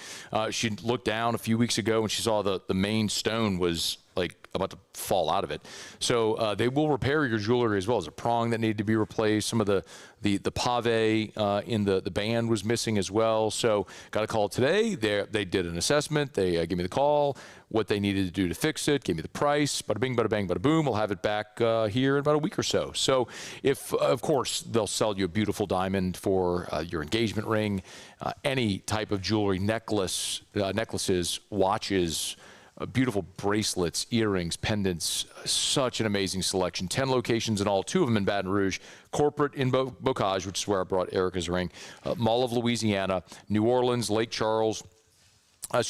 She looked down a few weeks ago and she saw the main stone was like about to fall out of it. So they will repair your jewelry as well. As a prong that needed to be replaced. Some of the pave in the band was missing as well. So got a call today. They did an assessment. They gave me the call, what they needed to do to fix it, gave me the price. Bada bing, bada bang, bada boom. We'll have it back here in about a week or so. So if, of course, they'll sell you a beautiful diamond for your engagement ring, any type of jewelry, necklaces, watches, beautiful bracelets, earrings, pendants, such an amazing selection. 10 locations in all, 2 of them in Baton Rouge, corporate in Bocage, which is where I brought Erica's ring, Mall of Louisiana, New Orleans, Lake Charles,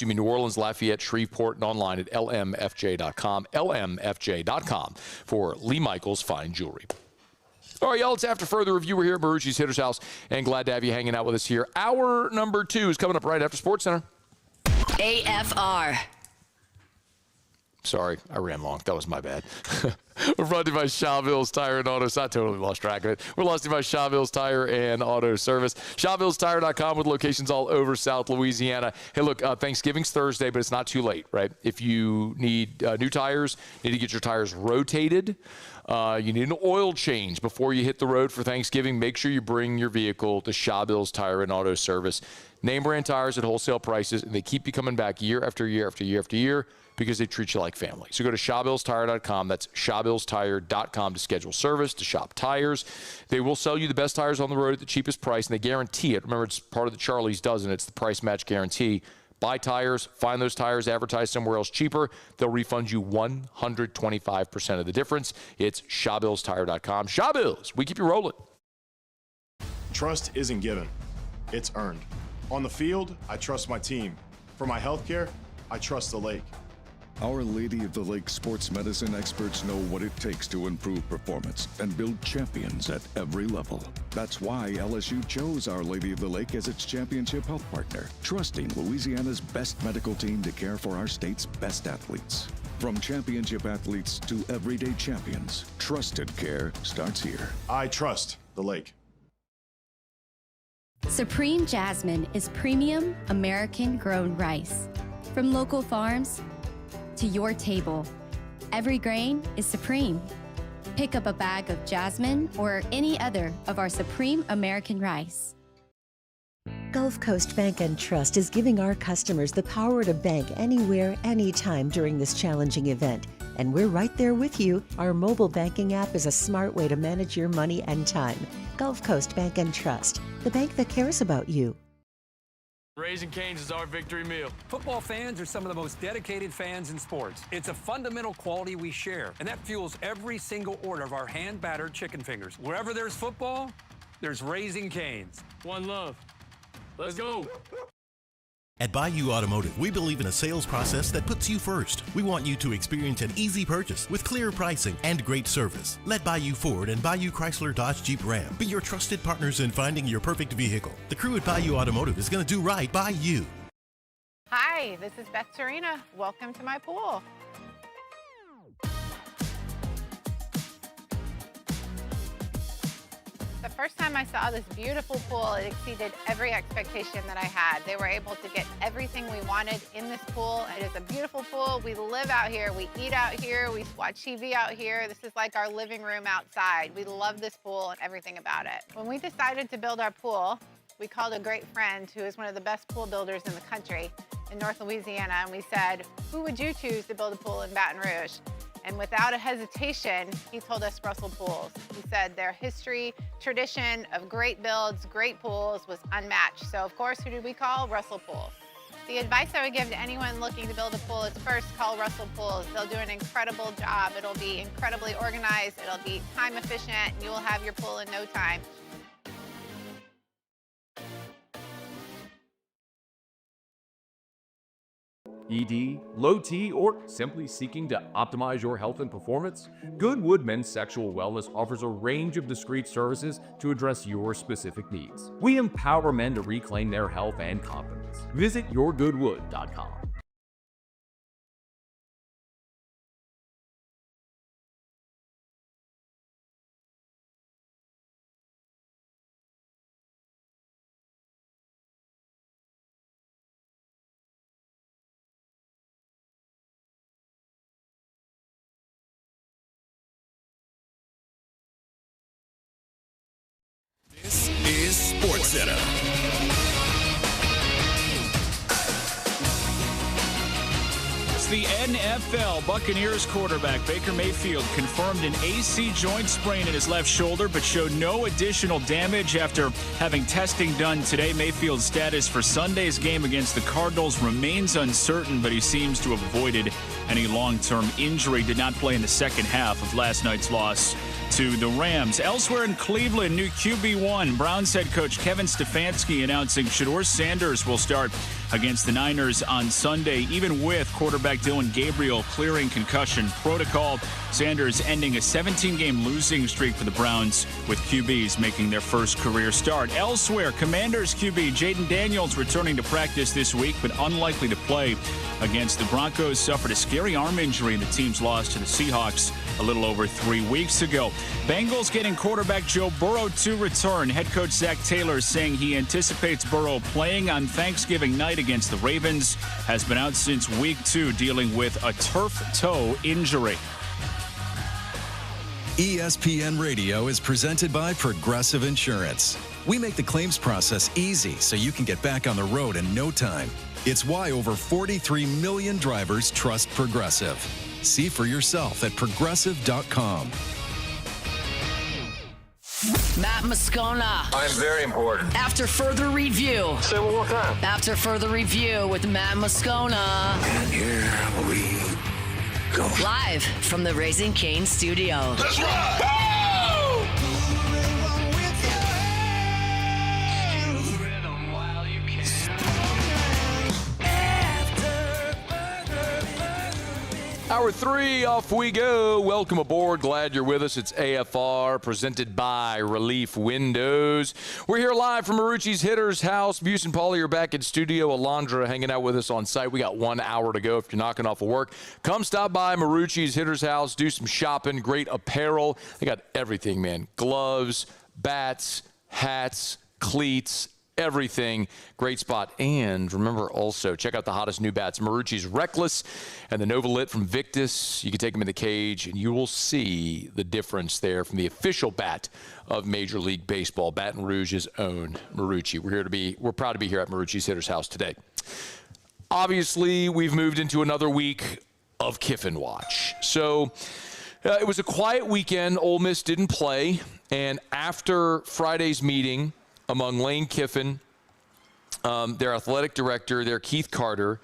New Orleans, Lafayette, Shreveport, and online at lmfj.com, lmfj.com for Lee Michaels Fine Jewelry. All right, y'all, it's After Further Review. We're here at Marucci's Hitter's House, and glad to have you hanging out with us here. Hour number 2 is coming up right after SportsCenter. AFR. Sorry, I ran long. That was my bad. We're brought to you by Chauvil's Tire and Auto. So I totally lost track of it. We're brought to you by Chauvil's Tire and Auto Service. ChauvilsTire.com with locations all over South Louisiana. Hey, look, Thanksgiving's Thursday, but it's not too late, right? If you need new tires, you need to get your tires rotated. You need an oil change before you hit the road for Thanksgiving. Make sure you bring your vehicle to Chauvil's Tire and Auto Service. Name brand tires at wholesale prices, and they keep you coming back year after year after year after year, because they treat you like family. So go to ShawbillsTire.com. That's ShawbillsTire.com to schedule service, to shop tires. They will sell you the best tires on the road at the cheapest price, and they guarantee it. Remember, it's part of the Charlie's Dozen. It's the price match guarantee. Buy tires, find those tires advertised somewhere else cheaper. They'll refund you 125% of the difference. It's ShawBillsTire.com. Shawbills, we keep you rolling. Trust isn't given, it's earned. On the field, I trust my team. For my healthcare, I trust the lake. Our Lady of the Lake sports medicine experts know what it takes to improve performance and build champions at every level. That's why LSU chose Our Lady of the Lake as its championship health partner, trusting Louisiana's best medical team to care for our state's best athletes. From championship athletes to everyday champions, trusted care starts here. I trust the lake. Supreme Jasmine is premium American-grown rice. From local farms to your table, every grain is supreme. Pick up a bag of Jasmine or any other of our Supreme American rice. Gulf Coast Bank and Trust is giving our customers the power to bank anywhere, anytime during this challenging event. And we're right there with you. Our mobile banking app is a smart way to manage your money and time. Gulf Coast Bank and Trust, the bank that cares about you. Raising Cane's is our victory meal. Football fans are some of the most dedicated fans in sports. It's a fundamental quality we share, and that fuels every single order of our hand-battered chicken fingers. Wherever there's football, there's Raising Cane's. One love. Let's go. At Bayou Automotive, we believe in a sales process that puts you first. We want you to experience an easy purchase with clear pricing and great service. Let Bayou Ford and Bayou Chrysler Dodge Jeep Ram be your trusted partners in finding your perfect vehicle. The crew at Bayou Automotive is going to do right by you. Hi, this is Beth Serena. Welcome to my pool. The first time I saw this beautiful pool, it exceeded every expectation that I had. They were able to get everything we wanted in this pool. It is a beautiful pool. We live out here, we eat out here, we watch TV out here. This is like our living room outside. We love this pool and everything about it. When we decided to build our pool, we called a great friend who is one of the best pool builders in the country in North Louisiana, and we said, who would you choose to build a pool in Baton Rouge? And without a hesitation, he told us Russell Pools. He said their history, tradition of great builds, great pools was unmatched. So of course, who did we call? Russell Pools. The advice I would give to anyone looking to build a pool is first call Russell Pools. They'll do an incredible job. It'll be incredibly organized. It'll be time efficient, and you will have your pool in no time. ED, low T, or simply seeking to optimize your health and performance? Goodwood Men's Sexual Wellness offers a range of discreet services to address your specific needs. We empower men to reclaim their health and confidence. Visit yourgoodwood.com. This is Sports Center. It's the NFL. Buccaneers quarterback Baker Mayfield confirmed an AC joint sprain in his left shoulder, but showed no additional damage after having testing done today. Mayfield's status for Sunday's game against the Cardinals remains uncertain, but he seems to have avoided any long-term injury. Did not play in the second half of last night's loss to the Rams. Elsewhere in Cleveland, new QB1, Browns head coach Kevin Stefanski announcing Shedeur Sanders will start against the Niners on Sunday, even with quarterback Dylan Gabriel clearing concussion protocol. Sanders ending a 17-game losing streak for the Browns, with QBs making their first career start. Elsewhere, Commanders QB Jaden Daniels returning to practice this week, but unlikely to play against the Broncos. Suffered a scary arm injury in the team's loss to the Seahawks a little over 3 weeks ago. Bengals getting quarterback Joe Burrow to return. Head coach Zach Taylor saying he anticipates Burrow playing on Thanksgiving night against the Ravens. Has been out since week 2, dealing with a turf toe injury. ESPN Radio is presented by Progressive Insurance. We make the claims process easy so you can get back on the road in no time. It's why over 43 million drivers trust Progressive. See for yourself at progressive.com. Matt Moscona. I'm very important. After further review. Say it one more time. After further review with Matt Moscona. And here we go. Live from the Raising Cane studio. Let's ride! Hour 3, off we go. Welcome aboard. Glad you're with us. It's AFR, presented by Relief Windows. We're here live from Marucci's Hitter's House. Buse and Paulie are back in studio. Alondra hanging out with us on site. We got 1 hour to go. If you're knocking off of work, come stop by Marucci's Hitter's House. Do some shopping. Great apparel. They got everything, man. Gloves, bats, hats, cleats, everything. Great spot. And remember also, check out the hottest new bats, Marucci's Reckless and the Nova Lit from Victus. You can take them in the cage, and you will see the difference there from the official bat of Major League Baseball, Baton Rouge's own Marucci. We're proud to be here at Marucci's Hitter's House today. Obviously, we've moved into another week of Kiffin Watch. So it was a quiet weekend. Ole Miss didn't play, and after Friday's meeting among Lane Kiffin, their athletic director, their Keith Carter,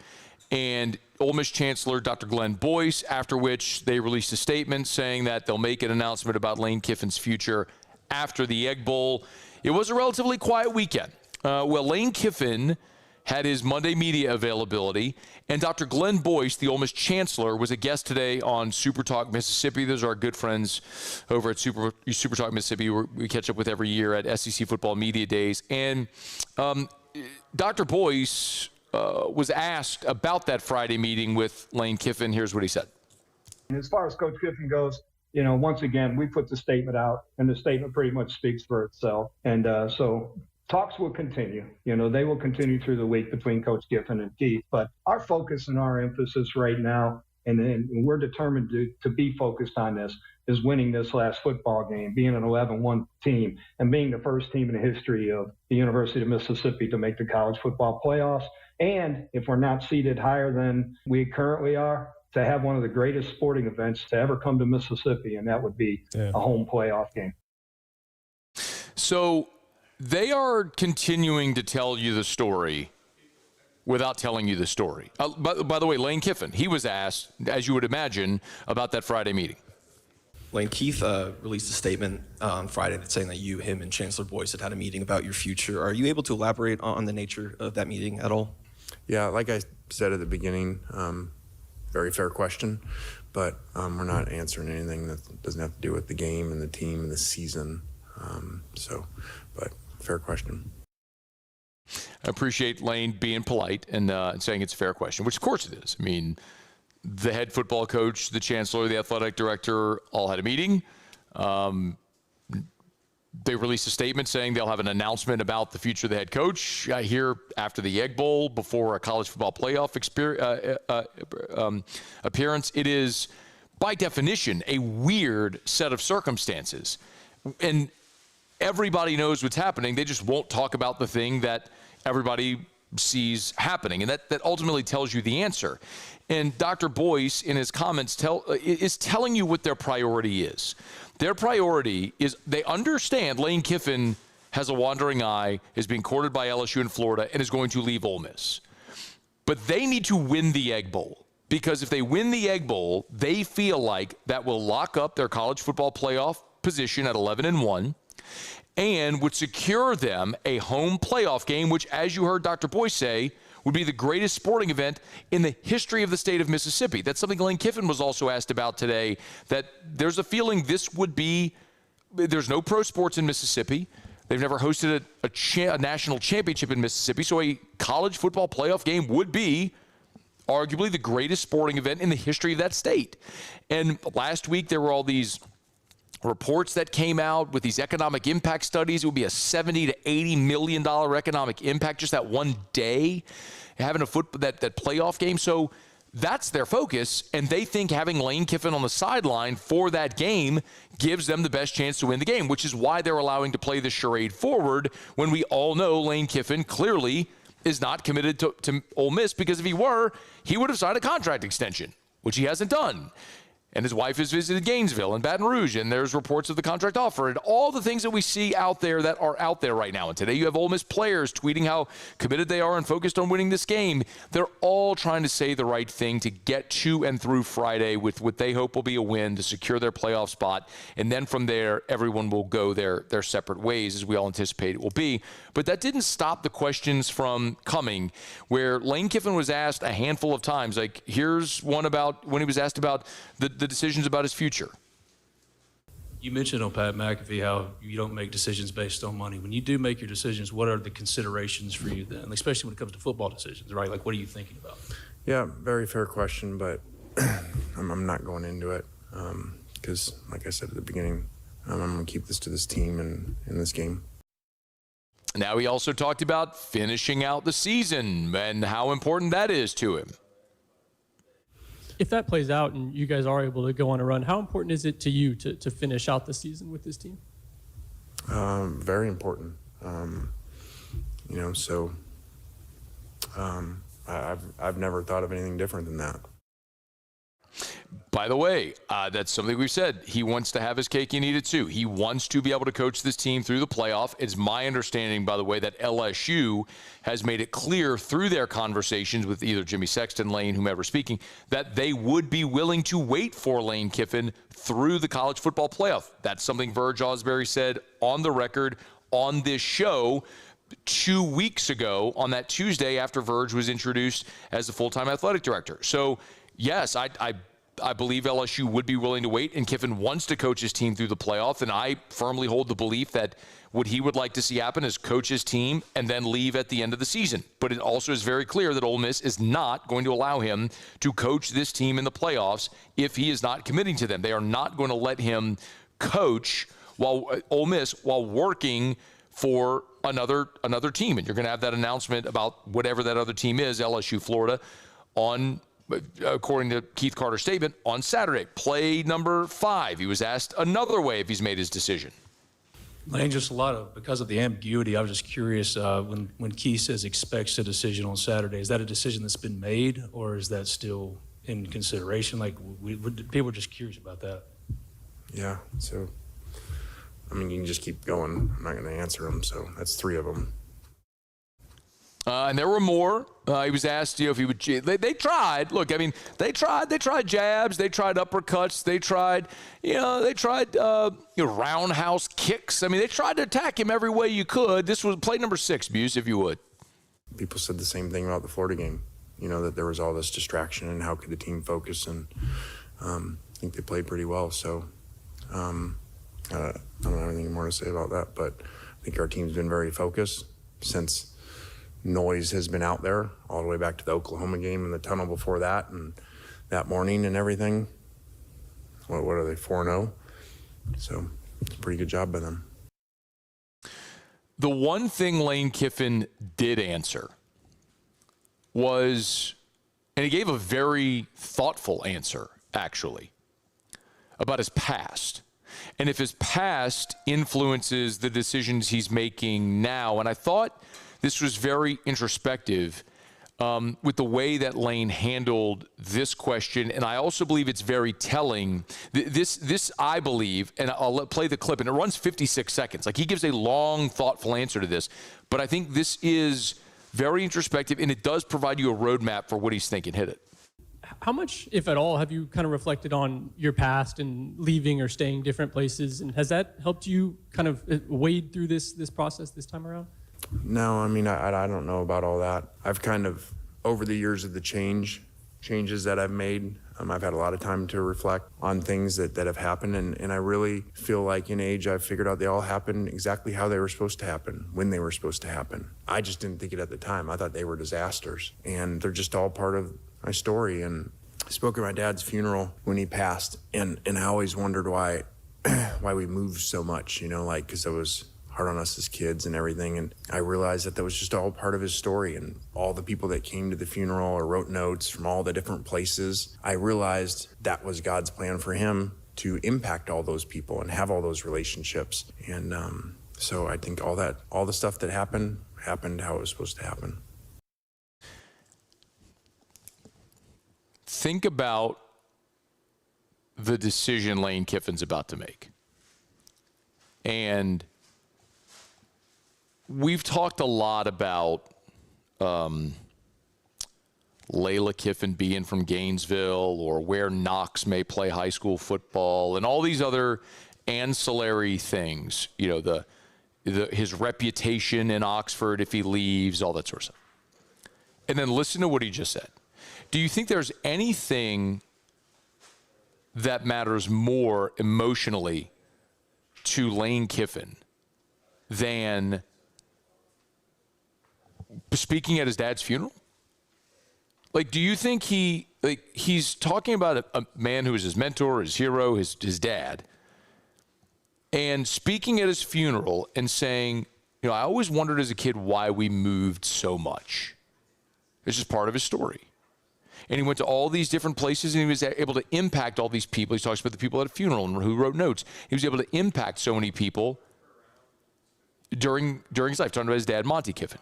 and Ole Miss Chancellor Dr. Glenn Boyce, after which they released a statement saying that they'll make an announcement about Lane Kiffin's future after the Egg Bowl. It was a relatively quiet weekend. Lane Kiffin had his Monday media availability, and Dr. Glenn Boyce, the Ole Miss Chancellor, was a guest today on Super Talk Mississippi. Those are our good friends over at Super Talk Mississippi, where we catch up with every year at SEC Football Media Days. And Dr. Boyce was asked about that Friday meeting with Lane Kiffin. Here's what he said. As far as Coach Kiffin goes, once again, we put the statement out, and the statement pretty much speaks for itself. And so talks will continue. They will continue through the week between Coach Kiffin and Keith. But our focus and our emphasis right now, and we're determined to be focused on this, is winning this last football game, being an 11-1 team, and being the first team in the history of the University of Mississippi to make the college football playoffs. And if we're not seated higher than we currently are, to have one of the greatest sporting events to ever come to Mississippi, and that would be a home playoff game. So they are continuing to tell you the story without telling you the story. By the way, Lane Kiffin, he was asked, as you would imagine, about that Friday meeting. Lane, Keith released a statement on Friday saying that you, him, and Chancellor Boyce had a meeting about your future. Are you able to elaborate on the nature of that meeting at all? Yeah, like I said at the beginning, very fair question, but we're not answering anything that doesn't have to do with the game and the team and the season. But fair question. I appreciate Lane being polite and saying it's a fair question, which of course it is. I mean, the head football coach, the chancellor, the athletic director all had a meeting. They released a statement saying they'll have an announcement about the future of the head coach here after the Egg Bowl, before a college football playoff appearance. It is, by definition, a weird set of circumstances. And everybody knows what's happening. They just won't talk about the thing that everybody sees happening. And that ultimately tells you the answer. And Dr. Boyce, in his comments, is telling you what their priority is. Their priority is, they understand Lane Kiffin has a wandering eye, is being courted by LSU in Florida, and is going to leave Ole Miss. But they need to win the Egg Bowl. Because if they win the Egg Bowl, they feel like that will lock up their college football playoff position at 11-1. And would secure them a home playoff game, which, as you heard Dr. Boyce say, would be the greatest sporting event in the history of the state of Mississippi. That's something Lane Kiffin was also asked about today, that there's a feeling this would be, there's no pro sports in Mississippi. They've never hosted a national championship in Mississippi, so a college football playoff game would be arguably the greatest sporting event in the history of that state. And last week there were all these reports that came out with these economic impact studies. It would be a $70 to $80 million economic impact just that one day, having that playoff game. So that's their focus, and they think having Lane Kiffin on the sideline for that game gives them the best chance to win the game, which is why they're allowing to play the charade forward when we all know Lane Kiffin clearly is not committed to Ole Miss, because if he were, he would have signed a contract extension, which he hasn't done. and his wife has visited Gainesville and Baton Rouge, and there's reports of the contract offer and all the things that we see out there that are out there right now. And today you have Ole Miss players tweeting how committed they are and focused on winning this game. They're all trying to say the right thing to get to and through Friday with what they hope will be a win to secure their playoff spot. And then from there, everyone will go their separate ways, as we all anticipate it will be. But that didn't stop the questions from coming, where Lane Kiffin was asked a handful of times, like, here's one about when he was asked about the decisions about his future. You mentioned on Pat McAfee how you don't make decisions based on money. When you do make your decisions, what are the considerations for you then, especially when it comes to football decisions, right? Like, what are you thinking about? Yeah, very fair question, but I'm not going into it because, like I said at the beginning, I'm going to keep this to this team and in this game. Now, he also talked about finishing out the season and how important that is to him. If that plays out and you guys are able to go on a run, how important is it to you to finish out the season with this team? Very important. I've never thought of anything different than that. By the way, that's something we've said. He wants to have his cake and eat it too. He wants to be able to coach this team through the playoff. It's my understanding, by the way, that LSU has made it clear through their conversations with either Jimmy Sexton, Lane, whomever speaking, that they would be willing to wait for Lane Kiffin through the college football playoff. That's something Verge Osbury said on the record on this show 2 weeks ago on that Tuesday after Verge was introduced as the full-time athletic director. So, yes, I believe LSU would be willing to wait, and Kiffin wants to coach his team through the playoff, and I firmly hold the belief that what he would like to see happen is coach his team and then leave at the end of the season. But it also is very clear that Ole Miss is not going to allow him to coach this team in the playoffs if he is not committing to them. They are not going to let him coach while Ole Miss while working for another team. And you're going to have that announcement about whatever that other team is, LSU, Florida, on, according to Keith Carter's statement, on Saturday. Play number 5. He was asked another way if he's made his decision. Lane, just because of the ambiguity, I was just curious, when Keith says expects a decision on Saturday, is that a decision that's been made, or is that still in consideration? Like, people are just curious about that. Yeah, so, I mean, you can just keep going. I'm not going to answer them, so that's 3 of them. And there were more. He was asked, if he would. They tried. Look, I mean, they tried jabs. They tried uppercuts. They tried, roundhouse kicks. I mean, they tried to attack him every way you could. This was play number 6, Buse, if you would. People said the same thing about the Florida game. That there was all this distraction and how could the team focus, and I think they played pretty well. So I don't have anything more to say about that, but I think our team's been very focused since noise has been out there all the way back to the Oklahoma game and the tunnel before that and that morning and everything. What are they, 4-0? So it's a pretty good job by them. The one thing Lane Kiffin did answer was, and he gave a very thoughtful answer, actually, about his past. And if his past influences the decisions he's making now. And I thought this was very introspective with the way that Lane handled this question. And I also believe it's very telling. This I believe, and I'll play the clip, and it runs 56 seconds. Like, he gives a long, thoughtful answer to this. But I think this is very introspective, and it does provide you a roadmap for what he's thinking. Hit it. How much, if at all, have you kind of reflected on your past and leaving or staying different places? And has that helped you kind of wade through this process this time around? No, I mean, I don't know about all that. I've kind of, over the years of the changes that I've made, I've had a lot of time to reflect on things that have happened. And I really feel like in age, I've figured out they all happened exactly how they were supposed to happen, when they were supposed to happen. I just didn't think it at the time. I thought they were disasters. And they're just all part of my story. And I spoke at my dad's funeral when he passed. And I always wondered why we moved so much, because I was hard on us as kids and everything. And I realized that was just all part of his story, and all the people that came to the funeral or wrote notes from all the different places. I realized that was God's plan for him, to impact all those people and have all those relationships. And so I think all the stuff that happened how it was supposed to happen. Think about the decision Lane Kiffin's about to make. And we've talked a lot about Layla Kiffin being from Gainesville, or where Knox may play high school football, and all these other ancillary things, you know, his reputation in Oxford if he leaves, all that sort of stuff. And then listen to what he just said. Do you think there's anything that matters more emotionally to Lane Kiffin than speaking at his dad's funeral? Like, do you think he's talking about a man who is his mentor, his hero, his dad, and speaking at his funeral and saying, you know, I always wondered as a kid why we moved so much. It's just part of his story. And he went to all these different places, and he was able to impact all these people. He talks about the people at a funeral and who wrote notes. He was able to impact so many people during his life, talking about his dad, Monty Kiffin.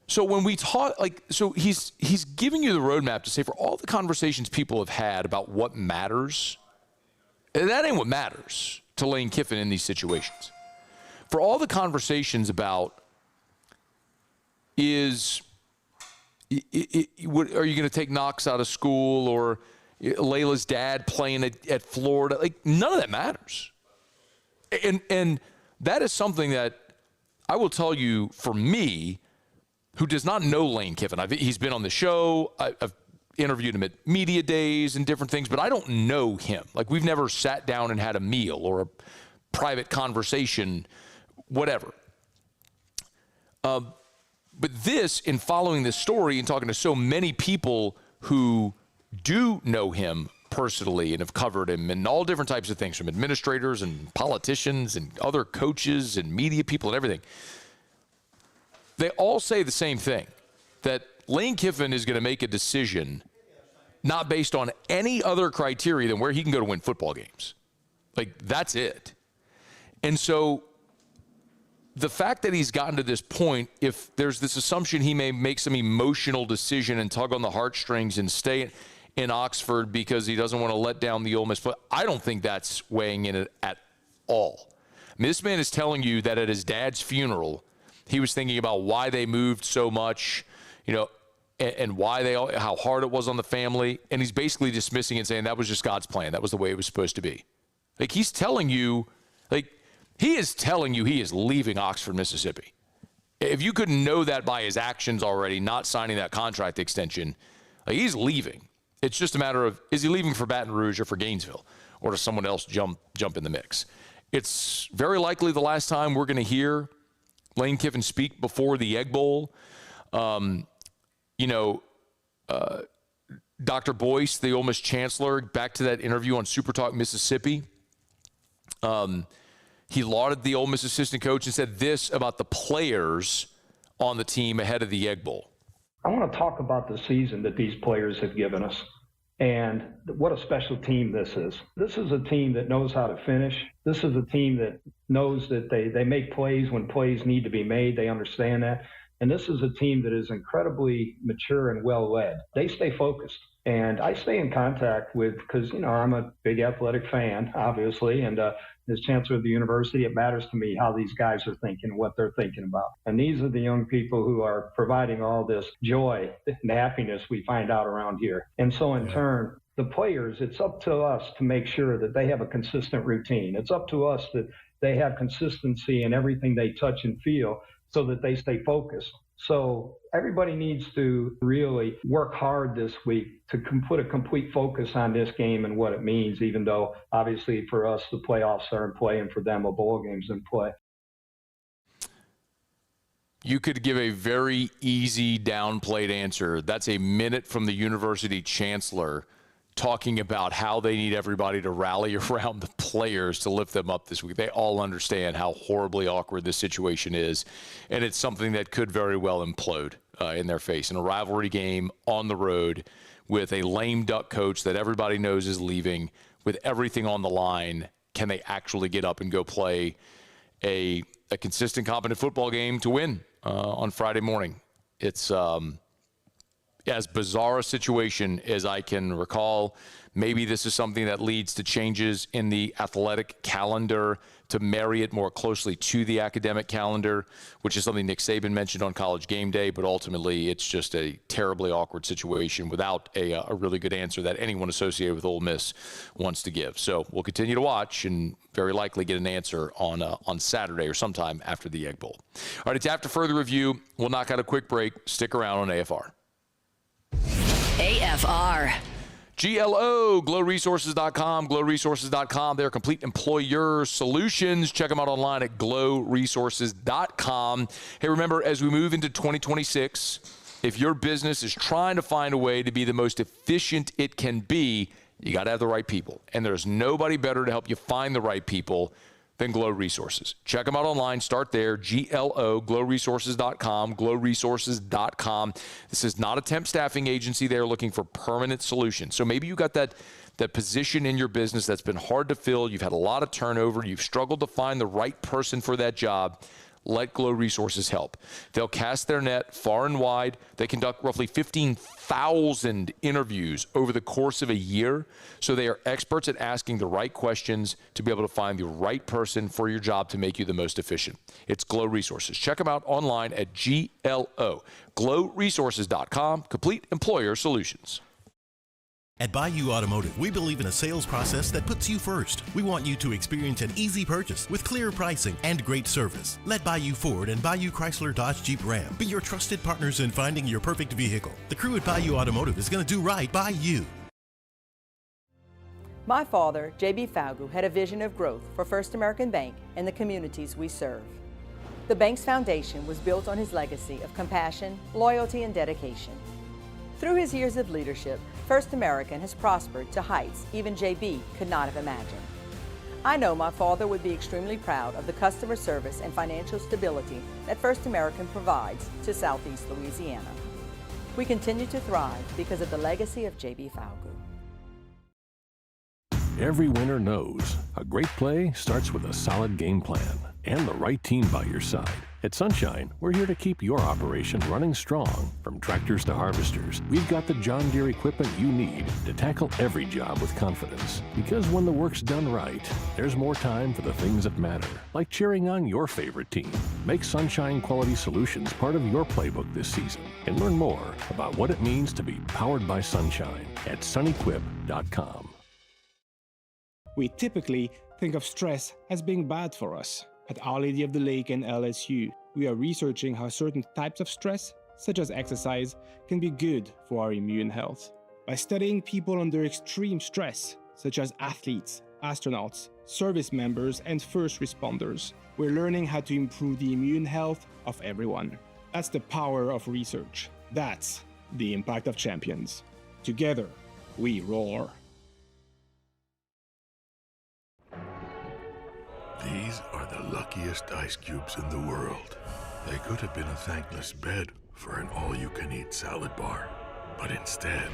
So when we talk, so he's giving you the roadmap to say, for all the conversations people have had about what matters, that ain't what matters to Lane Kiffin in these situations. For all the conversations about are you going to take Knox out of school, or Layla's dad playing at Florida, like, none of that matters. And that is something that I will tell you, for me, who does not know Lane Kiffin. He's been on the show. I've interviewed him at media days and different things, but I don't know him. Like, we've never sat down and had a meal or a private conversation, whatever. But this, in following this story and talking to so many people who do know him personally and have covered him and all different types of things, from administrators and politicians and other coaches and media people and everything, they all say the same thing, that Lane Kiffin is going to make a decision not based on any other criteria than where he can go to win football games. Like, that's it. And so the fact that he's gotten to this point, if there's this assumption he may make some emotional decision and tug on the heartstrings and stay in Oxford because he doesn't want to let down the Ole Miss, but I don't think that's weighing in it at all. I mean, this man is telling you that at his dad's funeral, he was thinking about why they moved so much, you know, and how hard it was on the family. And he's basically dismissing and saying that was just God's plan. That was the way it was supposed to be. Like, he's telling you, he is telling you he is leaving Oxford, Mississippi. If you couldn't know that by his actions already, not signing that contract extension, he's leaving. It's just a matter of, is he leaving for Baton Rouge or for Gainesville, or does someone else jump in the mix? It's very likely the last time we're going to hear Lane Kiffin speak before the Egg Bowl. Dr. Boyce, the Ole Miss chancellor, back to that interview on Super Talk Mississippi, he lauded the Ole Miss assistant coach and said this about the players on the team ahead of the Egg Bowl. I want to talk about the season that these players have given us and what a special team this is. This is a team that knows how to finish. This is a team that knows that they make plays when plays need to be made. They understand that. And this is a team that is incredibly mature and well-led. They stay focused. And I stay in contact with, because, you know, I'm a big athletic fan, obviously, and as chancellor of the university, it matters to me how these guys are thinking, what they're thinking about. And these are the young people who are providing all this joy and happiness we find out around here. And so in turn, the players, it's up to us to make sure that they have a consistent routine. It's up to us that they have consistency in everything they touch and feel so that they stay focused. So everybody needs to really work hard this week to put a complete focus on this game and what it means, even though obviously for us the playoffs are in play and for them a bowl game's in play. You could give a very easy downplayed answer. That's a minute from the university chancellor talking about how they need everybody to rally around the players to lift them up this week. They all understand how horribly awkward this situation is, and it's something that could very well implode in their face. In a rivalry game on the road with a lame duck coach that everybody knows is leaving, with everything on the line, can they actually get up and go play a consistent, competent football game to win on Friday morning? It's as bizarre a situation as I can recall. Maybe this is something that leads to changes in the athletic calendar to marry it more closely to the academic calendar, which is something Nick Saban mentioned on College Game Day, but ultimately it's just a terribly awkward situation without a really good answer that anyone associated with Ole Miss wants to give. So we'll continue to watch and very likely get an answer on Saturday or sometime after the Egg Bowl. All right, it's after further review. We'll knock out a quick break. Stick around on AFR. AFR. GLO, glowresources.com, glowresources.com. They're complete employer solutions. Check them out online at glowresources.com. Hey, remember, as we move into 2026, if your business is trying to find a way to be the most efficient it can be, you got to have the right people. And there's nobody better to help you find the right people than Glow Resources. Check them out online. Start there, GLO, glowresources.com, glowresources.com. This is not a temp staffing agency. They're looking for permanent solutions. So maybe you got that position in your business that's been hard to fill. You've had a lot of turnover. You've struggled to find the right person for that job. Let Glow Resources help. They'll cast their net far and wide. They conduct roughly 15,000 interviews over the course of a year. So they are experts at asking the right questions to be able to find the right person for your job to make you the most efficient. It's Glow Resources. Check them out online at GLO, glowresources.com, complete employer solutions. At Bayou Automotive, we believe in a sales process that puts you first. We want you to experience an easy purchase with clear pricing and great service. Let Bayou Ford and Bayou Chrysler Dodge Jeep Ram be your trusted partners in finding your perfect vehicle. The crew at Bayou Automotive is going to do right by you. My father, J.B. Falgu, had a vision of growth for First American Bank and the communities we serve. The bank's foundation was built on his legacy of compassion, loyalty, and dedication. Through his years of leadership, First American has prospered to heights even JB could not have imagined. I know my father would be extremely proud of the customer service and financial stability that First American provides to Southeast Louisiana. We continue to thrive because of the legacy of JB Falgu. Every winner knows a great play starts with a solid game plan and the right team by your side. At Sunshine, we're here to keep your operation running strong. From tractors to harvesters, we've got the John Deere equipment you need to tackle every job with confidence. Because when the work's done right, there's more time for the things that matter, like cheering on your favorite team. Make Sunshine Quality Solutions part of your playbook this season and learn more about what it means to be powered by Sunshine at sunequip.com. We typically think of stress as being bad for us. At Our Lady of the Lake and LSU, we are researching how certain types of stress, such as exercise, can be good for our immune health. By studying people under extreme stress, such as athletes, astronauts, service members, and first responders, we're learning how to improve the immune health of everyone. That's the power of research. That's the impact of champions. Together, we roar. These are the luckiest ice cubes in the world. They could have been a thankless bed for an all-you-can-eat salad bar. But instead,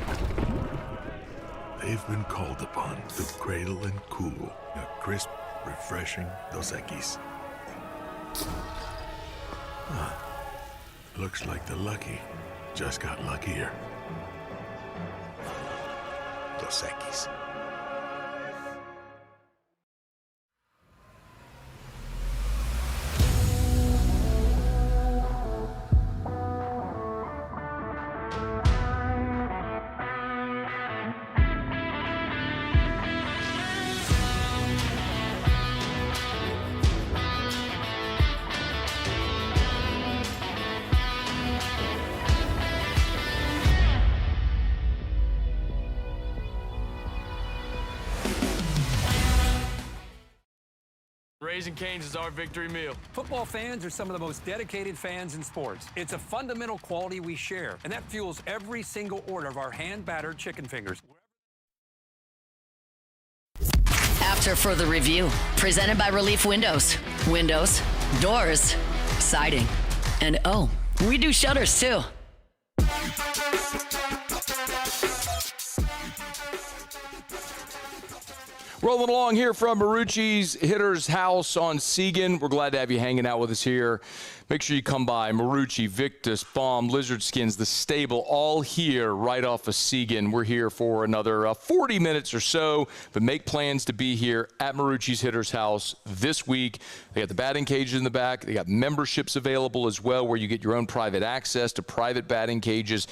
they've been called upon to cradle and cool a crisp, refreshing Dos Equis. Looks like the lucky just got luckier. Dos Equis. Raising Cane's is our victory meal. Football fans are some of the most dedicated fans in sports. It's a fundamental quality we share, and that fuels every single order of our hand-battered chicken fingers. After further review, presented by Relief Windows. Windows, doors, siding, and oh, we do shutters too. Rolling along here from Marucci's Hitter's House on Segan. We're glad to have you hanging out with us here. Make sure you come by Marucci, Victus, Balm, Lizard Skins, The Stable, all here right off of Segan. We're here for another 40 minutes or so, but make plans to be here at Marucci's Hitter's House this week. They got the batting cages in the back. They got memberships available as well, where you get your own private access to private batting cages,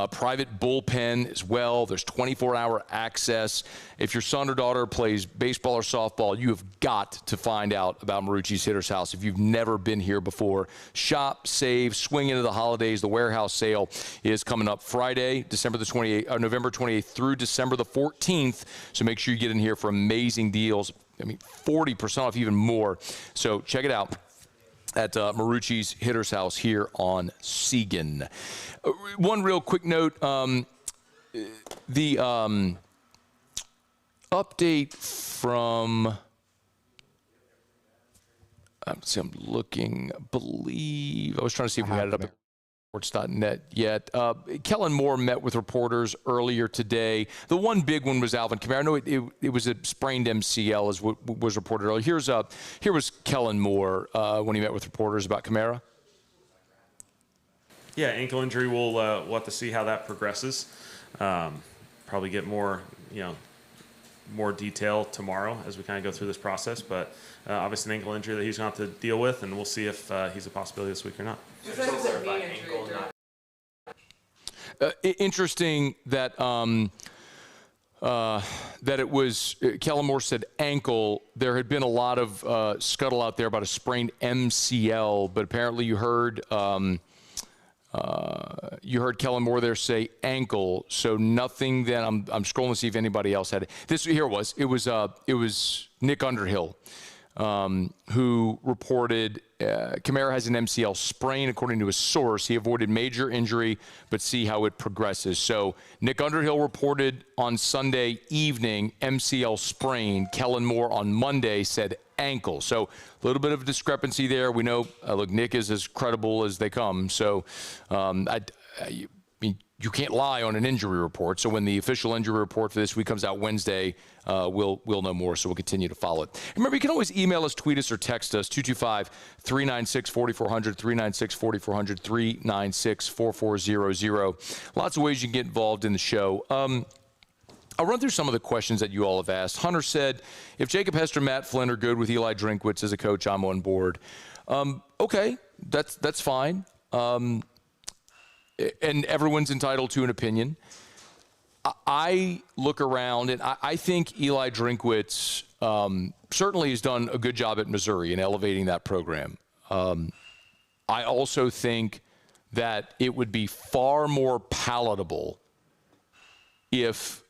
private bullpen as well. There's 24-hour access. If your son or daughter plays baseball or softball, you have got to find out about Marucci's Hitter's House if you've never been here before. Shop, save, swing into the holidays. The warehouse sale is coming up Friday, November 28th through December the 14th. So make sure you get in here for amazing deals. I mean, 40% off, even more. So check it out at Marucci's Hitter's House here on Segan. One real quick note, the update from, I'm looking, I was trying to see if we had it up at sports.net yet. Kellen Moore met with reporters earlier today. The one big one was Alvin Kamara. I know it was a sprained MCL, is what was reported earlier. Here was Kellen Moore when he met with reporters about Kamara. Yeah, ankle injury. We'll have to see how that progresses. Probably get more detail tomorrow as we kind of go through this process. But obviously an ankle injury that he's going to have to deal with, and we'll see if he's a possibility this week or not. Interesting that that it was, Kellen Moore said ankle. There had been a lot of scuttle out there about a sprained MCL, but apparently you heard Kellen Moore there say ankle, so nothing. Then I'm scrolling to see if anybody else had it. Here it was Nick Underhill who reported Kamara has an MCL sprain. According to a source, he avoided major injury, but see how it progresses. So Nick Underhill reported on Sunday evening MCL sprain. Kellen Moore on Monday said ankle. So a little bit of a discrepancy there. We know, look, Nick is as credible as they come. So you can't lie on an injury report. So when the official injury report for this week comes out Wednesday, we'll know more. So we'll continue to follow it. Remember, you can always email us, tweet us, or text us, 225-396-4400, 396-4400, 396-4400. Lots of ways you can get involved in the show. I'll run through some of the questions that you all have asked. Hunter said, if Jacob Hester and Matt Flynn are good with Eli Drinkwitz as a coach, I'm on board. Okay, that's fine. And everyone's entitled to an opinion. I look around, and I think Eli Drinkwitz certainly has done a good job at Missouri in elevating that program. I also think that it would be far more palatable if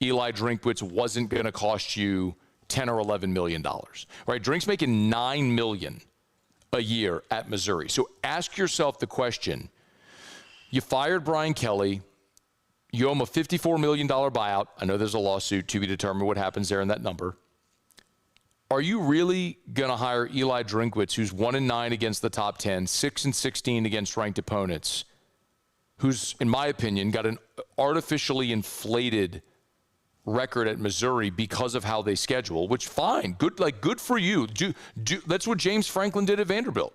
Eli Drinkwitz wasn't going to cost you $10 or $11 million. Right? Drink's making $9 million a year at Missouri. So ask yourself the question. You fired Brian Kelly. You owe him a $54 million buyout. I know there's a lawsuit to be determined what happens there in that number. Are you really going to hire Eli Drinkwitz, who's 1-9 against the top 10, 6-16 against ranked opponents, who's, in my opinion, got an artificially inflated record at Missouri because of how they schedule, which fine, good for you. That's what James Franklin did at Vanderbilt.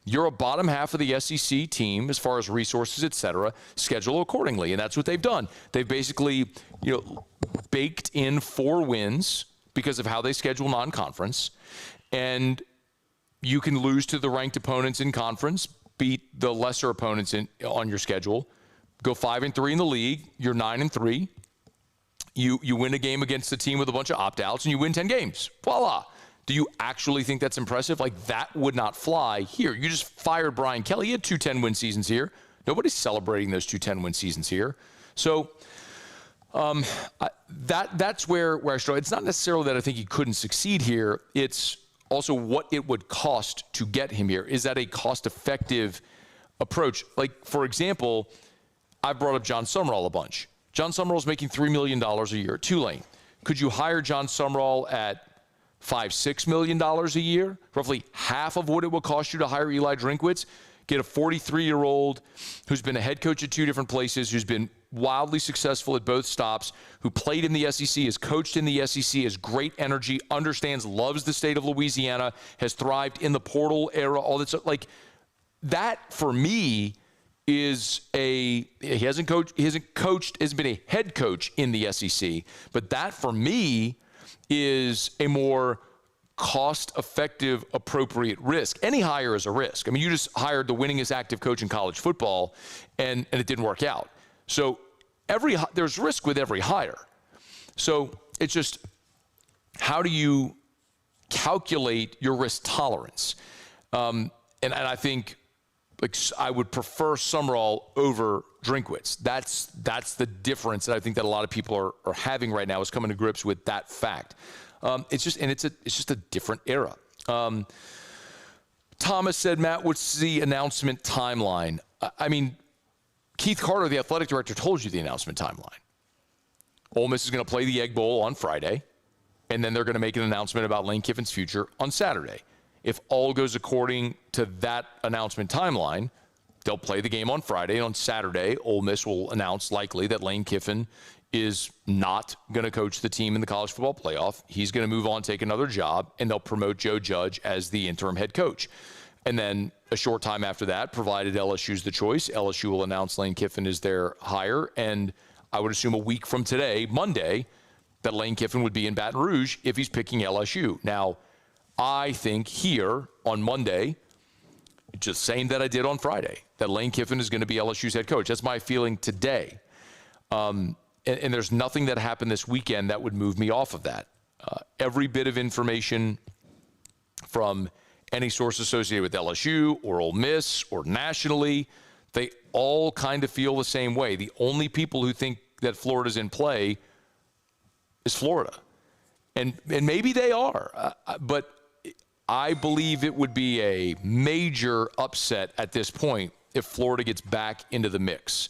You're a bottom half of the SEC team as far as resources, et cetera, schedule accordingly. And that's what they've done. They've basically, baked in 4 wins because of how they schedule non-conference. And you can lose to the ranked opponents in conference, beat the lesser opponents on your schedule, go 5-3 in the league, you're 9-3. You win a game against a team with a bunch of opt-outs, and you win 10 games. Voila. Do you actually think that's impressive? That would not fly here. You just fired Brian Kelly. He had 2 10-win seasons here. Nobody's celebrating those 2 10-win seasons here. So that's where I struggle. It's not necessarily that I think he couldn't succeed here. It's also what it would cost to get him here. Is that a cost-effective approach? For example, I've brought up John Summerall a bunch. John Summerall's making $3 million a year at Tulane. Could you hire John Summerall at $5-6 million a year, roughly half of what it will cost you to hire Eli Drinkwitz? get a 43-year-old who's been a head coach at 2 different places, who's been wildly successful at both stops, who played in the SEC, has coached in the SEC, has great energy, understands, loves the state of Louisiana, has thrived in the portal era, all that stuff. Like, that for me is he hasn't been a head coach in the SEC, but that for me is a more cost-effective, appropriate risk. Any hire is a risk. I mean, you just hired the winningest active coach in college football, and it didn't work out. So there's risk with every hire. So it's just, how do you calculate your risk tolerance? And I think, like, I would prefer Summerall over Drinkwitz. That's the difference that I think that a lot of people are having right now, is coming to grips with that fact. It's just a different era. Thomas said, Matt, what's the announcement timeline? I mean, Keith Carter, the athletic director, told you the announcement timeline. Ole Miss is going to play the Egg Bowl on Friday, and then they're going to make an announcement about Lane Kiffin's future on Saturday. If all goes according to that announcement timeline, they'll play the game on Friday, and on Saturday, Ole Miss will announce likely that Lane Kiffin is not going to coach the team in the college football playoff. He's going to move on, take another job, and they'll promote Joe Judge as the interim head coach. And then a short time after that, provided LSU's the choice, LSU will announce Lane Kiffin is their hire. And I would assume a week from today, Monday, that Lane Kiffin would be in Baton Rouge if he's picking LSU. Now, I think here on Monday, just same that I did on Friday, that Lane Kiffin is going to be LSU's head coach. That's my feeling today. And there's nothing that happened this weekend that would move me off of that. Every bit of information from any source associated with LSU or Ole Miss or nationally, they all kind of feel the same way. The only people who think that Florida's in play is Florida. And maybe they are, but I believe it would be a major upset at this point if Florida gets back into the mix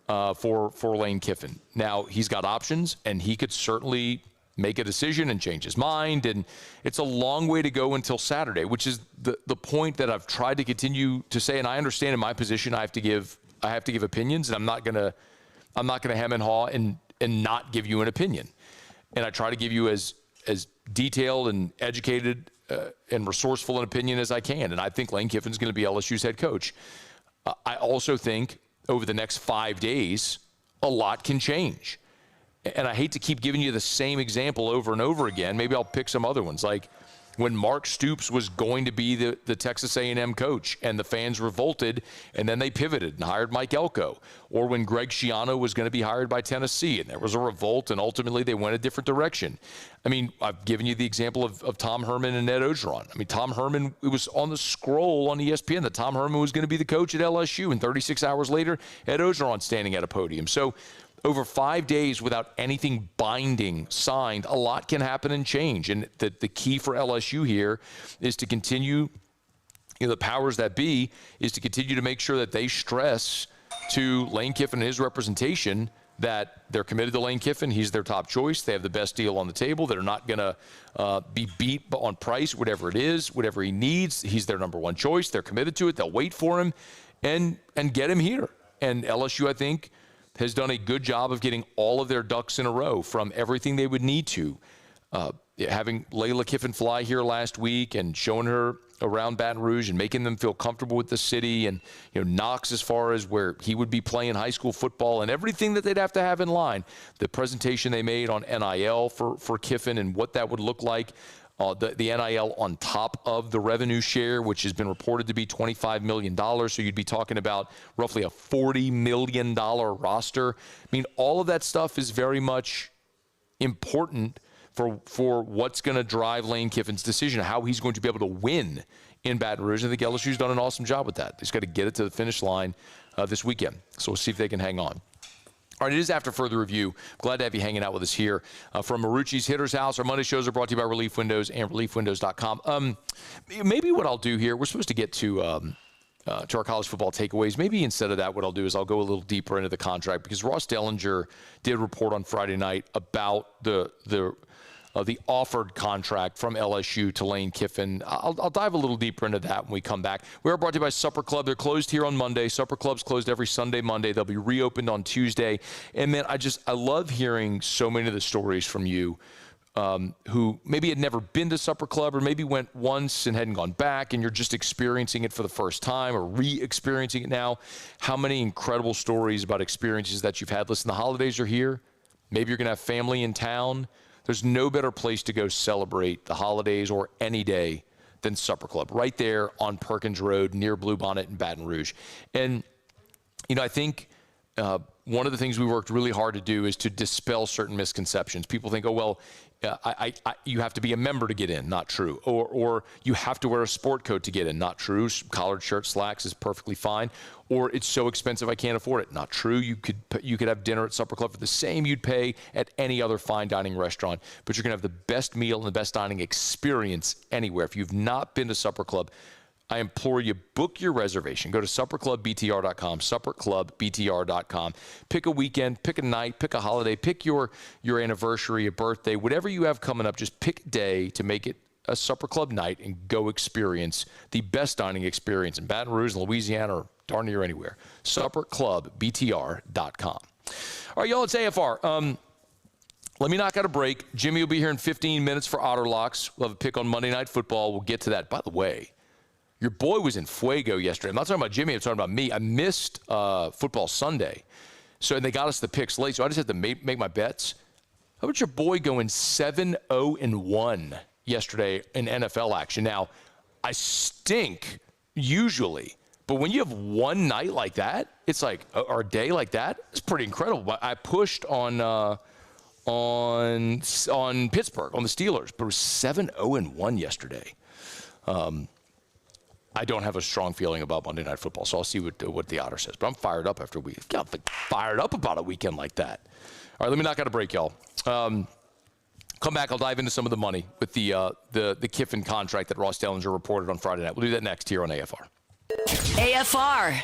for Lane Kiffin. Now, he's got options, and he could certainly make a decision and change his mind, and it's a long way to go until Saturday, which is the point that I've tried to continue to say. And I understand in my position I have to give opinions, and I'm not gonna hem and haw and not give you an opinion. And I try to give you as detailed and educated and resourceful an opinion as I can. And I think Lane Kiffin's going to be LSU's head coach. I also think over the next 5 days, a lot can change. And I hate to keep giving you the same example over and over again. Maybe I'll pick some other ones. Like when Mark Stoops was going to be the Texas A&M coach and the fans revolted, and then they pivoted and hired Mike Elko. Or when Greg Schiano was going to be hired by Tennessee and there was a revolt and ultimately they went a different direction. I mean, I've given you the example of Tom Herman and Ed Ogeron. I mean, Tom Herman, it was on the scroll on ESPN that Tom Herman was going to be the coach at LSU, and 36 hours later, Ed Ogeron standing at a podium. So over 5 days without anything binding signed, a lot can happen and change. And the key for LSU here is to continue, the powers that be, is to continue to make sure that they stress to Lane Kiffin and his representation that they're committed to Lane Kiffin. He's their top choice. They have the best deal on the table. They're not going to be beat on price, whatever it is, whatever he needs. He's their number one choice. They're committed to it. They'll wait for him and get him here. And LSU, I think, has done a good job of getting all of their ducks in a row from everything they would need to. Having Layla Kiffin fly here last week and showing her around Baton Rouge and making them feel comfortable with the city, and Knox as far as where he would be playing high school football and everything that they'd have to have in line. The presentation they made on NIL for Kiffin and what that would look like. The NIL on top of the revenue share, which has been reported to be $25 million. So you'd be talking about roughly a $40 million roster. I mean, all of that stuff is very much important for what's going to drive Lane Kiffin's decision, how he's going to be able to win in Baton Rouge. I think LSU's done an awesome job with that. He's got to get it to the finish line this weekend. So we'll see if they can hang on. All right, it is After Further Review. Glad to have you hanging out with us here from Marucci's Hitter's House. Our Monday shows are brought to you by Relief Windows and ReliefWindows.com. Maybe what I'll do here, we're supposed to get to our college football takeaways. Maybe instead of that, what I'll do is I'll go a little deeper into the contract, because Ross Dellinger did report on Friday night about the the offered contract from LSU to Lane Kiffin. I'll dive a little deeper into that when we come back. We are brought to you by Supper Club. They're closed here on Monday. Supper Club's closed every Sunday, Monday. They'll be reopened on Tuesday. And man, I love hearing so many of the stories from you who maybe had never been to Supper Club or maybe went once and hadn't gone back, and you're just experiencing it for the first time or re-experiencing it now. How many incredible stories about experiences that you've had. Listen, the holidays are here. Maybe you're going to have family in town. There's no better place to go celebrate the holidays or any day than Supper Club, right there on Perkins Road near Bluebonnet in Baton Rouge. And, you know, I think one of the things we worked really hard to do is to dispel certain misconceptions. People think, oh, well, you have to be a member to get in. Not true. Or you have to wear a sport coat to get in. Not true. Collared shirt, slacks is perfectly fine. Or it's so expensive I can't afford it. Not true. You could have dinner at Supper Club for the same you'd pay at any other fine dining restaurant, but you're going to have the best meal and the best dining experience anywhere. If you've not been to Supper Club, I implore you, book your reservation. Go to supperclubbtr.com, supperclubbtr.com. Pick a weekend, pick a night, pick a holiday, pick your anniversary, a birthday, whatever you have coming up, just pick a day to make it a Supper Club night and go experience the best dining experience in Baton Rouge, Louisiana, or darn near anywhere. supperclubbtr.com. All right, y'all, it's AFR. Let me knock out a break. Jimmy will be here in 15 minutes for Otterlocks. We'll have a pick on Monday Night Football. We'll get to that. By the way, your boy was in fuego yesterday. I'm not talking about Jimmy. I'm talking about me. I missed Football Sunday. And they got us the picks late, so I just had to make my bets. How about your boy going 7-0-1 yesterday in NFL action? Now, I stink usually, but when you have one night like that, it's like, or a day like that, it's pretty incredible. But I pushed on Pittsburgh, on the Steelers, but it was 7-0-1 yesterday. I don't have a strong feeling about Monday Night Football, so I'll see what the Otter says. But I'm fired up after a week. I'm fired up about a weekend like that. All right, let me knock out a break, y'all. Come back. I'll dive into some of the money with the Kiffin contract that Ross Dellinger reported on Friday night. We'll do that next here on AFR. AFR.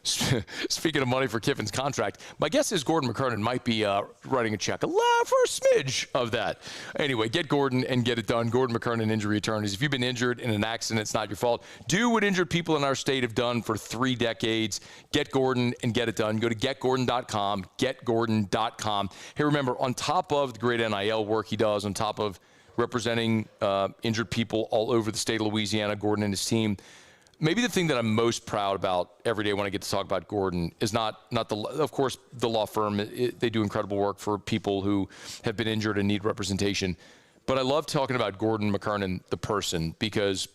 Speaking of money for Kiffin's contract, my guess is Gordon McKernan might be writing a check for a smidge of that. Anyway, get Gordon and get it done. Gordon McKernan Injury Attorneys. If you've been injured in an accident, it's not your fault. Do what injured people in our state have done for 3 decades. Get Gordon and get it done. Go to getgordon.com, getgordon.com. Hey, remember, on top of the great NIL work he does, on top of representing injured people all over the state of Louisiana, Gordon and his team, maybe the thing that I'm most proud about every day when I get to talk about Gordon is not of course, the law firm. They do incredible work for people who have been injured and need representation. But I love talking about Gordon McKernan, the person, because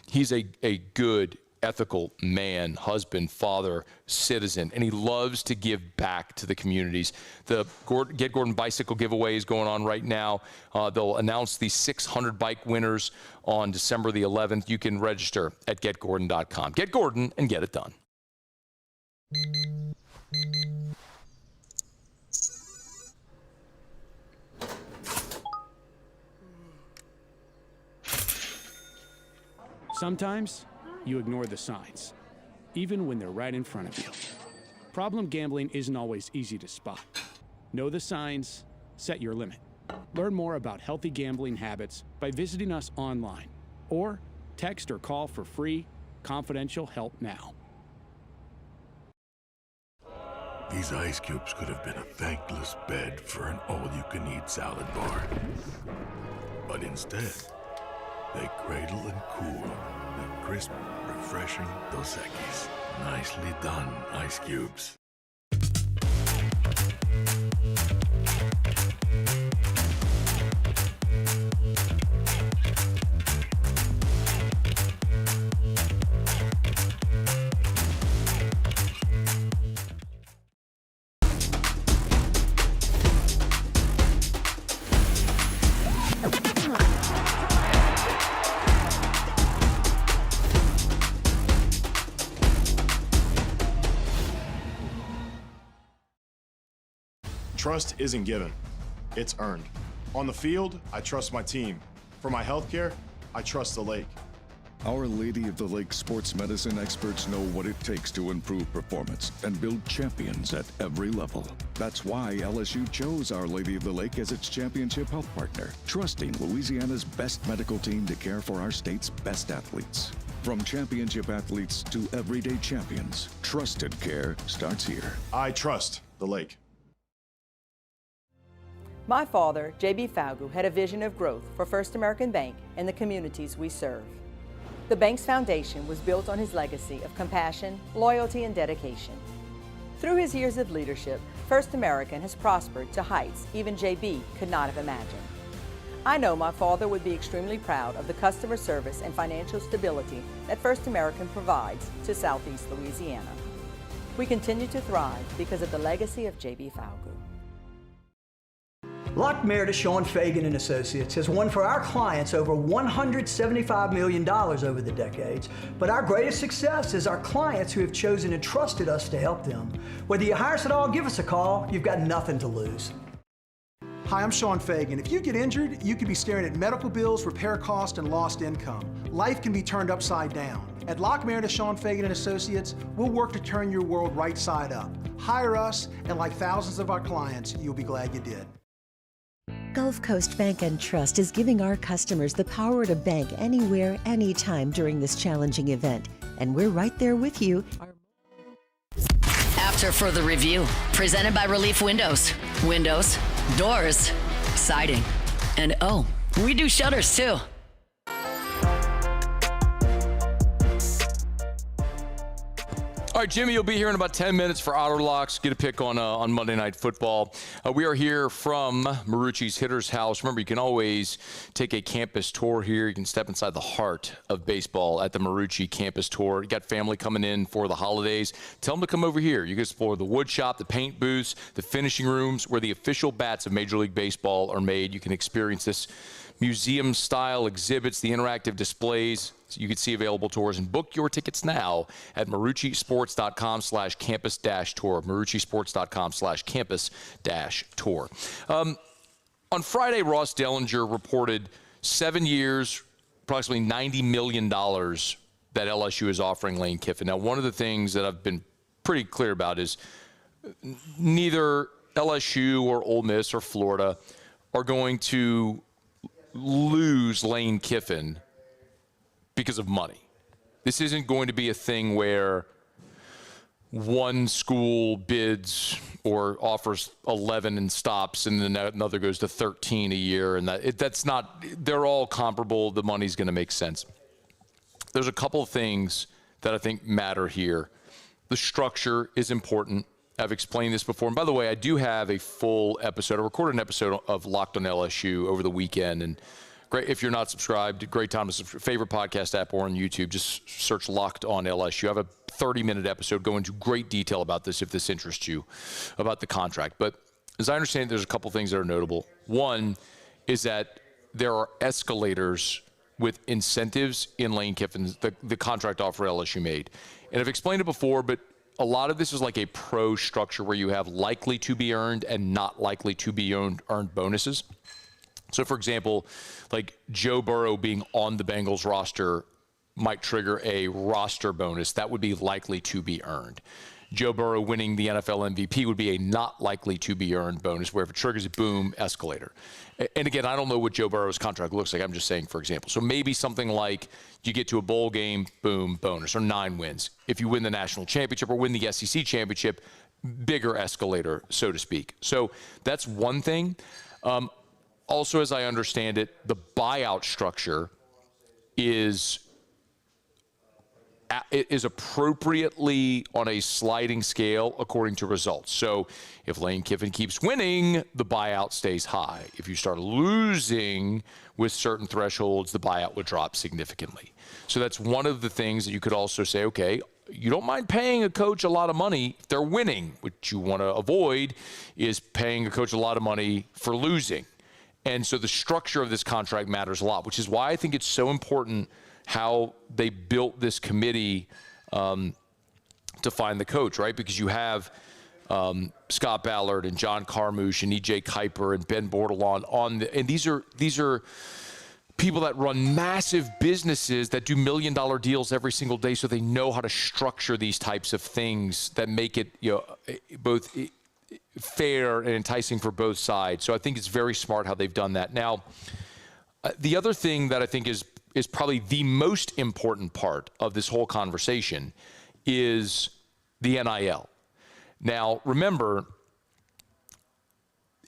he's a good, ethical man, husband, father, citizen, and he loves to give back to the communities. The Get Gordon bicycle giveaway is going on right now. They'll announce the 600 bike winners on December the 11th. You can register at getgordon.com. Get Gordon and get it done. Sometimes you ignore the signs, even when they're right in front of you. Problem gambling isn't always easy to spot. Know the signs, set your limit. Learn more about healthy gambling habits by visiting us online or text or call for free, confidential help now. These ice cubes could have been a thankless bed for an all-you-can-eat salad bar. But instead, they cradle and cool the crisp, refreshing Dos Equis. Nicely done, ice cubes. Trust isn't given, it's earned. On the field, I trust my team. For my healthcare, I trust the lake. Our Lady of the Lake sports medicine experts know what it takes to improve performance and build champions at every level. That's why LSU chose Our Lady of the Lake as its championship health partner, trusting Louisiana's best medical team to care for our state's best athletes. From championship athletes to everyday champions, trusted care starts here. I trust the Lake. My father, J.B. Falgout, had a vision of growth for First American Bank and the communities we serve. The bank's foundation was built on his legacy of compassion, loyalty, and dedication. Through his years of leadership, First American has prospered to heights even J.B. could not have imagined. I know my father would be extremely proud of the customer service and financial stability that First American provides to Southeast Louisiana. We continue to thrive because of the legacy of J.B. Falgout. Lock Meredith, Sean Fagan and Associates has won for our clients over $175 million over the decades, but our greatest success is our clients who have chosen and trusted us to help them. Whether you hire us at all, give us a call. You've got nothing to lose. Hi, I'm Sean Fagan. If you get injured, you could be staring at medical bills, repair costs, and lost income. Life can be turned upside down. At Lock Meredith, Sean Fagan and Associates, we'll work to turn your world right side up. Hire us, and like thousands of our clients, you'll be glad you did. Gulf Coast Bank and Trust is giving our customers the power to bank anywhere, anytime during this challenging event. And we're right there with you. After further review, presented by Relief Windows. Windows, doors, siding, and oh, we do shutters too. All right, Jimmy, you'll be here in about 10 minutes for Otterlocks. Get a pick on Monday Night Football. We are here from Marucci's Hitter's House. Remember, you can always take a campus tour here. You can step inside the heart of baseball at the Marucci campus tour. You got family coming in for the holidays. Tell them to come over here. You can explore the wood shop, the paint booths, the finishing rooms where the official bats of Major League Baseball are made. You can experience this museum-style exhibits, the interactive displays. So you can see available tours and book your tickets now at maruccisports.com/campus-tour. maruccisports.com/campus-tour. On Friday, Ross Dellinger reported 7 years, approximately $90 million that LSU is offering Lane Kiffin. Now, one of the things that I've been pretty clear about is neither LSU or Ole Miss or Florida are going to lose Lane Kiffin because of money. This isn't going to be a thing where one school bids or offers 11 and stops, and then another goes to 13 a year, and that's not. They're all comparable. The money's going to make sense. There's a couple of things that I think matter here. The structure is important. I've explained this before. And by the way, I do have a full episode. I recorded an episode of Locked on LSU over the weekend, and great, if you're not subscribed, great time to subscribe. Favorite podcast app or on YouTube, just search Locked on LSU. I have a 30-minute episode going into great detail about this if this interests you, about the contract. But as I understand it, there's a couple things that are notable. One is that there are escalators with incentives in Lane Kiffin's, the contract offer LSU made. And I've explained it before, but a lot of this is like a pro structure where you have likely to be earned and not likely to be earned bonuses. So, for example, like Joe Burrow being on the Bengals roster might trigger a roster bonus. That would be likely to be earned. Joe Burrow winning the NFL MVP would be a not likely to be earned bonus, where if it triggers a boom, escalator. And again, I don't know what Joe Burrow's contract looks like. I'm just saying, for example. So maybe something like you get to a bowl game, boom, bonus, or 9 wins. If you win the national championship or win the SEC championship, bigger escalator, so to speak. So that's one thing. Also, as I understand it, the buyout structure is appropriately on a sliding scale according to results. So if Lane Kiffin keeps winning, the buyout stays high. If you start losing with certain thresholds, the buyout would drop significantly. So that's one of the things that you could also say, okay, you don't mind paying a coach a lot of money if they're winning. What you want to avoid is paying a coach a lot of money for losing. And so the structure of this contract matters a lot, which is why I think it's so important how they built this committee to find the coach, right? Because you have Scott Ballard and John Carmouche and E.J. Kuiper and Ben Bordelon and these are people that run massive businesses that do million-dollar deals every single day, so they know how to structure these types of things that make it, both fair and enticing for both sides. So I think it's very smart how they've done that. Now, the other thing that I think is probably the most important part of this whole conversation is the NIL. Now, remember,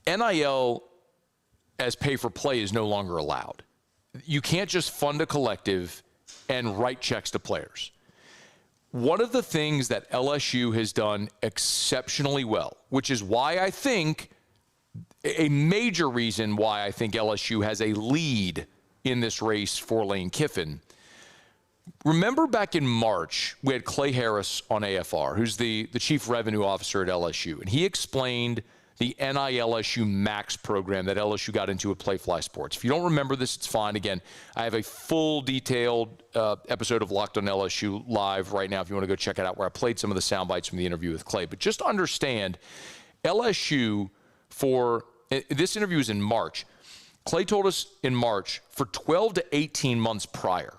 NIL as pay for play is no longer allowed. You can't just fund a collective and write checks to players. One of the things that LSU has done exceptionally well, which is why I think a major reason why I think LSU has a lead in this race for Lane Kiffin. Remember back in March, we had Clay Harris on AFR, who's the chief revenue officer at LSU, and he explained the NILSU Max program that LSU got into with Playfly Sports. If you don't remember this, it's fine. Again, I have a full detailed episode of Locked on LSU live right now if you want to go check it out, where I played some of the sound bites from the interview with Clay. But just understand, LSU, this interview was in March. Clay told us in March, for 12 to 18 months prior,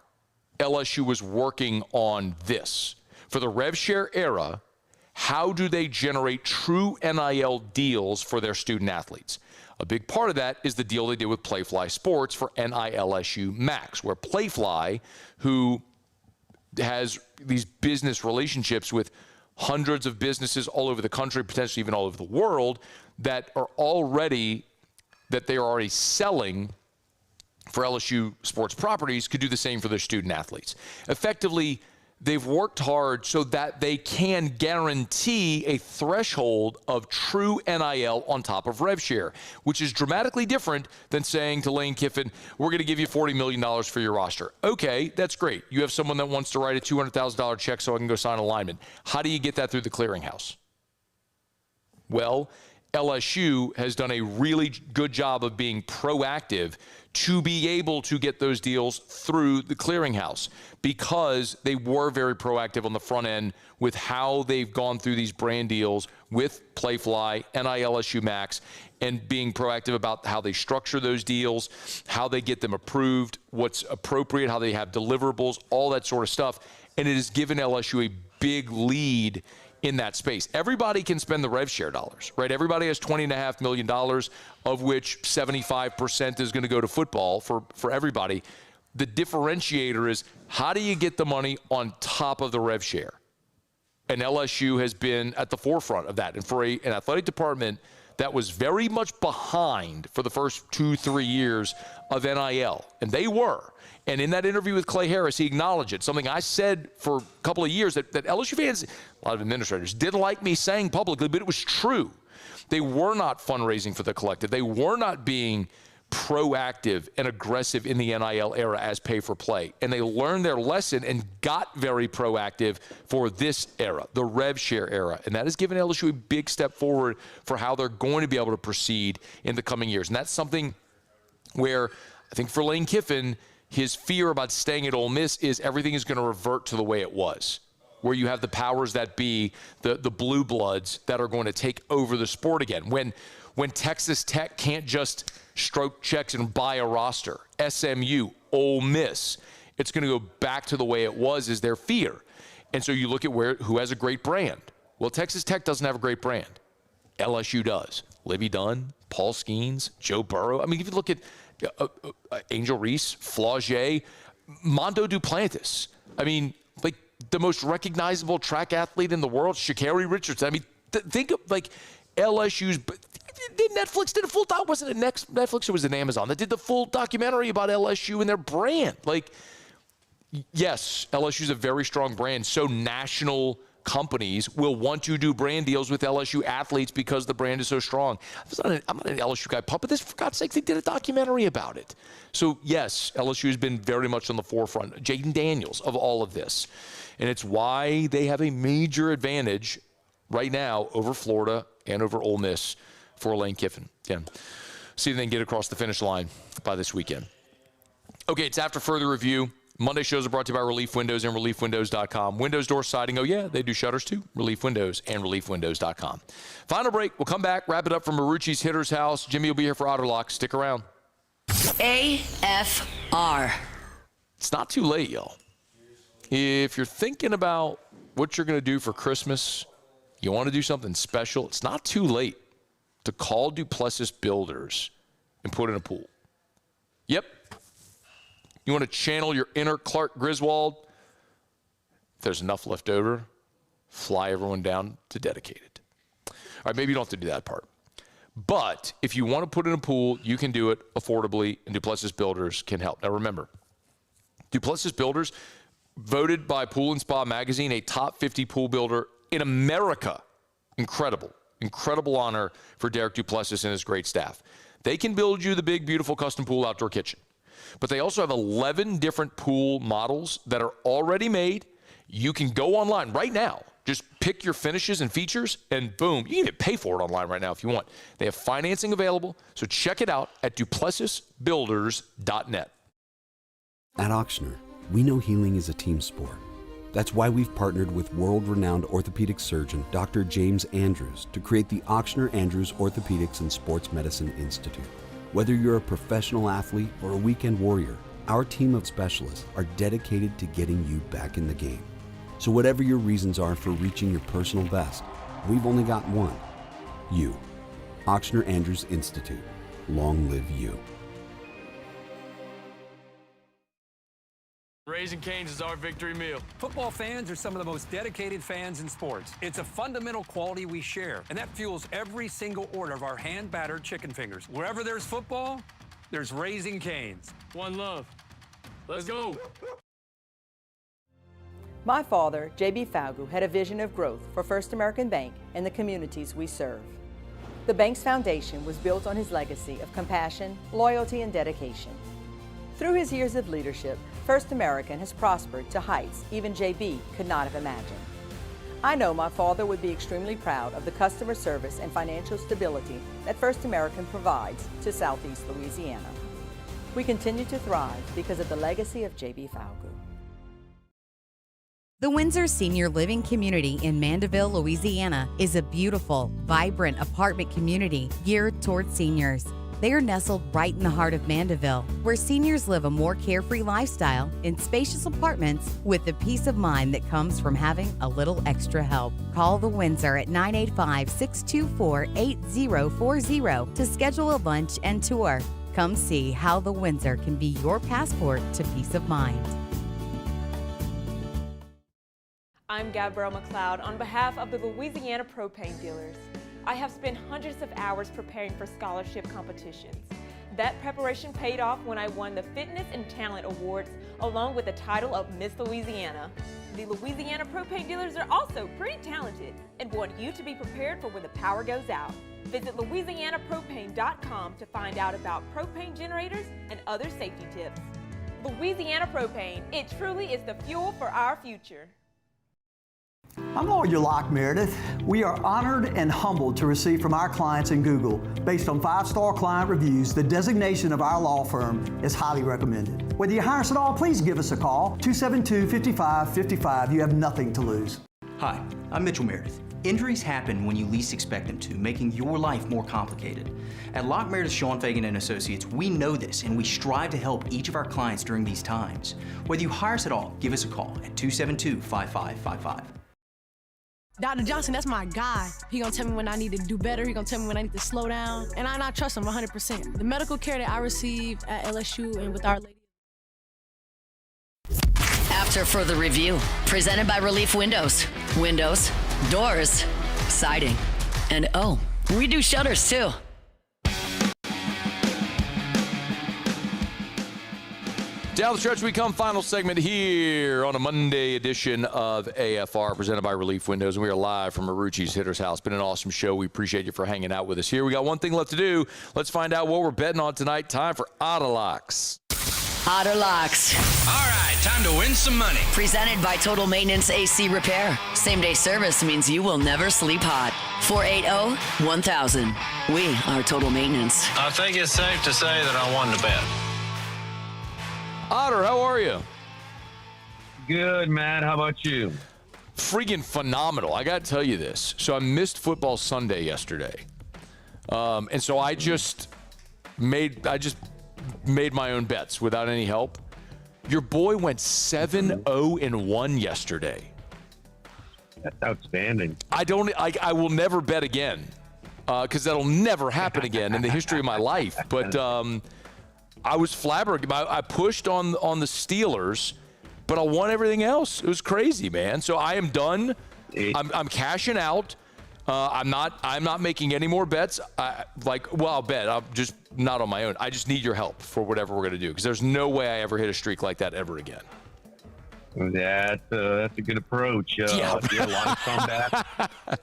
LSU was working on this. For the rev share era, how do they generate true NIL deals for their student athletes? A big part of that is the deal they did with Playfly Sports for NILSU Max, where Playfly, who has these business relationships with hundreds of businesses all over the country, potentially even all over the world, that they are already selling for LSU sports properties, could do the same for their student athletes. Effectively, they've worked hard so that they can guarantee a threshold of true NIL on top of rev share, which is dramatically different than saying to Lane Kiffin, we're going to give you $40 million for your roster. Okay, that's great. You have someone that wants to write a $200,000 check so I can go sign a lineman. How do you get that through the clearinghouse? Well, LSU has done a really good job of being proactive to be able to get those deals through the clearinghouse, because they were very proactive on the front end with how they've gone through these brand deals with Playfly, NILSU Max, and being proactive about how they structure those deals, how they get them approved, what's appropriate, how they have deliverables, all that sort of stuff. And it has given LSU a big lead in that space. Everybody can spend the rev share dollars, right? Everybody has $20.5 million, of which 75% is going to go to football for everybody. The differentiator is, how do you get the money on top of the rev share? And LSU has been at the forefront of that. And for an athletic department that was very much behind for the first 2-3 years of NIL, and they were. And in that interview with Clay Harris, he acknowledged it. Something I said for a couple of years that LSU fans, a lot of administrators, didn't like me saying publicly, but it was true. They were not fundraising for the collective. They were not being proactive and aggressive in the NIL era as pay for play. And they learned their lesson and got very proactive for this era, the rev share era. And that has given LSU a big step forward for how they're going to be able to proceed in the coming years. And that's something where I think for Lane Kiffin, his fear about staying at Ole Miss is everything is going to revert to the way it was, where you have the powers that be, the blue bloods that are going to take over the sport again. When Texas Tech can't just stroke checks and buy a roster, SMU, Ole Miss, it's going to go back to the way it was, is their fear. And so you look at who has a great brand. Well, Texas Tech doesn't have a great brand. LSU does. Livy Dunn, Paul Skeens, Joe Burrow. I mean, if you look at Angel Reese, Flaugier, Mondo Duplantis. I mean, like the most recognizable track athlete in the world, Sha'Carri Richardson. I mean, think of like LSU's. Netflix did a full doc. Wasn't it Netflix? It was an Amazon that did the full documentary about LSU and their brand. Like, yes, LSU's a very strong brand. So national companies will want to do brand deals with LSU athletes because the brand is so strong. I'm not an LSU guy, but this, for God's sake, they did a documentary about it. So, yes, LSU has been very much on the forefront. Jaden Daniels of all of this. And it's why they have a major advantage right now over Florida and over Ole Miss for Lane Kiffin. Again, see if they can get across the finish line by this weekend. Okay, it's after further review. Monday shows are brought to you by Relief Windows and ReliefWindows.com. Windows, door siding, oh yeah, they do shutters too. Relief Windows and ReliefWindows.com. Final break. We'll come back, wrap it up from Marucci's Hitter's House. Jimmy will be here for Otterlocks. Stick around. AFR. are. It's not too late, y'all. If you're thinking about what you're going to do for Christmas, you want to do something special, it's not too late to call Duplessis Builders and put in a pool. Yep. You want to channel your inner Clark Griswold? If there's enough left over, fly everyone down to Dedicated. All right, maybe you don't have to do that part. But if you want to put in a pool, you can do it affordably, and Duplessis Builders can help. Now remember, Duplessis Builders, voted by Pool and Spa Magazine a top 50 pool builder in America. Incredible. Incredible honor for Derek Duplessis and his great staff. They can build you the big, beautiful custom pool outdoor kitchen. But they also have 11 different pool models that are already made. You can go online right now. Just pick your finishes and features, and boom, you can even pay for it online right now if you want. They have financing available, so check it out at duplessisbuilders.net. At Auctioner, we know healing is a team sport. That's why we've partnered with world-renowned orthopedic surgeon Dr. James Andrews to create the Auctioner Andrews Orthopedics and Sports Medicine Institute. Whether you're a professional athlete or a weekend warrior, our team of specialists are dedicated to getting you back in the game. So whatever your reasons are for reaching your personal best, we've only got one: you. Auctioner Andrews Institute. Long live you. Raising Cane's is our victory meal. Football fans are some of the most dedicated fans in sports. It's a fundamental quality we share, and that fuels every single order of our hand-battered chicken fingers. Wherever there's football, there's Raising Cane's. One love. Let's go. My father, J.B. Falgout, had a vision of growth for First American Bank and the communities we serve. The bank's foundation was built on his legacy of compassion, loyalty, and dedication. Through his years of leadership, First American has prospered to heights even J.B. could not have imagined. I know my father would be extremely proud of the customer service and financial stability that First American provides to Southeast Louisiana. We continue to thrive because of the legacy of J.B. Falgout. The Windsor Senior Living Community in Mandeville, Louisiana is a beautiful, vibrant apartment community geared toward seniors. They are nestled right in the heart of Mandeville, where seniors live a more carefree lifestyle in spacious apartments with the peace of mind that comes from having a little extra help. Call the Windsor at 985-624-8040 to schedule a lunch and tour. Come see how the Windsor can be your passport to peace of mind. I'm Gabrielle McLeod on behalf of the Louisiana Propane Dealers. I have spent hundreds of hours preparing for scholarship competitions. That preparation paid off when I won the Fitness and Talent Awards along with the title of Miss Louisiana. The Louisiana Propane Dealers are also pretty talented and want you to be prepared for when the power goes out. Visit LouisianaPropane.com to find out about propane generators and other safety tips. Louisiana Propane, it truly is the fuel for our future. I'm Lawyer Locke Meredith. We are honored and humbled to receive from our clients in Google. Based on 5-star client reviews, the designation of our law firm is highly recommended. Whether you hire us at all, please give us a call, 272-5555. You have nothing to lose. Hi, I'm Mitchell Meredith. Injuries happen when you least expect them to, making your life more complicated. At Locke Meredith, Sean Fagan & Associates, we know this, and we strive to help each of our clients during these times. Whether you hire us at all, give us a call at 272-5555. Dr. Johnson, that's my guy. He gonna tell me when I need to do better. He gonna tell me when I need to slow down. And I trust him 100%. The medical care that I received at LSU and with Our Lady. After further review, presented by Relief Windows. Windows, doors, siding, and oh, we do shutters too. Down the stretch we come, final segment here on a Monday edition of AFR, presented by Relief Windows. And we are live from Marucci's Hitter's House. Been an awesome show. We appreciate you for hanging out with us here. We got one thing left to do. Let's find out what we're betting on tonight. Time for Otterlocks. Otterlocks. All right, time to win some money. Presented by Total Maintenance AC Repair. Same-day service means you will never sleep hot. 480-1000. We are Total Maintenance. I think it's safe to say that I won the bet. Otter, how are you? Good, man. How about you? Freaking phenomenal. I got to tell you this. So I missed football Sunday yesterday. And so I just made my own bets without any help. Your boy went 7-0-1 yesterday. That's outstanding. I will never bet again because that'll never happen again in the history of my life. But I was flabbergasted. I pushed on the Steelers, but I won everything else. It was crazy, man. So I am done. I'm cashing out. I'm not making any more bets. I'll bet. I'm just not on my own. I just need your help for whatever we're going to do because there's no way I ever hit a streak like that ever again. That's a good approach. A lot of comebacks.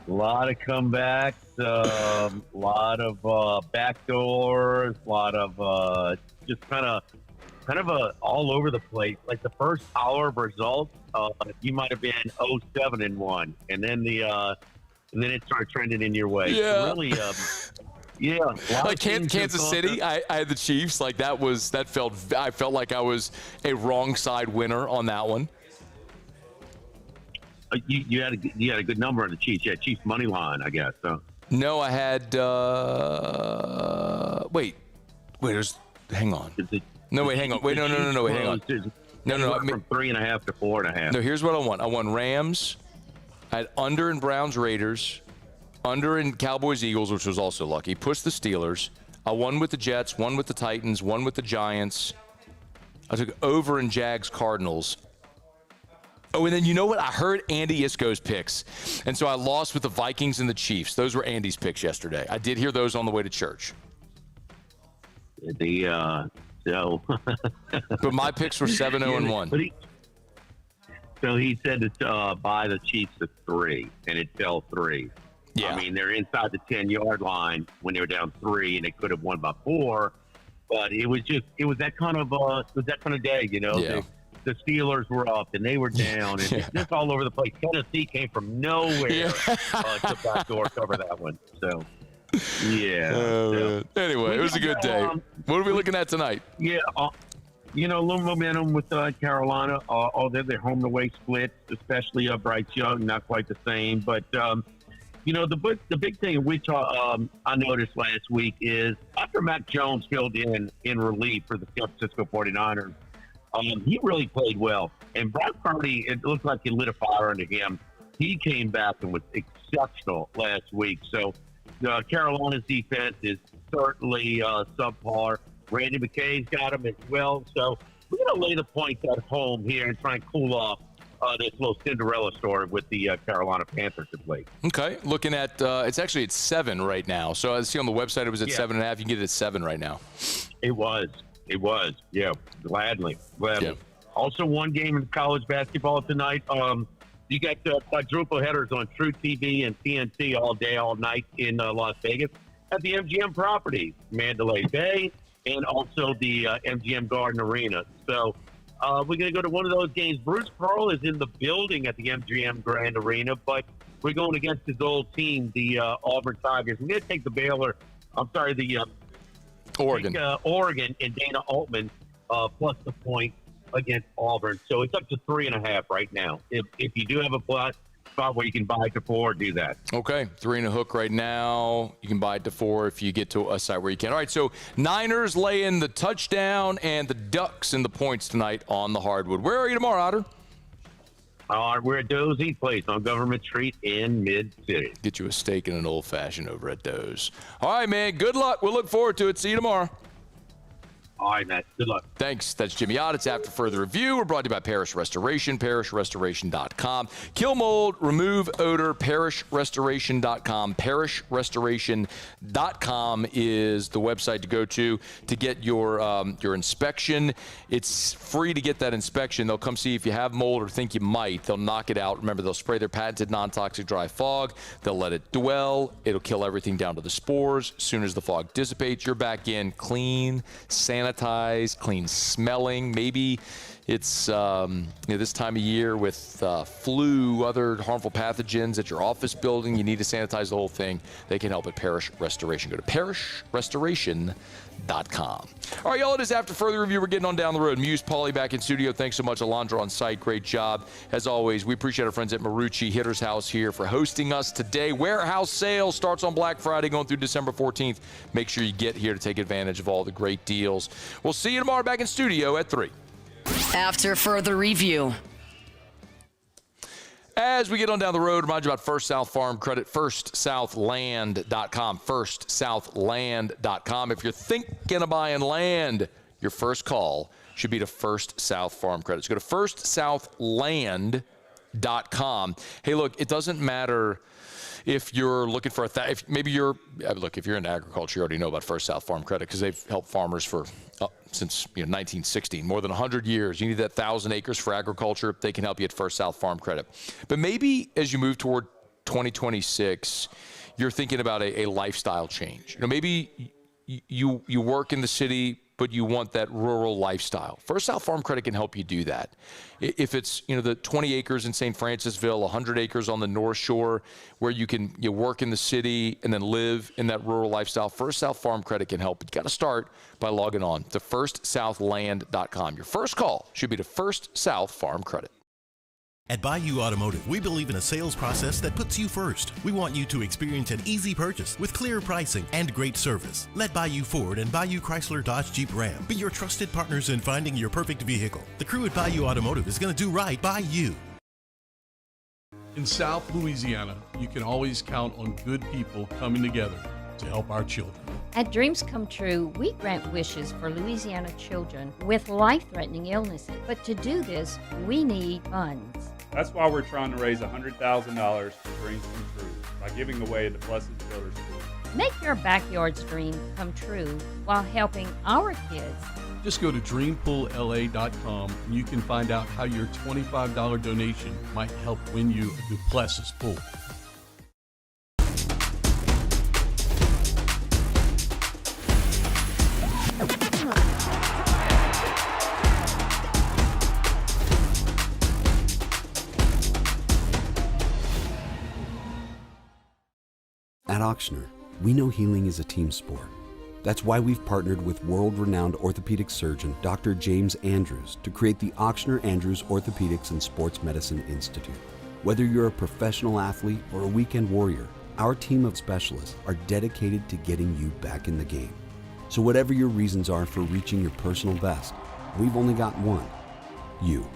A lot of comebacks. A lot of backdoors. A lot of just kind of all over the place. Like the first hour of results, you might have been 0-7-1, and then it started trending in your way. Yeah. So really, yeah. Like Kansas City, I had the Chiefs. Like I felt like I was a wrong side winner on that one. You had a good number on the Chiefs. You had Chiefs money line, I guess. So. No, I had. Wait. Hang on. No, wait, hang on. Wait, no, wait, hang on. No. From 3.5 to 4.5. No, here's what I won. I won Rams. I had under in Browns Raiders, under in Cowboys Eagles, which was also lucky. Pushed the Steelers. I won with the Jets, won with the Titans, won with the Giants. I took over in Jags Cardinals. Oh, and then you know what? I heard Andy Isco's picks. And so I lost with the Vikings and the Chiefs. Those were Andy's picks yesterday. I did hear those on the way to church. But my picks were 7-0-1. So he said to buy the Chiefs at 3, and it fell 3. Yeah. I mean, they're inside the 10-yard line when they were down 3, and they could have won by 4. But it was that kind of day, you know. Yeah. The Steelers were up and they were down, and just all over the place. Tennessee came from nowhere to backdoor cover that one. So. Yeah. Anyway, it was a good day. What are we looking at tonight? Yeah, a little momentum with Carolina. They're home and away splits, especially Bryce Young, not quite the same. But the big thing which I noticed last week is after Mac Jones filled in relief for the San Francisco 49ers, he really played well. And Brock Purdy, it looked like he lit a fire under him. He came back and was exceptional last week. So. Carolina's defense is certainly subpar. Randy McKay's got him as well. So we're going to lay the points at home here and try and cool off this little Cinderella story with the Carolina Panthers to play. Okay. Looking at it's actually at 7 right now. So I see on the website it was at 7.5. You can get it at 7 right now. It was. Yeah. Gladly. Yeah. Also, one game in college basketball tonight. You got quadruple headers on True TV and TNT all day, all night in Las Vegas at the MGM property, Mandalay Bay, and also the MGM Garden Arena. So we're going to go to one of those games. Bruce Pearl is in the building at the MGM Grand Arena, but we're going against his old team, the Auburn Tigers. We're going to take the Oregon. Oregon and Dana Altman plus the point against Auburn. So it's up to 3.5 right now. If you do have a spot where you can buy it to 4, do that. Okay, 3 and a hook right now. You can buy it to 4 if you get to a site where you can. All right, so Niners lay in the touchdown and the Ducks in the points tonight on the hardwood. Where are you tomorrow, Otter? We're at Doe's Eat Place on Government Street in Mid-City. Get you a steak and an old-fashioned over at Doe's. All right, man, good luck. We'll look forward to it. See you tomorrow. All right, Matt. Good luck. Thanks. That's Jimmy Ott. It's After Further Review. We're brought to you by Parish Restoration, parishrestoration.com. Kill mold, remove odor, parishrestoration.com. Parishrestoration.com is the website to go to get your inspection. It's free to get that inspection. They'll come see if you have mold or think you might. They'll knock it out. Remember, they'll spray their patented non-toxic dry fog. They'll let it dwell. It'll kill everything down to the spores. As soon as the fog dissipates, you're back in clean, sanitized, clean smelling. Maybe It's this time of year with flu, other harmful pathogens at your office building. You need to sanitize the whole thing. They can help at Parish Restoration. Go to parishrestoration.com. All right, y'all, it is After Further Review. We're getting on down the road. Muse, Paulie back in studio. Thanks so much, Alondra on site. Great job. As always, we appreciate our friends at Marucci Hitter's House here for hosting us today. Warehouse sale starts on Black Friday going through December 14th. Make sure you get here to take advantage of all the great deals. We'll see you tomorrow back in studio at 3. After Further Review. As we get on down the road, remind you about First South Farm Credit, firstsouthland.com, firstsouthland.com. If you're thinking of buying land, your first call should be to First South Farm Credit. So go to firstsouthland.com. Hey, look, it doesn't matter if you're looking for if you're in agriculture, you already know about First South Farm Credit because they've helped farmers for since 1916, more than 100 years. You need that 1,000 acres for agriculture. They can help you at First South Farm Credit. But maybe as you move toward 2026, you're thinking about a lifestyle change. Maybe you work in the city, but you want that rural lifestyle. First South Farm Credit can help you do that. If it's the 20 acres in St. Francisville, 100 acres on the North Shore, where you work in the city and then live in that rural lifestyle, First South Farm Credit can help. But you got to start by logging on to firstsouthland.com. Your first call should be to First South Farm Credit. At Bayou Automotive, we believe in a sales process that puts you first. We want you to experience an easy purchase with clear pricing and great service. Let Bayou Ford and Bayou Chrysler Dodge Jeep Ram be your trusted partners in finding your perfect vehicle. The crew at Bayou Automotive is going to do right by you. In South Louisiana, you can always count on good people coming together to help our children. At Dreams Come True, we grant wishes for Louisiana children with life-threatening illnesses. But to do this, we need funds. That's why we're trying to raise $100,000 for Dreams Come True by giving away the Blessed Children's School. Make your backyard's dream come true while helping our kids. Just go to dreampoolla.com and you can find out how your $25 donation might help win you a Duplessis pool. At Ochsner, we know healing is a team sport. That's why we've partnered with world-renowned orthopedic surgeon Dr. James Andrews to create the Ochsner Andrews Orthopedics and Sports Medicine Institute. Whether you're a professional athlete or a weekend warrior, our team of specialists are dedicated to getting you back in the game. So whatever your reasons are for reaching your personal best, we've only got one: you.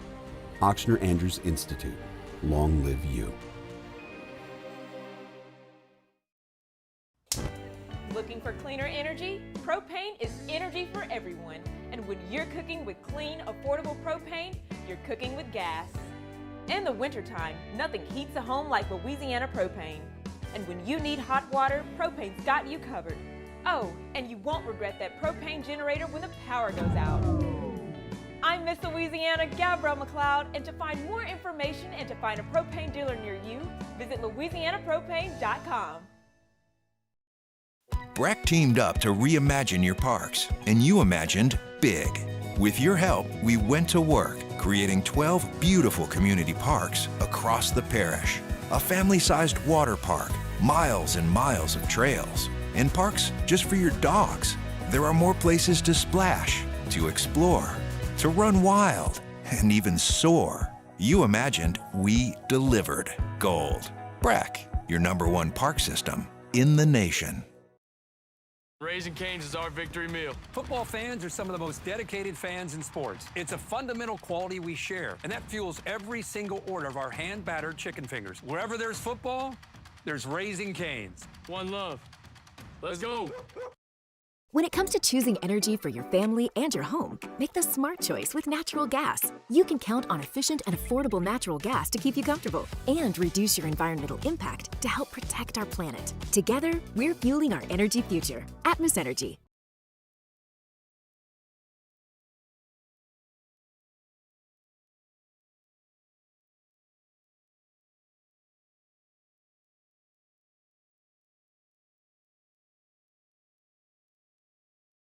Ochsner Andrews Institute. Long live you. Looking for cleaner energy? Propane is energy for everyone. And when you're cooking with clean, affordable propane, you're cooking with gas. In the wintertime, nothing heats a home like Louisiana propane. And when you need hot water, propane's got you covered. Oh, and you won't regret that propane generator when the power goes out. I'm Miss Louisiana, Gabrielle McLeod, and to find more information and to find a propane dealer near you, visit louisianapropane.com. BRAC teamed up to reimagine your parks, and you imagined big. With your help, we went to work, creating 12 beautiful community parks across the parish. A family-sized water park, miles and miles of trails, and parks just for your dogs. There are more places to splash, to explore, to run wild, and even soar. You imagined, we delivered. Gold. BRAC, your #1 park system in the nation. Raising Cane's is our victory meal. Football fans are some of the most dedicated fans in sports. It's a fundamental quality we share, and that fuels every single order of our hand-battered chicken fingers. Wherever there's football, there's Raising Cane's. One love. Let's go. When it comes to choosing energy for your family and your home, make the smart choice with natural gas. You can count on efficient and affordable natural gas to keep you comfortable and reduce your environmental impact to help protect our planet. Together, we're fueling our energy future. Atmos Energy.